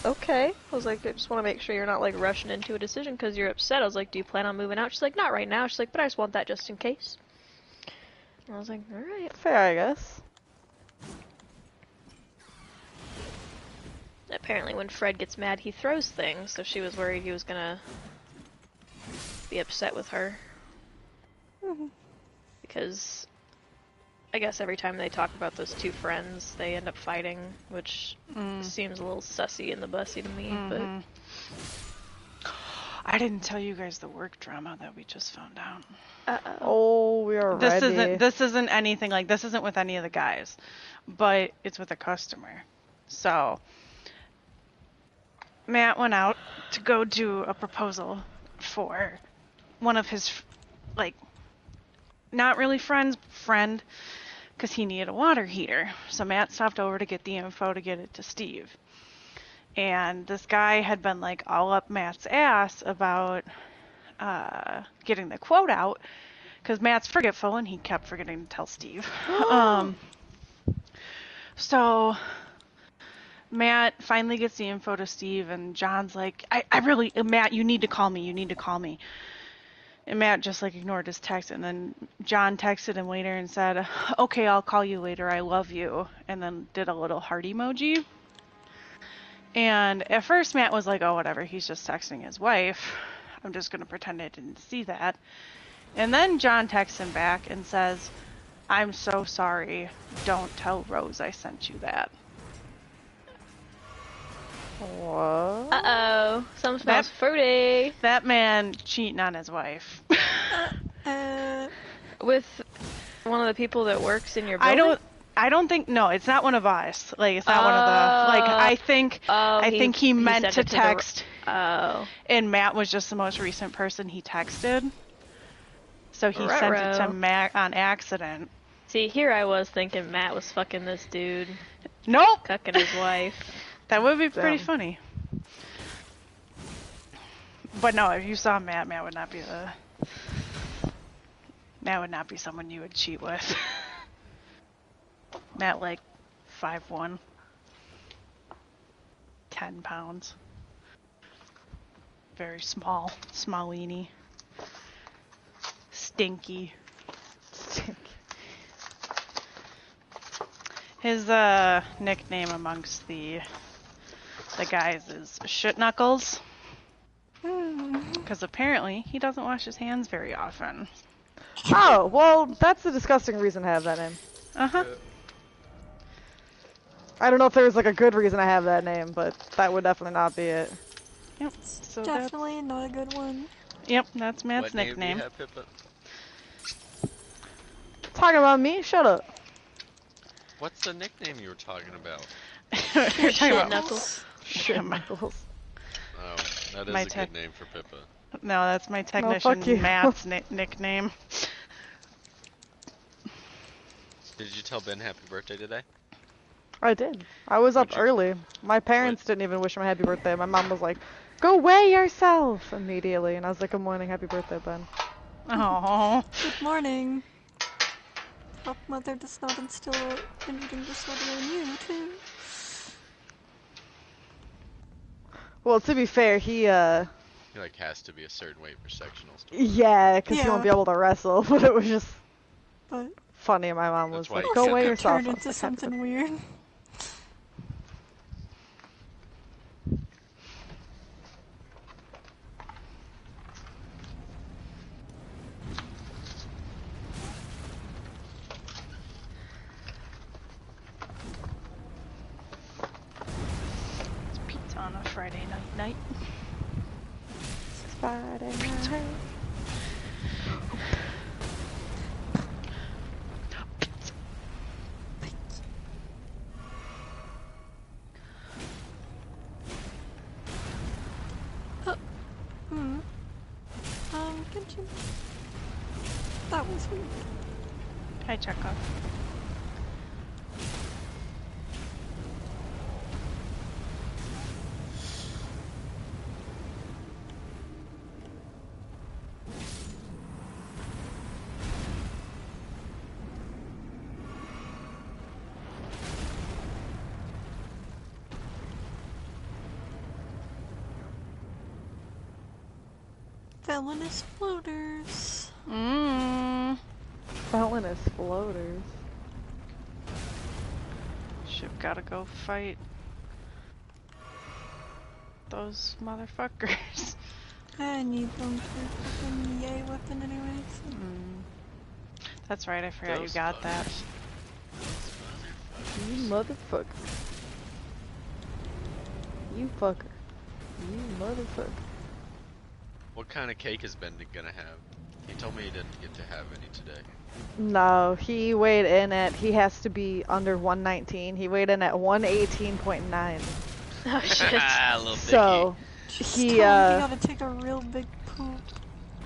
G: okay. I was like, I just want to make sure you're not like rushing into a decision because you're upset. I was like, do you plan on moving out? She's like, not right now. She's like, but I just want that just in case. And I was like, alright.
F: Fair, I guess.
G: Apparently when Fred gets mad, he throws things, so she was worried he was gonna be upset with her. Because I guess every time they talk about those 2 friends, they end up fighting, which seems a little sussy and the bussy to me, but...
B: I didn't tell you guys the work drama that we just found out.
G: Uh-oh.
F: Oh, we are ready.
B: This isn't anything like, this isn't with any of the guys, but it's with a customer. So, Matt went out to go do a proposal for one of his, like, not really friend, because he needed a water heater. So Matt stopped over to get the info to get it to Steve. And this guy had been like all up Matt's ass about getting the quote out, because Matt's forgetful and he kept forgetting to tell Steve. So Matt finally gets the info to Steve, and John's like, I really, Matt, you need to call me. You need to call me. And Matt just like ignored his text, and then John texted him later and said, okay, I'll call you later. I love you. And then did a little heart emoji. And at first Matt was like, oh, whatever, he's just texting his wife. I'm just going to pretend I didn't see that. And then John texts him back and says, I'm so sorry. Don't tell Rose I sent you that.
F: What?
G: Uh-oh. Something smells fruity.
B: That man cheating on his wife.
G: With one of the people that works in your building?
B: I don't think, no, it's not one of us. Like, it's not one of the, like, I think he meant to text. And Matt was just the most recent person he texted. So he sent it to Matt on accident.
G: See, here I was thinking Matt was fucking this dude.
B: Nope!
G: Cucking his wife.
B: That would be pretty funny. But no, if you saw Matt, Matt would not be someone you would cheat with. Matt, like, 5'1", 10 pounds. Very small, smallini. Stinky. His nickname amongst the guys is Shit Knuckles. Because apparently he doesn't wash his hands very often.
F: Oh, well, that's a disgusting reason to have that name.
B: Uh-huh.
F: I don't know if there was like a good reason to have that name, but that would definitely not be it.
B: Yep. So
E: definitely not a good one.
B: Yep, that's Matt's
C: what
B: nickname.
C: Name do you have, Pippa?
F: Talking about me? Shut up.
C: What's the nickname you were talking about?
B: You're talking
G: Shit
B: about
G: Knuckles.
F: Shit Knuckles.
C: Oh, that is
B: My
C: a good name for Pippa.
B: No, that's my technician
F: fuck you.
B: Matt's nickname.
C: Did you tell Ben happy birthday today?
F: I did. I was up early. My parents didn't even wish him a happy birthday. My mom was like, go weigh yourself immediately. And I was like, good morning, happy birthday, Ben.
B: Oh.
E: Good morning. Hope Mother does not instill an eating disorder in you, too.
F: Well, to be fair, he
C: like has to be a certain weight for sectionals.
F: yeah, because he won't be able to wrestle. But it was just funny. My mom was like, go weigh yourself.
E: Turn into something weird.
B: On a Friday night.
F: Friday night.
E: Could you... That was weird.
B: Hi, Chekhov.
E: Villainous floaters.
F: Villainous floaters.
B: Ship gotta go fight those motherfuckers.
E: I need them for fucking yay weapon anyways.
B: That's right, I forgot you got that.
F: You motherfucker. You fucker. You motherfucker.
C: What kind of cake is Ben gonna have? He told me he didn't get to have any today.
F: No, he weighed in at, he has to be under 119. He weighed in at 118.9.
G: Oh shit.
C: Little
F: so, he
E: gotta take a real big poop.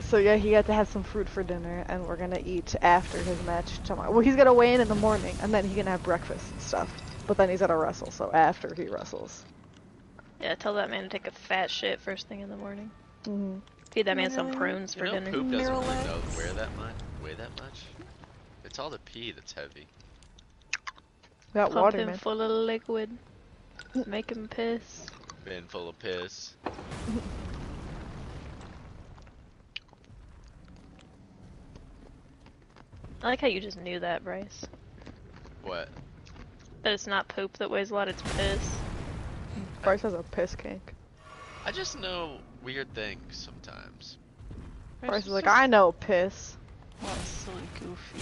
F: So yeah, he got to have some fruit for dinner, and we're gonna eat after his match tomorrow. Well, he's gonna weigh in the morning, and then he's gonna have breakfast and stuff. But then he's gonna wrestle, so after he wrestles.
G: Yeah, tell that man to take a fat shit first thing in the morning.
F: Mm-hmm.
G: Feed that man some prunes for dinner.
C: Poop doesn't really weigh that much. It's all the pee that's heavy.
F: We got
G: Pump
F: water,
G: him
F: man.
G: full of liquid. Make him piss.
C: Bin full of piss.
G: I like how you just knew that, Bryce.
C: What?
G: That it's not poop that weighs a lot, it's piss.
F: Bryce has a piss kink.
C: I just know weird things sometimes.
F: Bryce is like, I know piss.
B: What silly goofy.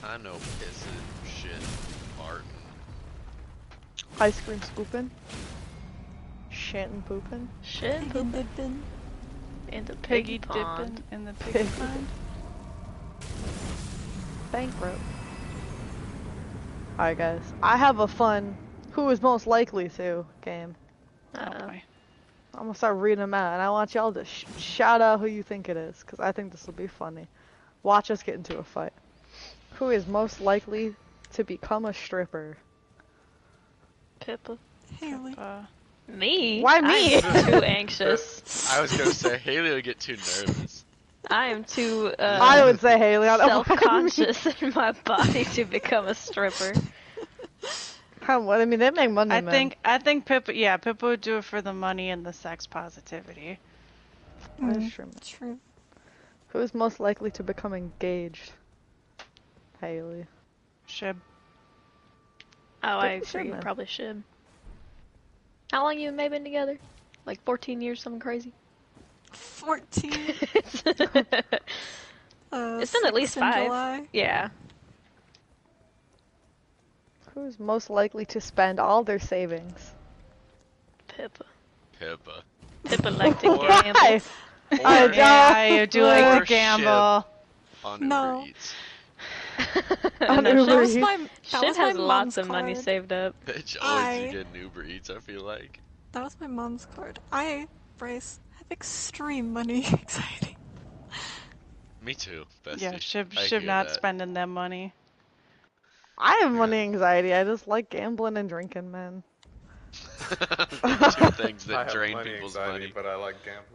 C: I know pissing, shit, farting.
F: Ice cream scooping. Shit and pooping.
G: Shit,
E: Piggy
G: poop
E: dipping.
G: in the
B: Piggy
G: piggy pond.
B: dipping in the piggy
F: Pig.
B: pond.
F: Bankrupt. Alright guys, I have a fun who is most likely to game.
B: Oh
G: Uh-oh.
B: boy.
F: I'm gonna start reading them out and I want y'all to shout out who you think it is, because I think this will be funny. Watch us get into a fight. Who is most likely to become a stripper?
G: Pippa.
E: Haley.
G: Me?
F: Why me?
G: I'm too anxious.
C: I was gonna say Haley would get too nervous.
G: I am too
F: I would say Haley. I don't know why me.
G: self-conscious in my body to become a stripper.
F: What? I mean, they make money, man.
B: I think Pippa Pippa would do it for the money and the sex positivity.
F: That's true.
E: True.
F: Who is most likely to become engaged? Haley.
B: Shib.
G: Oh, I
F: Good for
G: agree.
F: Shib,
G: Probably should. How long you and May been together? Like 14 years, something crazy?
E: 14.
G: It's been at
E: 6
G: least
E: in
G: 5.
E: July.
G: Yeah.
F: Who is most likely to spend all their savings?
G: Pippa.
C: Pippa.
G: Pippa liked to
C: Or-
G: gamble.
F: Why? I don't.
B: Yeah, I do like
C: Or
B: to gamble.
C: On
E: No.
C: Uber Eats.
F: On
G: No,
F: Uber
E: That was
F: Eats.
E: my, that
G: Shib
E: was
G: has
E: my
G: lots
E: mom's
G: of money
E: card.
G: saved up.
C: Bitch, always
E: I-
C: you get an Uber Eats, I feel like.
E: That was my mom's card. Bryce, have extreme money anxiety.
C: Me too, bestie.
B: Yeah, Shib
C: I
B: Shib
C: hear
B: not
C: that.
B: spending that money.
F: I have money anxiety. I just like gambling and drinking, man.
C: Two things
A: I
C: that
A: have
C: drain
A: money
C: people's
A: anxiety,
C: money.
A: but I like gambling.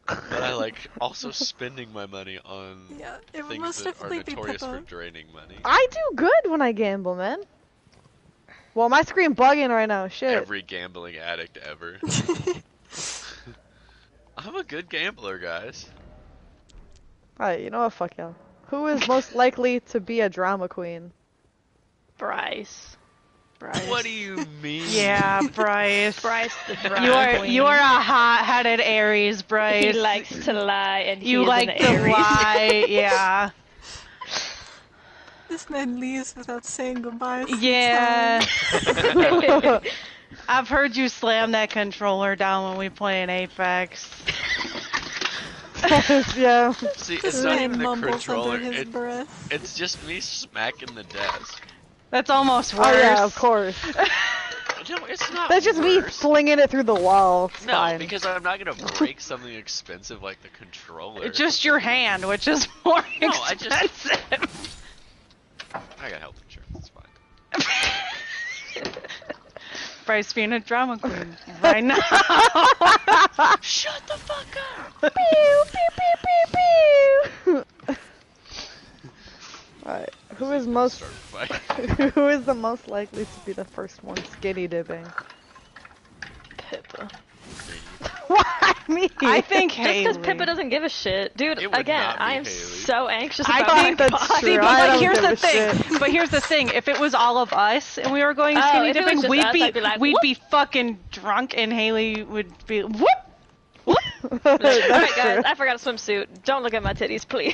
C: But I like also spending my money on
E: Yeah, it would
C: things
E: most
C: that are
E: definitely be
C: notorious
E: Pippa.
C: for draining money.
F: I do good when I gamble, man. Well, my screen bugging right now. Shit.
C: Every gambling addict ever. I'm a good gambler, guys.
F: Alright, you know what? Fuck y'all. Who is most likely to be a drama queen?
G: Bryce.
B: Bryce.
C: What do you mean?
B: Yeah, Bryce.
G: Bryce the drama queen.
B: You are a hot-headed Aries, Bryce.
G: He likes to lie, and he
B: You
G: is
B: like
G: an
B: to
G: Aries.
B: lie, yeah.
E: This man leaves without saying goodbye. a few
B: Yeah.
E: times.
B: I've heard you slam that controller down when we play in Apex.
F: Yeah.
C: See, it's
E: This
C: not
E: man
C: even the
E: mumbles
C: controller.
E: under his breath.
C: It's just me smacking the desk.
B: That's almost worse.
F: Oh yeah, of course.
C: No, it's not.
F: That's just me
C: worse.
F: flinging it through the wall. It's
C: No,
F: fine.
C: because I'm not gonna break something expensive like the controller.
B: It's just your hand, which is more
C: No, I just-
B: expensive.
C: I got health insurance. It's fine.
B: Bryce being a drama queen right now.
C: Shut the fuck up.
F: Pew, pew, pew, pew, pew. Alright, who is most
C: Start fighting.
F: who is the most likely to be the first one skinny dipping?
G: Pippa.
F: Why me?
B: I think
G: Just because
B: Haley.
G: Pippa doesn't give a shit. Dude,
C: It would
G: again,
C: not be
G: I am
C: Haley.
G: so anxious
B: I
G: about
B: think
G: my
F: that's
G: body.
B: See,
F: true.
B: but
F: I
B: like,
F: don't
B: here's
F: give
B: the
F: a
B: thing.
F: shit.
B: But here's the thing. If it was all of us and we were going
G: Oh,
B: skinny
G: if it was
B: dipping,
G: just
B: we'd
G: us,
B: be
G: I'd be like,
B: we'd
G: "Whoop."
B: be fucking drunk, and Haley would be whoop.
F: That's
G: Alright guys,
F: true.
G: I forgot a swimsuit. Don't look at my titties, please.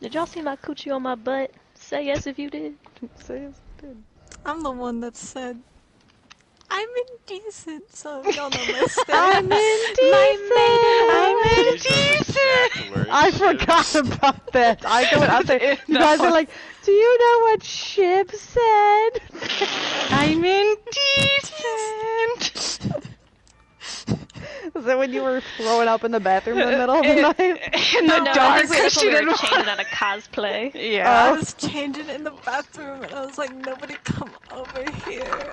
G: Did y'all see my coochie on my butt? Say yes if you did.
F: Say yes, dude.
E: I'm the one that said, I'm indecent, so y'all know my stance.
F: I'm indecent. I forgot about that. I go out there. You guys are like, do you know what Shib said?
B: I'm indecent.
F: Is that when you were throwing up in the bathroom in the middle of the night?
B: In the
G: No, I
B: dark,
G: think we were
B: because she
G: when we were
B: didn't
G: changing
B: want.
G: out of cosplay.
B: Yeah.
E: I was changing in the bathroom, and I was like, nobody come over here.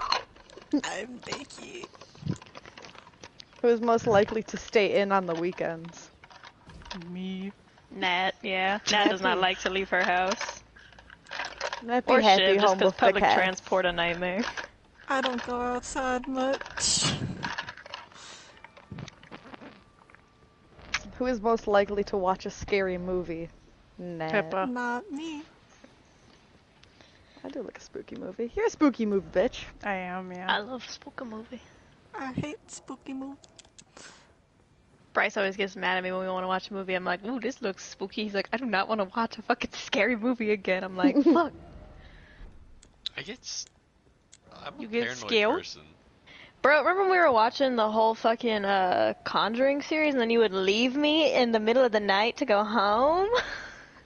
E: I'm Becky.
F: Who's most likely to stay in on the weekends?
B: Me.
G: Nat, yeah. Nat does not like to leave her house.
F: Happy,
G: Or
F: happy
G: Shiv, just
F: home
G: because
F: with the
G: public
F: cats.
G: transport a nightmare.
E: I don't go outside much.
F: Who is most likely to watch a scary movie? Nah.
B: Pippa.
E: Not me.
F: I do like a spooky movie. You're a spooky movie, bitch.
B: I am, yeah.
G: I love spooky movie.
E: I hate spooky movies.
G: Bryce always gets mad at me when we want to watch a movie. I'm like, ooh, this looks spooky. He's like, I do not want to watch a fucking scary movie again. I'm like, fuck.
C: I'm
B: You
C: a
B: get
C: paranoid
B: scared?
C: person.
G: Bro, remember when we were watching the whole fucking Conjuring series and then you would leave me in the middle of the night to go home?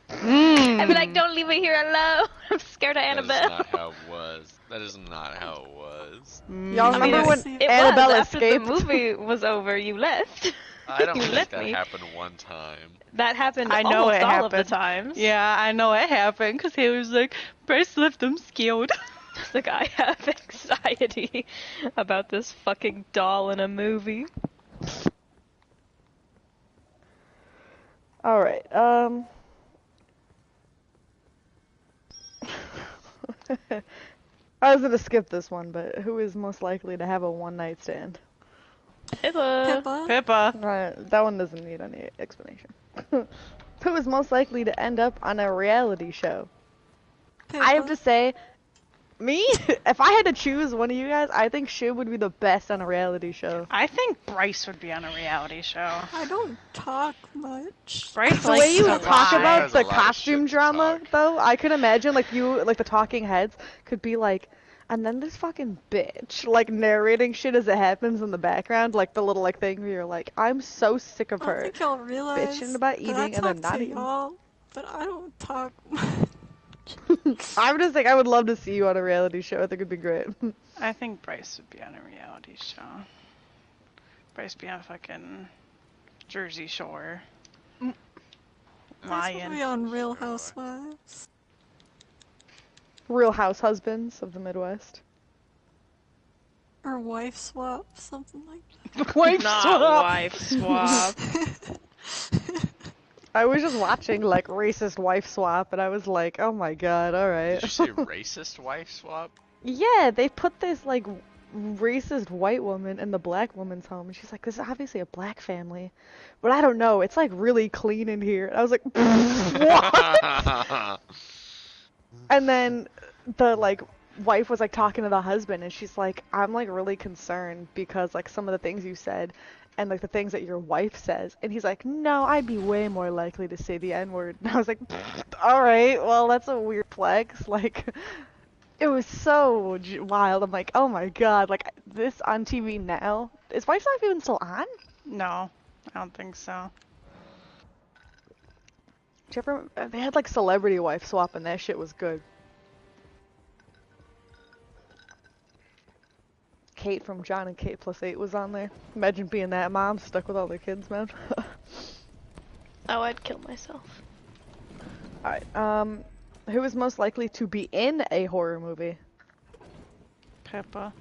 G: I'd be like, don't leave me here alone. I'm scared of Annabelle.
C: That is not how it was. That is not how it was.
F: Y'all remember when
G: It
F: Annabelle
G: was after
F: escaped?
G: the movie was over. You left.
C: I don't
G: You
C: think
G: left
C: that
G: me.
C: happened one time.
G: That happened
B: I know
G: almost
B: it
G: all of
B: happened.
G: the times.
B: Yeah, I know it happened because he was like, Bryce left them scared.
G: Like, I have anxiety about this fucking doll in a movie.
F: Alright, I was gonna skip this one, but who is most likely to have a one-night stand?
E: Pippa?
B: Pippa.
F: That one doesn't need any explanation. Who is most likely to end up on a reality show?
E: Pippa?
F: I have to say, me? If I had to choose one of you guys, I think Shiv would be the best on a reality show.
B: I think Bryce would be on a reality show.
E: I don't talk much.
B: Bryce
F: The
B: likes
F: way you
B: to
F: talk
B: lie.
F: about
C: Has a
F: the
C: lot of
F: costume
C: shit to
F: drama,
C: talk.
F: though, I could imagine, like, you, like, the talking heads could be like, and then this fucking bitch, like, narrating shit as it happens in the background, like, the little, like, thing where you're like, I'm so sick of
E: I don't
F: her.
E: think y'all realize
F: bitching about
E: that I
F: eating and then
E: talk
F: not
E: to
F: eating.
E: y'all, but I don't talk much.
F: I'm just like, I would love to see you on a reality show. I think it'd be great.
B: I think Bryce would be on a reality show. Bryce be on fucking Jersey Shore.
E: Bryce would be
B: Lion.
E: on Real Housewives.
F: Real House Husbands of the Midwest.
E: Or Wife Swap, something like
B: Wife
G: Not
B: swap.
G: wife swap.
E: that.
F: I was just watching, like, Racist Wife Swap, and I was like, oh my god, alright.
C: Did you say racist wife swap?
F: Yeah, they put this, like, racist white woman in the black woman's home, and she's like, this is obviously a black family, but I don't know, it's, like, really clean in here. And I was like, what? And then the, like, wife was, like, talking to the husband, and she's like, I'm, like, really concerned because, like, some of the things you said, and, like, the things that your wife says. And he's like, no, I'd be way more likely to say the N-word. And I was like, alright, well, that's a weird flex. Like, it was so wild. I'm like, oh my god, like, this on TV now? Is Wife Swap even still on?
B: No, I don't think so.
F: Do you ever, they had, like, Celebrity Wife Swap, and that shit was good. Kate from John and Kate Plus 8 was on there. Imagine being that mom stuck with all their kids, man.
G: Oh, I'd kill myself.
F: Alright, who is most likely to be in a horror movie?
B: Pippa.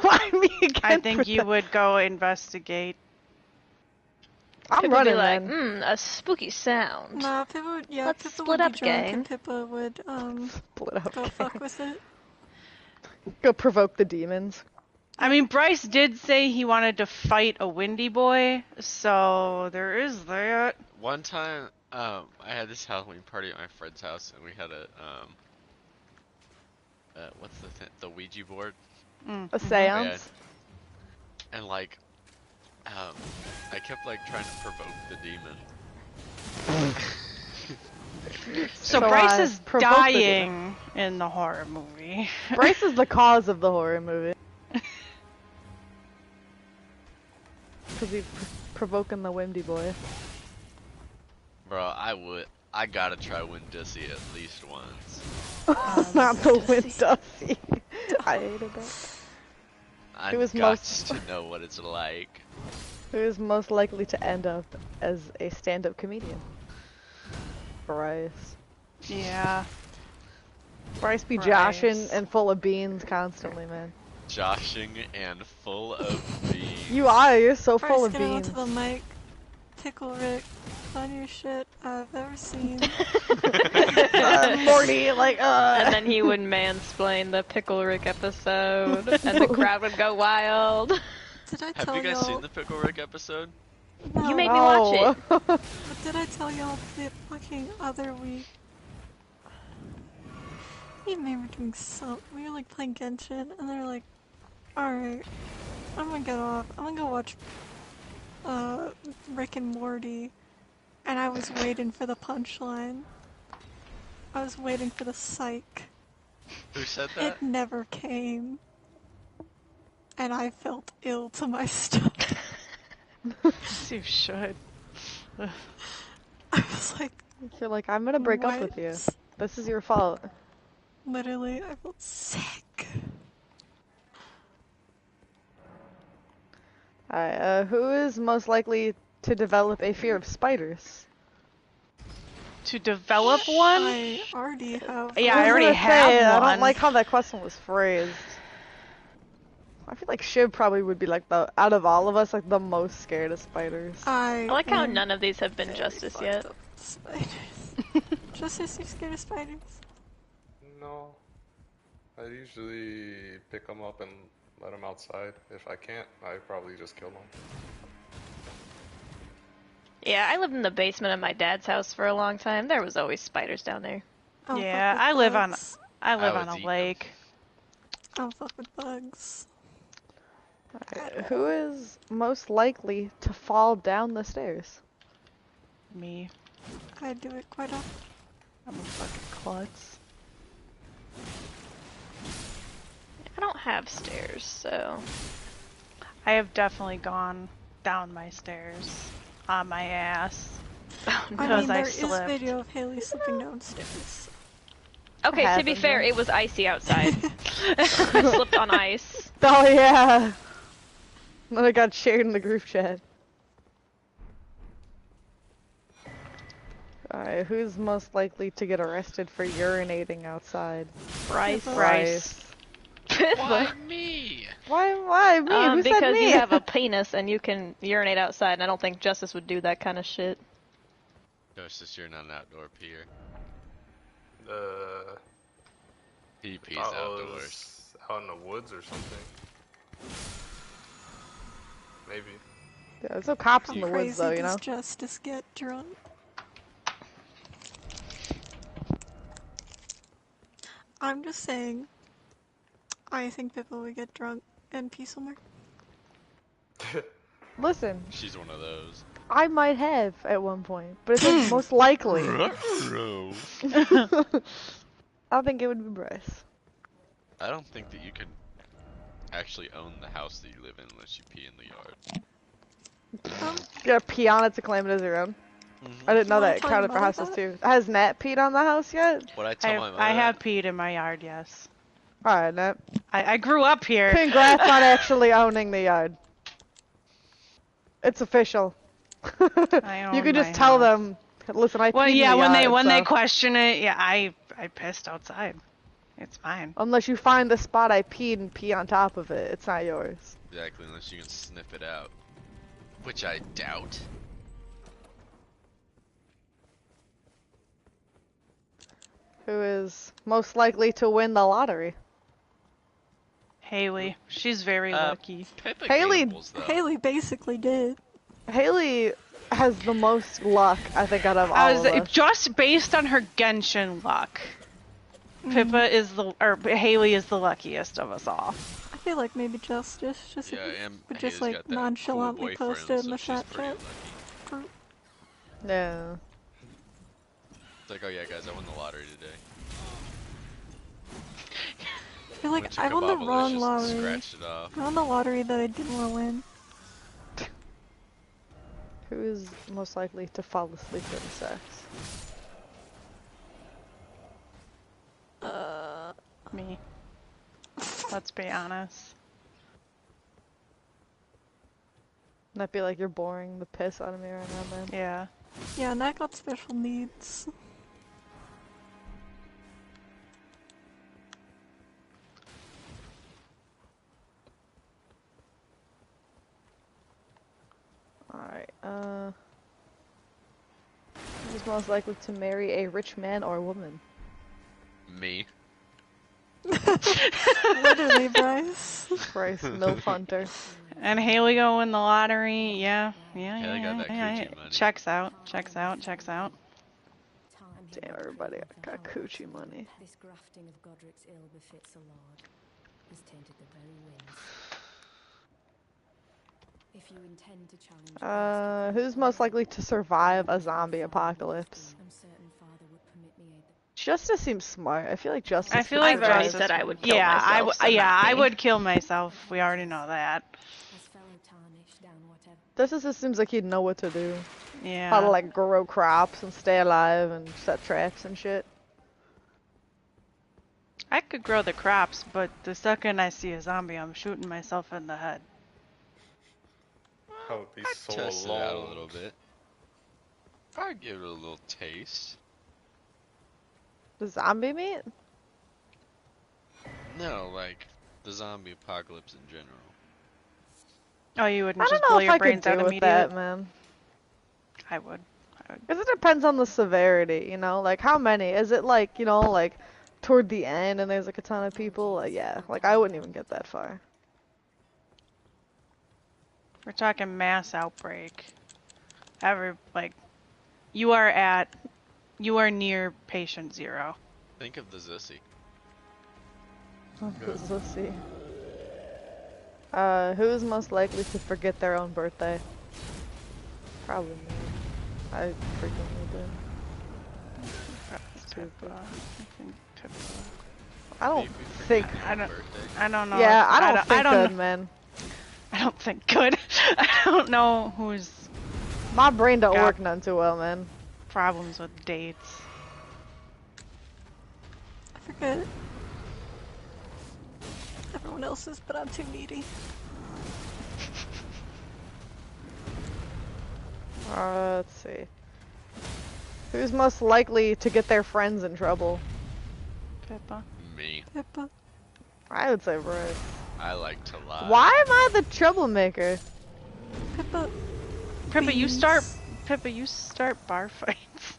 F: Why me again?
B: I think
F: for
B: you
F: that?
B: would go investigate.
F: I'm
G: People
F: running,
G: be like,
F: man.
G: a spooky sound.
E: Nah, Pippa would, yeah,
G: Let's
E: Pippa
G: split
E: would
G: up,
E: be drunk
G: gang.
E: and Pippa would,
F: Split up.
E: go fuck with it.
F: Go provoke the demons.
B: I mean, Bryce did say he wanted to fight a windy boy, so there is that.
C: One time, I had this Halloween party at my friend's house, and we had a, what's the Ouija board?
F: A seance?
C: And like, I kept like trying to provoke the demon.
B: So
F: So
B: Bryce
F: I
B: is
F: provoked the
B: dying in the horror movie.
F: Bryce is the cause of the horror movie. Because he's provoking the windy boy.
C: Bro, I gotta try Windussie at least once.
F: Not the Windussie. I hated that.
C: I
F: was
C: got
F: most-
C: to know what it's like.
F: Who is most likely to end up as a stand-up comedian? Bryce.
B: Yeah.
F: Bryce be
B: Bryce.
F: joshing and full of beans constantly, man.
C: Joshing and full of beans.
F: You are, you're so
E: Bryce,
F: full of
E: get him
F: beans.
E: onto the mic. Tickle Rick. funniest shit I've ever seen.
F: Morty, like,
G: And then he would mansplain the Pickle Rick episode, and the crowd would go wild.
E: Did I
C: Have
E: tell
C: you guys
E: y'all?
C: seen the Pickle Rick episode?
E: No,
G: You made me watch it.
E: but did I tell y'all the fucking other week? Me and May were doing we were like playing Genshin, and they're like, alright, I'm gonna get off. I'm gonna go watch Rick and Morty. And I was waiting for the punchline. I was waiting for the psych.
C: Who said that?
E: It never came. And I felt ill to my stomach.
B: You should.
E: I was like,
F: you're like, I'm gonna break up with you.
E: what?
F: This is your fault.
E: Literally, I felt sick.
F: Alright, who is most likely to develop a fear of spiders?
B: To develop one?
E: I already have.
B: Yeah,
F: I
B: I
F: was
B: already
F: gonna
B: have
F: say, I
B: one.
F: don't like how that question was phrased. I feel like Shiv probably would be like out of all of us, like the most scared of spiders.
G: I like how
E: am
G: none of these have been
E: very
G: Justice
E: fucked
G: yet.
E: up with spiders. Justice, you scared of spiders?
A: No. I usually pick them up and let them outside. If I can't, I probably just kill them.
G: Yeah, I lived in the basement of my dad's house for a long time. There was always spiders down there.
E: I don't
B: Yeah,
E: fuck with
B: I live on
E: bugs.
B: I live
C: I
B: on
C: would
B: a
C: eat
B: lake.
E: I don't fuck with bugs.
F: Alright, who is most likely to fall down the stairs?
B: Me.
E: I do it quite often.
B: I'm a fucking klutz.
G: I don't have stairs, so...
B: I have definitely gone down my stairs on my ass
E: I mean,
B: because I
E: there is
B: slipped.
E: video of Haley slipping downstairs.
G: Okay, to be
F: Happened,
G: fair,
F: yeah.
G: it was icy outside. I slipped on ice.
F: Oh yeah! Then it got shared in the group chat. Alright, who's most likely to get arrested for urinating outside?
G: Bryce.
B: Bryce.
C: Why me?
F: Why me? Who said
G: Because
F: me?
G: you have a penis and you can urinate outside, and I don't think Justice would do that kind of shit.
C: Justice, you're not an outdoor peer. He pees
A: Thought I
C: outdoors.
A: was out in the woods or something. Maybe.
F: Yeah, there's no cops in
E: How
F: the
E: crazy
F: woods though, you
E: does
F: know?
E: Justice get drunk? I'm just saying, I think Pippa would get drunk and pee somewhere.
F: Listen,
C: She's one of those.
F: I might have at one point, but it's like most likely.
C: Ruh-roh.
F: I think it would be Bryce.
C: I don't think that you can actually own the house that you live in unless you pee in the yard.
F: You gotta pee on it to claim it as your own. I didn't know
E: You wanna
F: that
E: tell
F: counted
E: your
F: for
E: mother
F: houses
E: that?
F: too. Has Nat peed on the house yet?
C: What I tell my mother.
B: I have peed in my yard, yes.
F: Alright, Nat.
B: I grew up here.
F: Congrats on actually owning the yard. It's official.
B: I
F: You
B: own
F: can just
B: my
F: tell
B: house.
F: them. Listen, I
B: Well,
F: peed in
B: yeah,
F: the
B: when
F: yard,
B: they
F: so-
B: question it, yeah, I pissed outside. It's fine.
F: Unless you find the spot I peed and pee on top of it, it's not yours.
C: Exactly, unless you can sniff it out. Which I doubt.
F: Who is most likely to win the lottery?
B: Haley, she's very lucky.
C: Pippa
F: Haley-
C: gambles, though.
E: Haley basically did.
F: Haley has the most luck, I think, out of all
B: I
F: of
B: was
F: us.
B: just based on her Genshin luck. Pippa is Haley is the luckiest of us all.
E: I feel like maybe Justice just
C: Yeah, and
E: would just
C: Haley's
E: like
C: got that
E: nonchalantly
C: cool
E: post
C: boyfriend,
E: it in the
C: so she's
E: chat
C: pretty
E: chat.
C: lucky.
F: Yeah.
C: It's like, oh yeah, guys, I won the lottery today.
E: I feel
C: Went
E: like
C: to
E: I won the
C: Kabobalicious
E: wrong
C: and
E: lottery.
C: Scratched it off.
E: I won the lottery that I didn't want to win.
F: Who is most likely to fall asleep during sex?
B: Me. Let's be honest.
F: That be like you're boring the piss out of me right now, man.
B: Yeah.
E: Yeah, Nat got special needs.
F: Alright, most likely to marry a rich man or woman?
C: Me.
E: Literally, Bryce.
F: Bryce, MILF Hunter.
B: And Haley go win the lottery. Yeah.
C: Haley got that coochie money.
B: Checks out.
F: Damn, everybody got coochie money.
H: This grafting of Godric's ill befits a lord. Has tainted the very winds. If you intend to challenge
F: Who's most likely to survive a zombie apocalypse?
H: I'm certain father would permit me aid.
F: Justice seems smart. I feel like Justice.
B: I feel like
G: I've already
B: Justice.
G: said I would kill
B: Yeah,
G: myself. So not
B: I
G: me.
B: would kill myself. We already know that.
H: As fellow tarnished down whatever.
F: Justice just seems like he'd know what to do.
B: Yeah.
F: How to like grow crops and stay alive and set traps and shit.
B: I could grow the crops, but the second I see a zombie, I'm shooting myself in the head.
A: I would be so
C: Test it
A: alone.
C: out a little bit. I'd give it a little taste.
F: The zombie meat?
C: No, like the zombie apocalypse in general.
B: Oh, you wouldn't
F: I
B: just
F: don't
B: blow
F: know if
B: your
F: I could
B: brains out
F: deal with
B: immediately?
F: that, man.
B: I would.
F: Because it depends on the severity, you know? Like, how many? Is it like, you know, like, toward the end and there's like a ton of people? Yeah, like, I wouldn't even get that far.
B: We're talking mass outbreak. You are near patient zero.
C: Think of the Zussy.
F: Let's see. Who's most likely to forget their own birthday? Probably me. I frequently do. Stupid. I don't
C: Maybe
F: think.
C: forget
B: I
C: your
B: don't-
C: birthday.
B: I don't know.
F: Yeah, I don't think
B: I don't
F: good,
B: know.
F: man.
B: I don't think good. I don't know who's
F: My brain don't
B: God.
F: work none too well, man.
B: problems with dates.
E: I forget everyone else's, but I'm too needy.
F: Let's see. Who's most likely to get their friends in trouble?
B: Pippa.
C: Me.
E: Pippa.
F: I would say Bryce.
C: I like to lie.
F: Why am I the troublemaker?
E: Pippa.
B: Pippa, you
E: Beans.
B: start bar fights.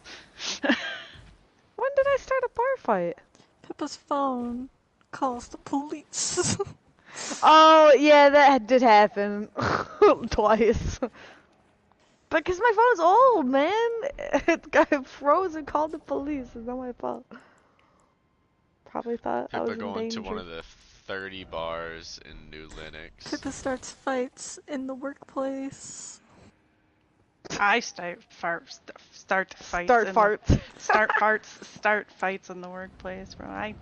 F: When did I start a bar fight?
E: Pippa's phone calls the police.
F: Oh, yeah, that did happen. Twice. Because my phone's old, man. It got froze and called the police. It's not my fault. Probably thought I was
C: Pippa
F: in
C: going
F: danger.
C: to one of the 30 bars in New Linux.
E: Pippa starts fights in the workplace.
B: I start fights.
F: Start farts.
B: Start fights in the workplace, bro. I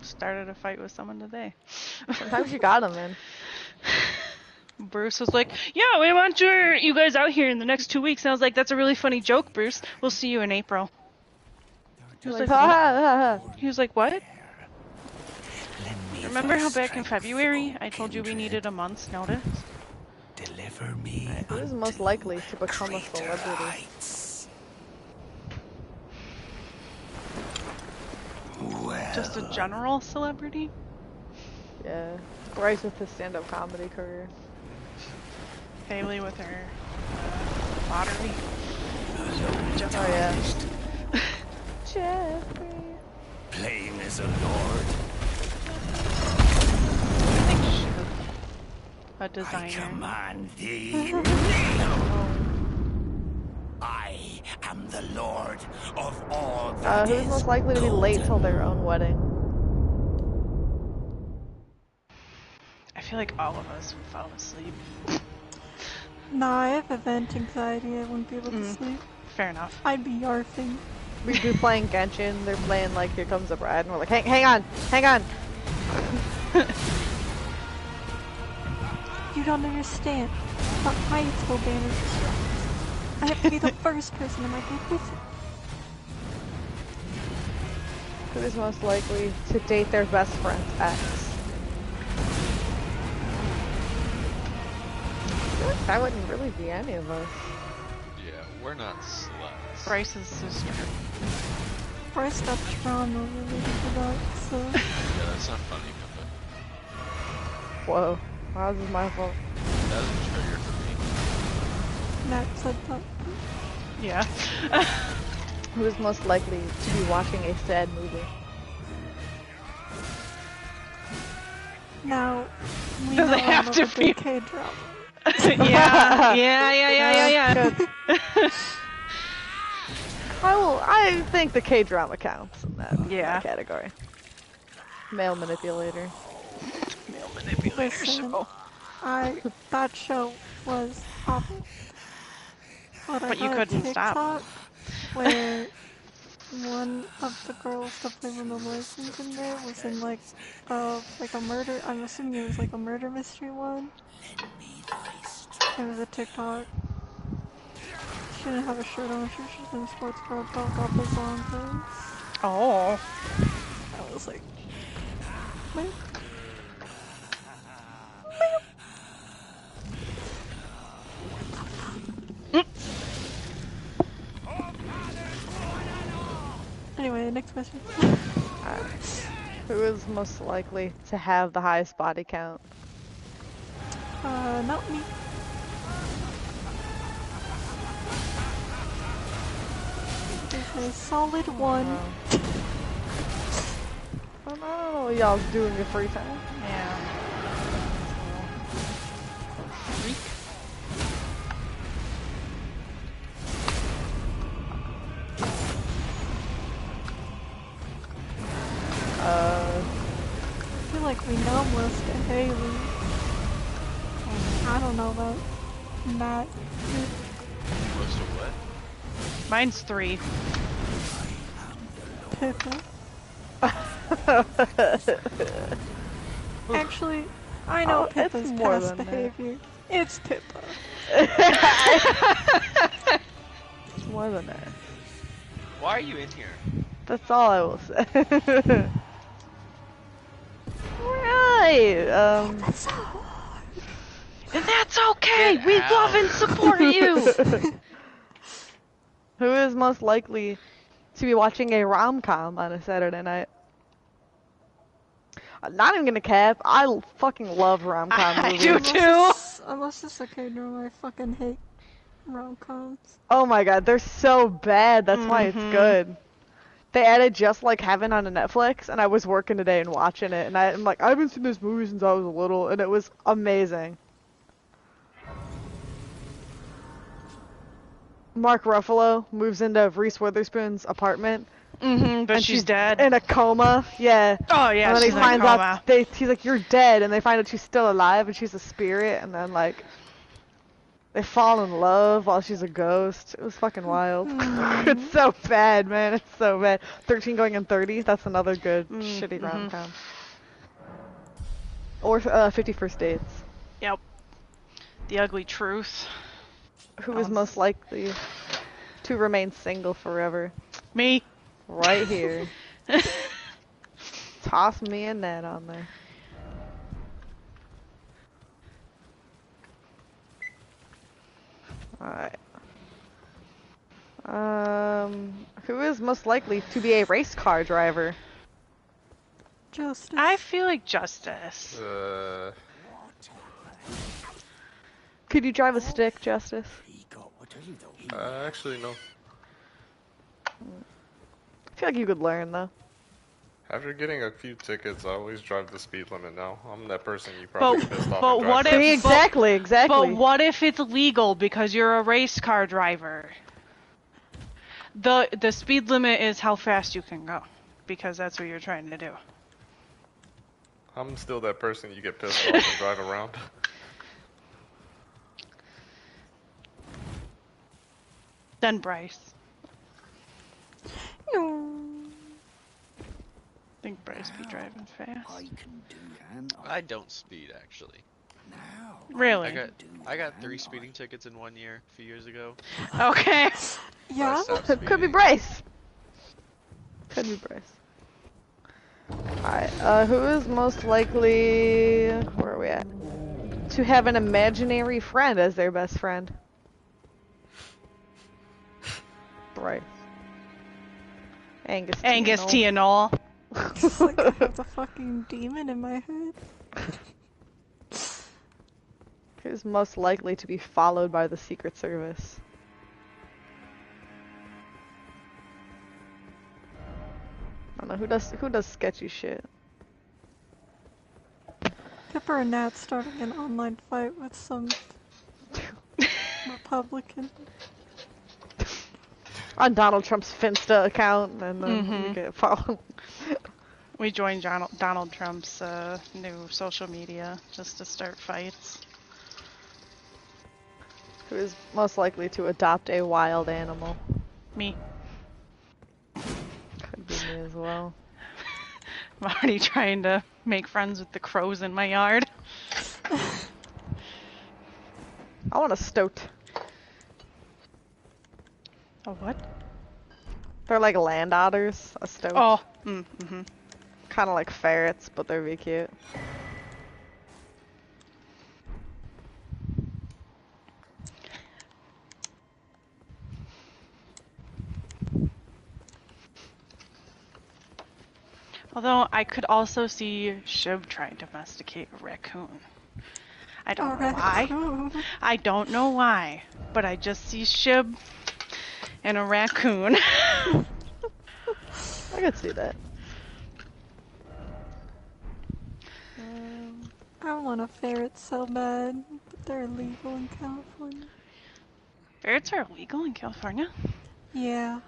B: started a fight with someone today.
F: Sometimes you got him, man.
B: Bruce was like, "Yeah, we want you guys out here in the next 2 weeks." And I was like, "That's a really funny joke, Bruce. We'll see you in April." He was like,
F: Ha ha ha ha.
B: He was like, "What?
D: Lend me
B: Remember
D: thy
B: how back in
D: strength,
B: February
D: O
B: I told you we
D: kindred.
B: needed a month's notice?"
D: Deliver me
F: Who's most
D: unto
F: likely to become a
D: greater
F: celebrity?
D: heights.
B: Just a general celebrity?
F: Yeah. Bryce with his stand-up comedy career.
B: Haley with her lottery.
F: Oh yeah. Jeffrey.
D: Plain as a lord,
B: I think she should. A
D: I
B: designer.
D: command thee, kneel! I am the lord of all that
F: Who's
D: is
F: most likely to be late till
D: golden.
F: their own wedding?
B: I feel like all of us would fall asleep.
E: Nah, I have event anxiety. I wouldn't be able to sleep.
B: Fair enough.
E: I'd be yarfing.
F: We'd be playing Genshin, they're playing like Here Comes the Bride, and we're like, hang on!
E: You don't understand. The Hyatol banner destructs. I have to be the first person in my group with it.
F: Who is most likely to date their best friend's ex? I feel like that wouldn't really be any of us.
C: Yeah, we're not sluts.
B: Bryce's sister.
E: Bryce got trauma related to that, so...
C: Yeah, that's not funny, Pippa.
F: Whoa. Wow, this is my fault.
C: That was a trigger for me.
E: Matt said that.
B: Yeah.
F: Who is most likely to be watching a sad movie?
E: Now, we
B: Does
E: know
B: it have
E: I'm
B: to
E: a
B: be-
E: big K-drama.
B: Yeah.
F: I think the K-drama counts in that category. Male manipulator.
B: Male manipulator.
E: Listen,
B: So.
E: that show was awful. But
B: you
E: I got
B: couldn't
E: a
B: stop.
E: TikTok where one of the girls that played one of the lesbians in there was in like a murder. I'm assuming it was like a murder mystery one. It was a TikTok. She didn't have a shirt on. She was just in a sports bra, belt got bazongas.
B: Oh.
E: I was like, man. Anyway, next question.
F: Who is most likely to have the highest body count?
E: Not me. There's a solid one.
F: I don't know what y'all's doing in your free time.
B: Yeah.
E: I feel like we know most of Haley. I don't know about Matt.
C: Most of what?
B: Mine's 3.
E: Pippa. Actually, I know Pippa's past behavior. It's Pippa.
F: It's more than that.
C: Why are you in here?
F: That's all I will say. Right.
E: That's so hard.
B: And that's okay! We love and support you!
F: Who is most likely to be watching a rom-com on a Saturday night? I'm not even gonna cap. I fucking love rom-com movies.
B: I do too!
E: Unless it's a K-drama, I fucking hate rom-coms.
F: Oh my god, they're so bad. That's why it's good. They added Just Like Heaven on Netflix, and I was working today and watching it, and I'm like, I haven't seen this movie since I was little, and it was amazing. Mark Ruffalo moves into Reese Witherspoon's apartment.
B: But she's dead.
F: In a coma, yeah.
B: Oh yeah,
F: and then
B: she's
F: he finds
B: in a coma.
F: out he's like, you're dead, and they find out she's still alive, and she's a spirit, and then like, they fall in love while she's a ghost. It was fucking wild. It's so bad, man. It's so bad. 13 Going on 30, that's another good shitty rom-com. Or 50 First Dates.
B: Yep. The Ugly Truth.
F: Who is most likely to remain single forever?
B: Me.
F: Right here. Toss me and Ned on there. Alright. Who is most likely to be a race car driver?
E: Justice.
B: I feel like Justice.
F: Could you drive a stick, Justice?
A: Actually, no.
F: I feel like you could learn, though.
A: After getting a few tickets, I always drive the speed limit now. I'm that person you probably pissed off.
B: But what if...
F: Exactly.
B: But what if it's legal because you're a race car driver? The speed limit is how fast you can go. Because that's what you're trying to do.
A: I'm still that person you get pissed off and drive around.
B: Then Bryce.
E: No.
B: I think Bryce be driving fast.
C: I don't speed actually.
B: Really?
C: I got 3 speeding tickets in 1 year a few years ago.
B: Okay.
E: Yeah.
F: Could be Bryce. Could be Bryce. Alright, who is most likely... Where are we at? To have an imaginary friend as their best friend? Bryce. Angus
B: Tianol.
E: It's like I have a fucking demon in my head.
F: Who's most likely to be followed by the Secret Service? I don't know who does sketchy shit.
E: Pipper and Nat starting an online fight with some Republican.
F: On Donald Trump's Finsta account, and then we get followed.
B: We joined Donald Trump's new social media just to start fights.
F: Who is most likely to adopt a wild animal?
B: Me.
F: Could be me as well.
B: I'm already trying to make friends with the crows in my yard.
F: I want a stoat.
B: A what?
F: They're like land otters, a stoat.
B: Oh,
F: Kind of like ferrets, but they're really cute.
B: Although I could also see Shib trying to domesticate a raccoon. I don't know why. I don't know why, but I just see Shib and a raccoon.
F: I could see that.
E: I want a ferret so bad, but they're illegal in California.
B: Ferrets are illegal in California?
E: Yeah.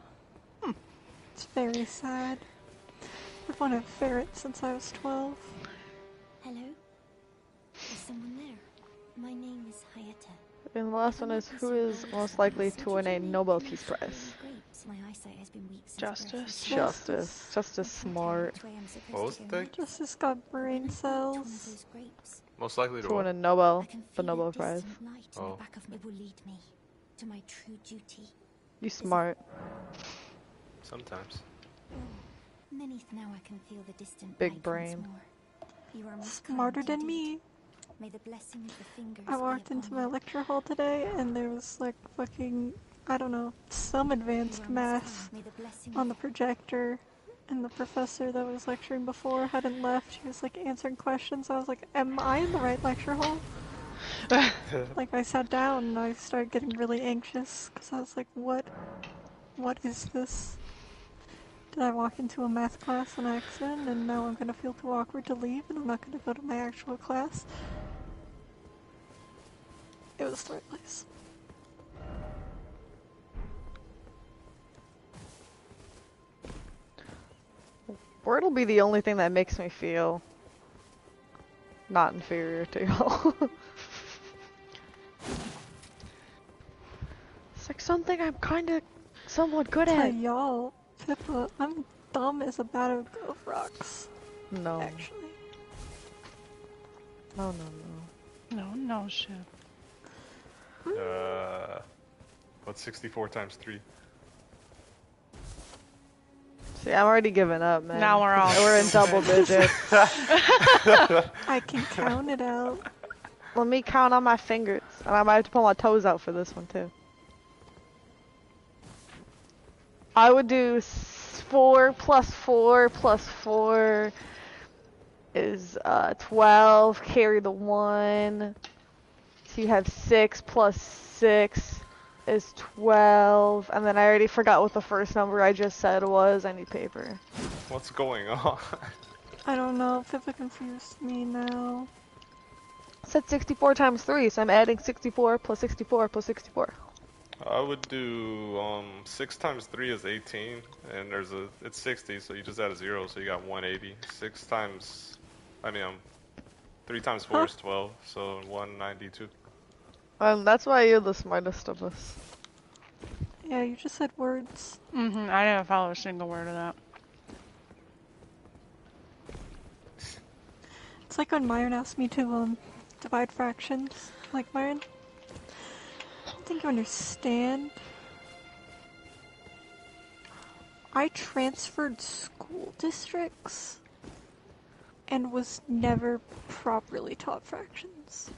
E: It's very sad. I've wanted a ferret since I was 12.
H: Hello? Is someone there? My name is Hayata.
F: And the last one is, who is most likely to win a Nobel Peace Prize?
H: My eyesight has been weak since
B: Justice.
F: Justice Smart.
A: What was the thing?
E: Justice got brain cells.
A: Most likely
F: To win a Nobel Prize.
A: Oh.
H: It will lead me to my true duty.
F: You smart.
A: Sometimes.
H: Now I can feel the distant
F: Big
H: light
F: brain.
H: once more. You are most
E: Smarter
H: kind
E: than
H: indeed.
E: me.
H: May the blessing of the fingers
E: I walked
H: be
E: into
H: upon
E: my
H: you.
E: lecture hall today and there was like fucking, I don't know, some advanced math
H: May the blessing
E: on the projector, and the professor that was lecturing before hadn't left. He was like answering questions. I was like, am I in the right lecture hall? Like I sat down and I started getting really anxious because I was like, what is this? Did I walk into a math class on accident and now I'm gonna feel too awkward to leave and I'm not gonna go to my actual class? It was the right place.
F: Word'll be the only thing that makes me feel not inferior to y'all. It's like something I'm kinda somewhat good
E: To
F: at.
E: y'all, Pippa, I'm dumb as a bag of rocks.
F: No.
E: Actually.
F: No.
B: No shit.
A: What's 64 times 3?
F: See, I'm already giving up, man.
B: Now we're
F: in double digits.
E: I can count it out.
F: Let me count on my fingers. And I might have to pull my toes out for this one, too. I would do 4 plus 4 plus 4 is 12. Carry the 1. So you have 6 plus 6 is 12. And then I already forgot what the first number I just said was. I need paper.
A: What's going on?
E: I don't know, Pippa confused me now.
F: I said 64 times 3, so I'm adding 64 plus 64 plus 64.
A: I would do 6 times 3 is 18, and it's 60, so you just add a 0, so you got 180. 3 times 4 is 12, so 192.
F: That's why you're the smartest of us.
E: Yeah, you just said words.
B: I didn't follow a single word of that.
E: It's like when Myron asked me to divide fractions. Like, Myron, I don't think you understand. I transferred school districts and was never properly taught fractions.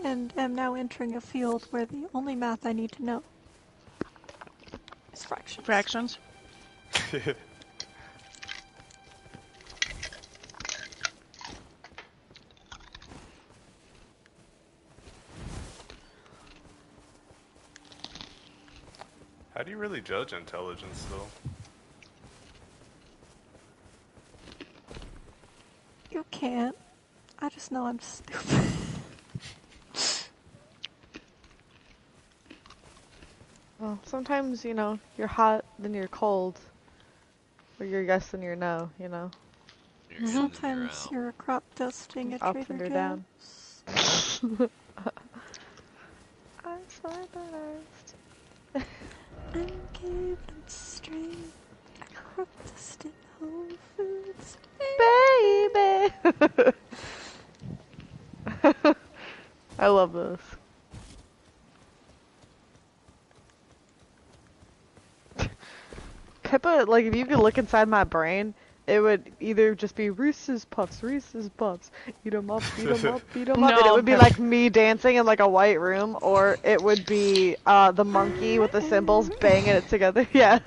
E: And am now entering a field where the only math I need to know is fractions.
B: Fractions?
A: How do you really judge intelligence, though?
E: You can't. I just know I'm stupid.
F: Well, sometimes, you know, you're hot, then you're cold. Or you're yes, then you're no, you know?
E: Sometimes you're crop dusting at
F: Up
E: Trader
F: and you're
E: Joe's.
F: down. I'm sliced.
E: I'm caved, I'm straight. I crop dusted Whole Foods.
F: Baby! I love this. Pippa, like, if you could look inside my brain, it would either just be Reese's Puffs, eat 'em up, beat 'em up, beat 'em up, and it
B: No,
F: would be like me dancing in like a white room, or it would be the monkey with the cymbals banging it together. Yeah.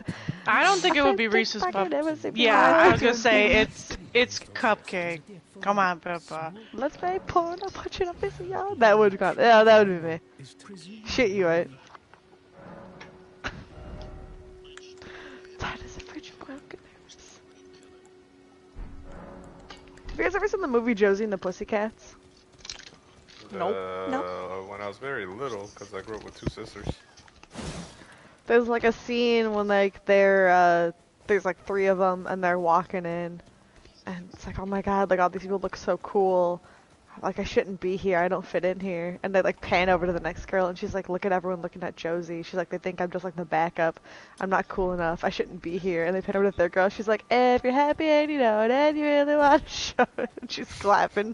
B: I don't think it would be Reese's Puffs. Yeah, I was gonna say it's Cupcake. Come on, Pippa.
F: Let's make porn, I'll put you in a piece of y'all. That would go. Yeah, that would be me. Shit, you right. That is a bridge of broken news. Have you guys ever seen the movie Josie and the Pussycats?
B: Nope.
A: When I was very little, because I grew up with 2 sisters.
F: There's like a scene when like they're there's like 3 of them and they're walking in, and it's like, oh my god, like all these people look so cool. Like I shouldn't be here. I don't fit in here. And they like pan over to the next girl, and she's like, look at everyone looking at Josie. She's like, they think I'm just like the backup. I'm not cool enough. I shouldn't be here. And they pan over to the third girl. She's like, if you're happy and you know it and you really want to show it, and she's clapping.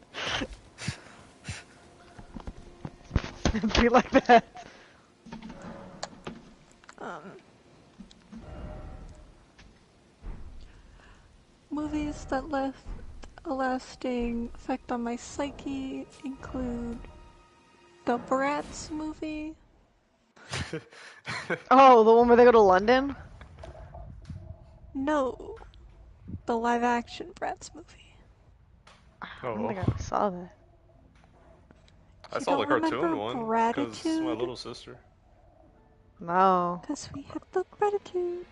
F: Be like that.
E: Movies that left a lasting effect on my psyche include the Bratz movie.
F: Oh, the one where they go to London?
E: No, the live action Bratz movie.
F: I don't think I ever saw that.
A: I
E: You
A: saw the
E: don't
A: cartoon
E: remember
A: one, because
E: Gratitude?
A: my little sister.
F: No.
E: Because we have the gratitude.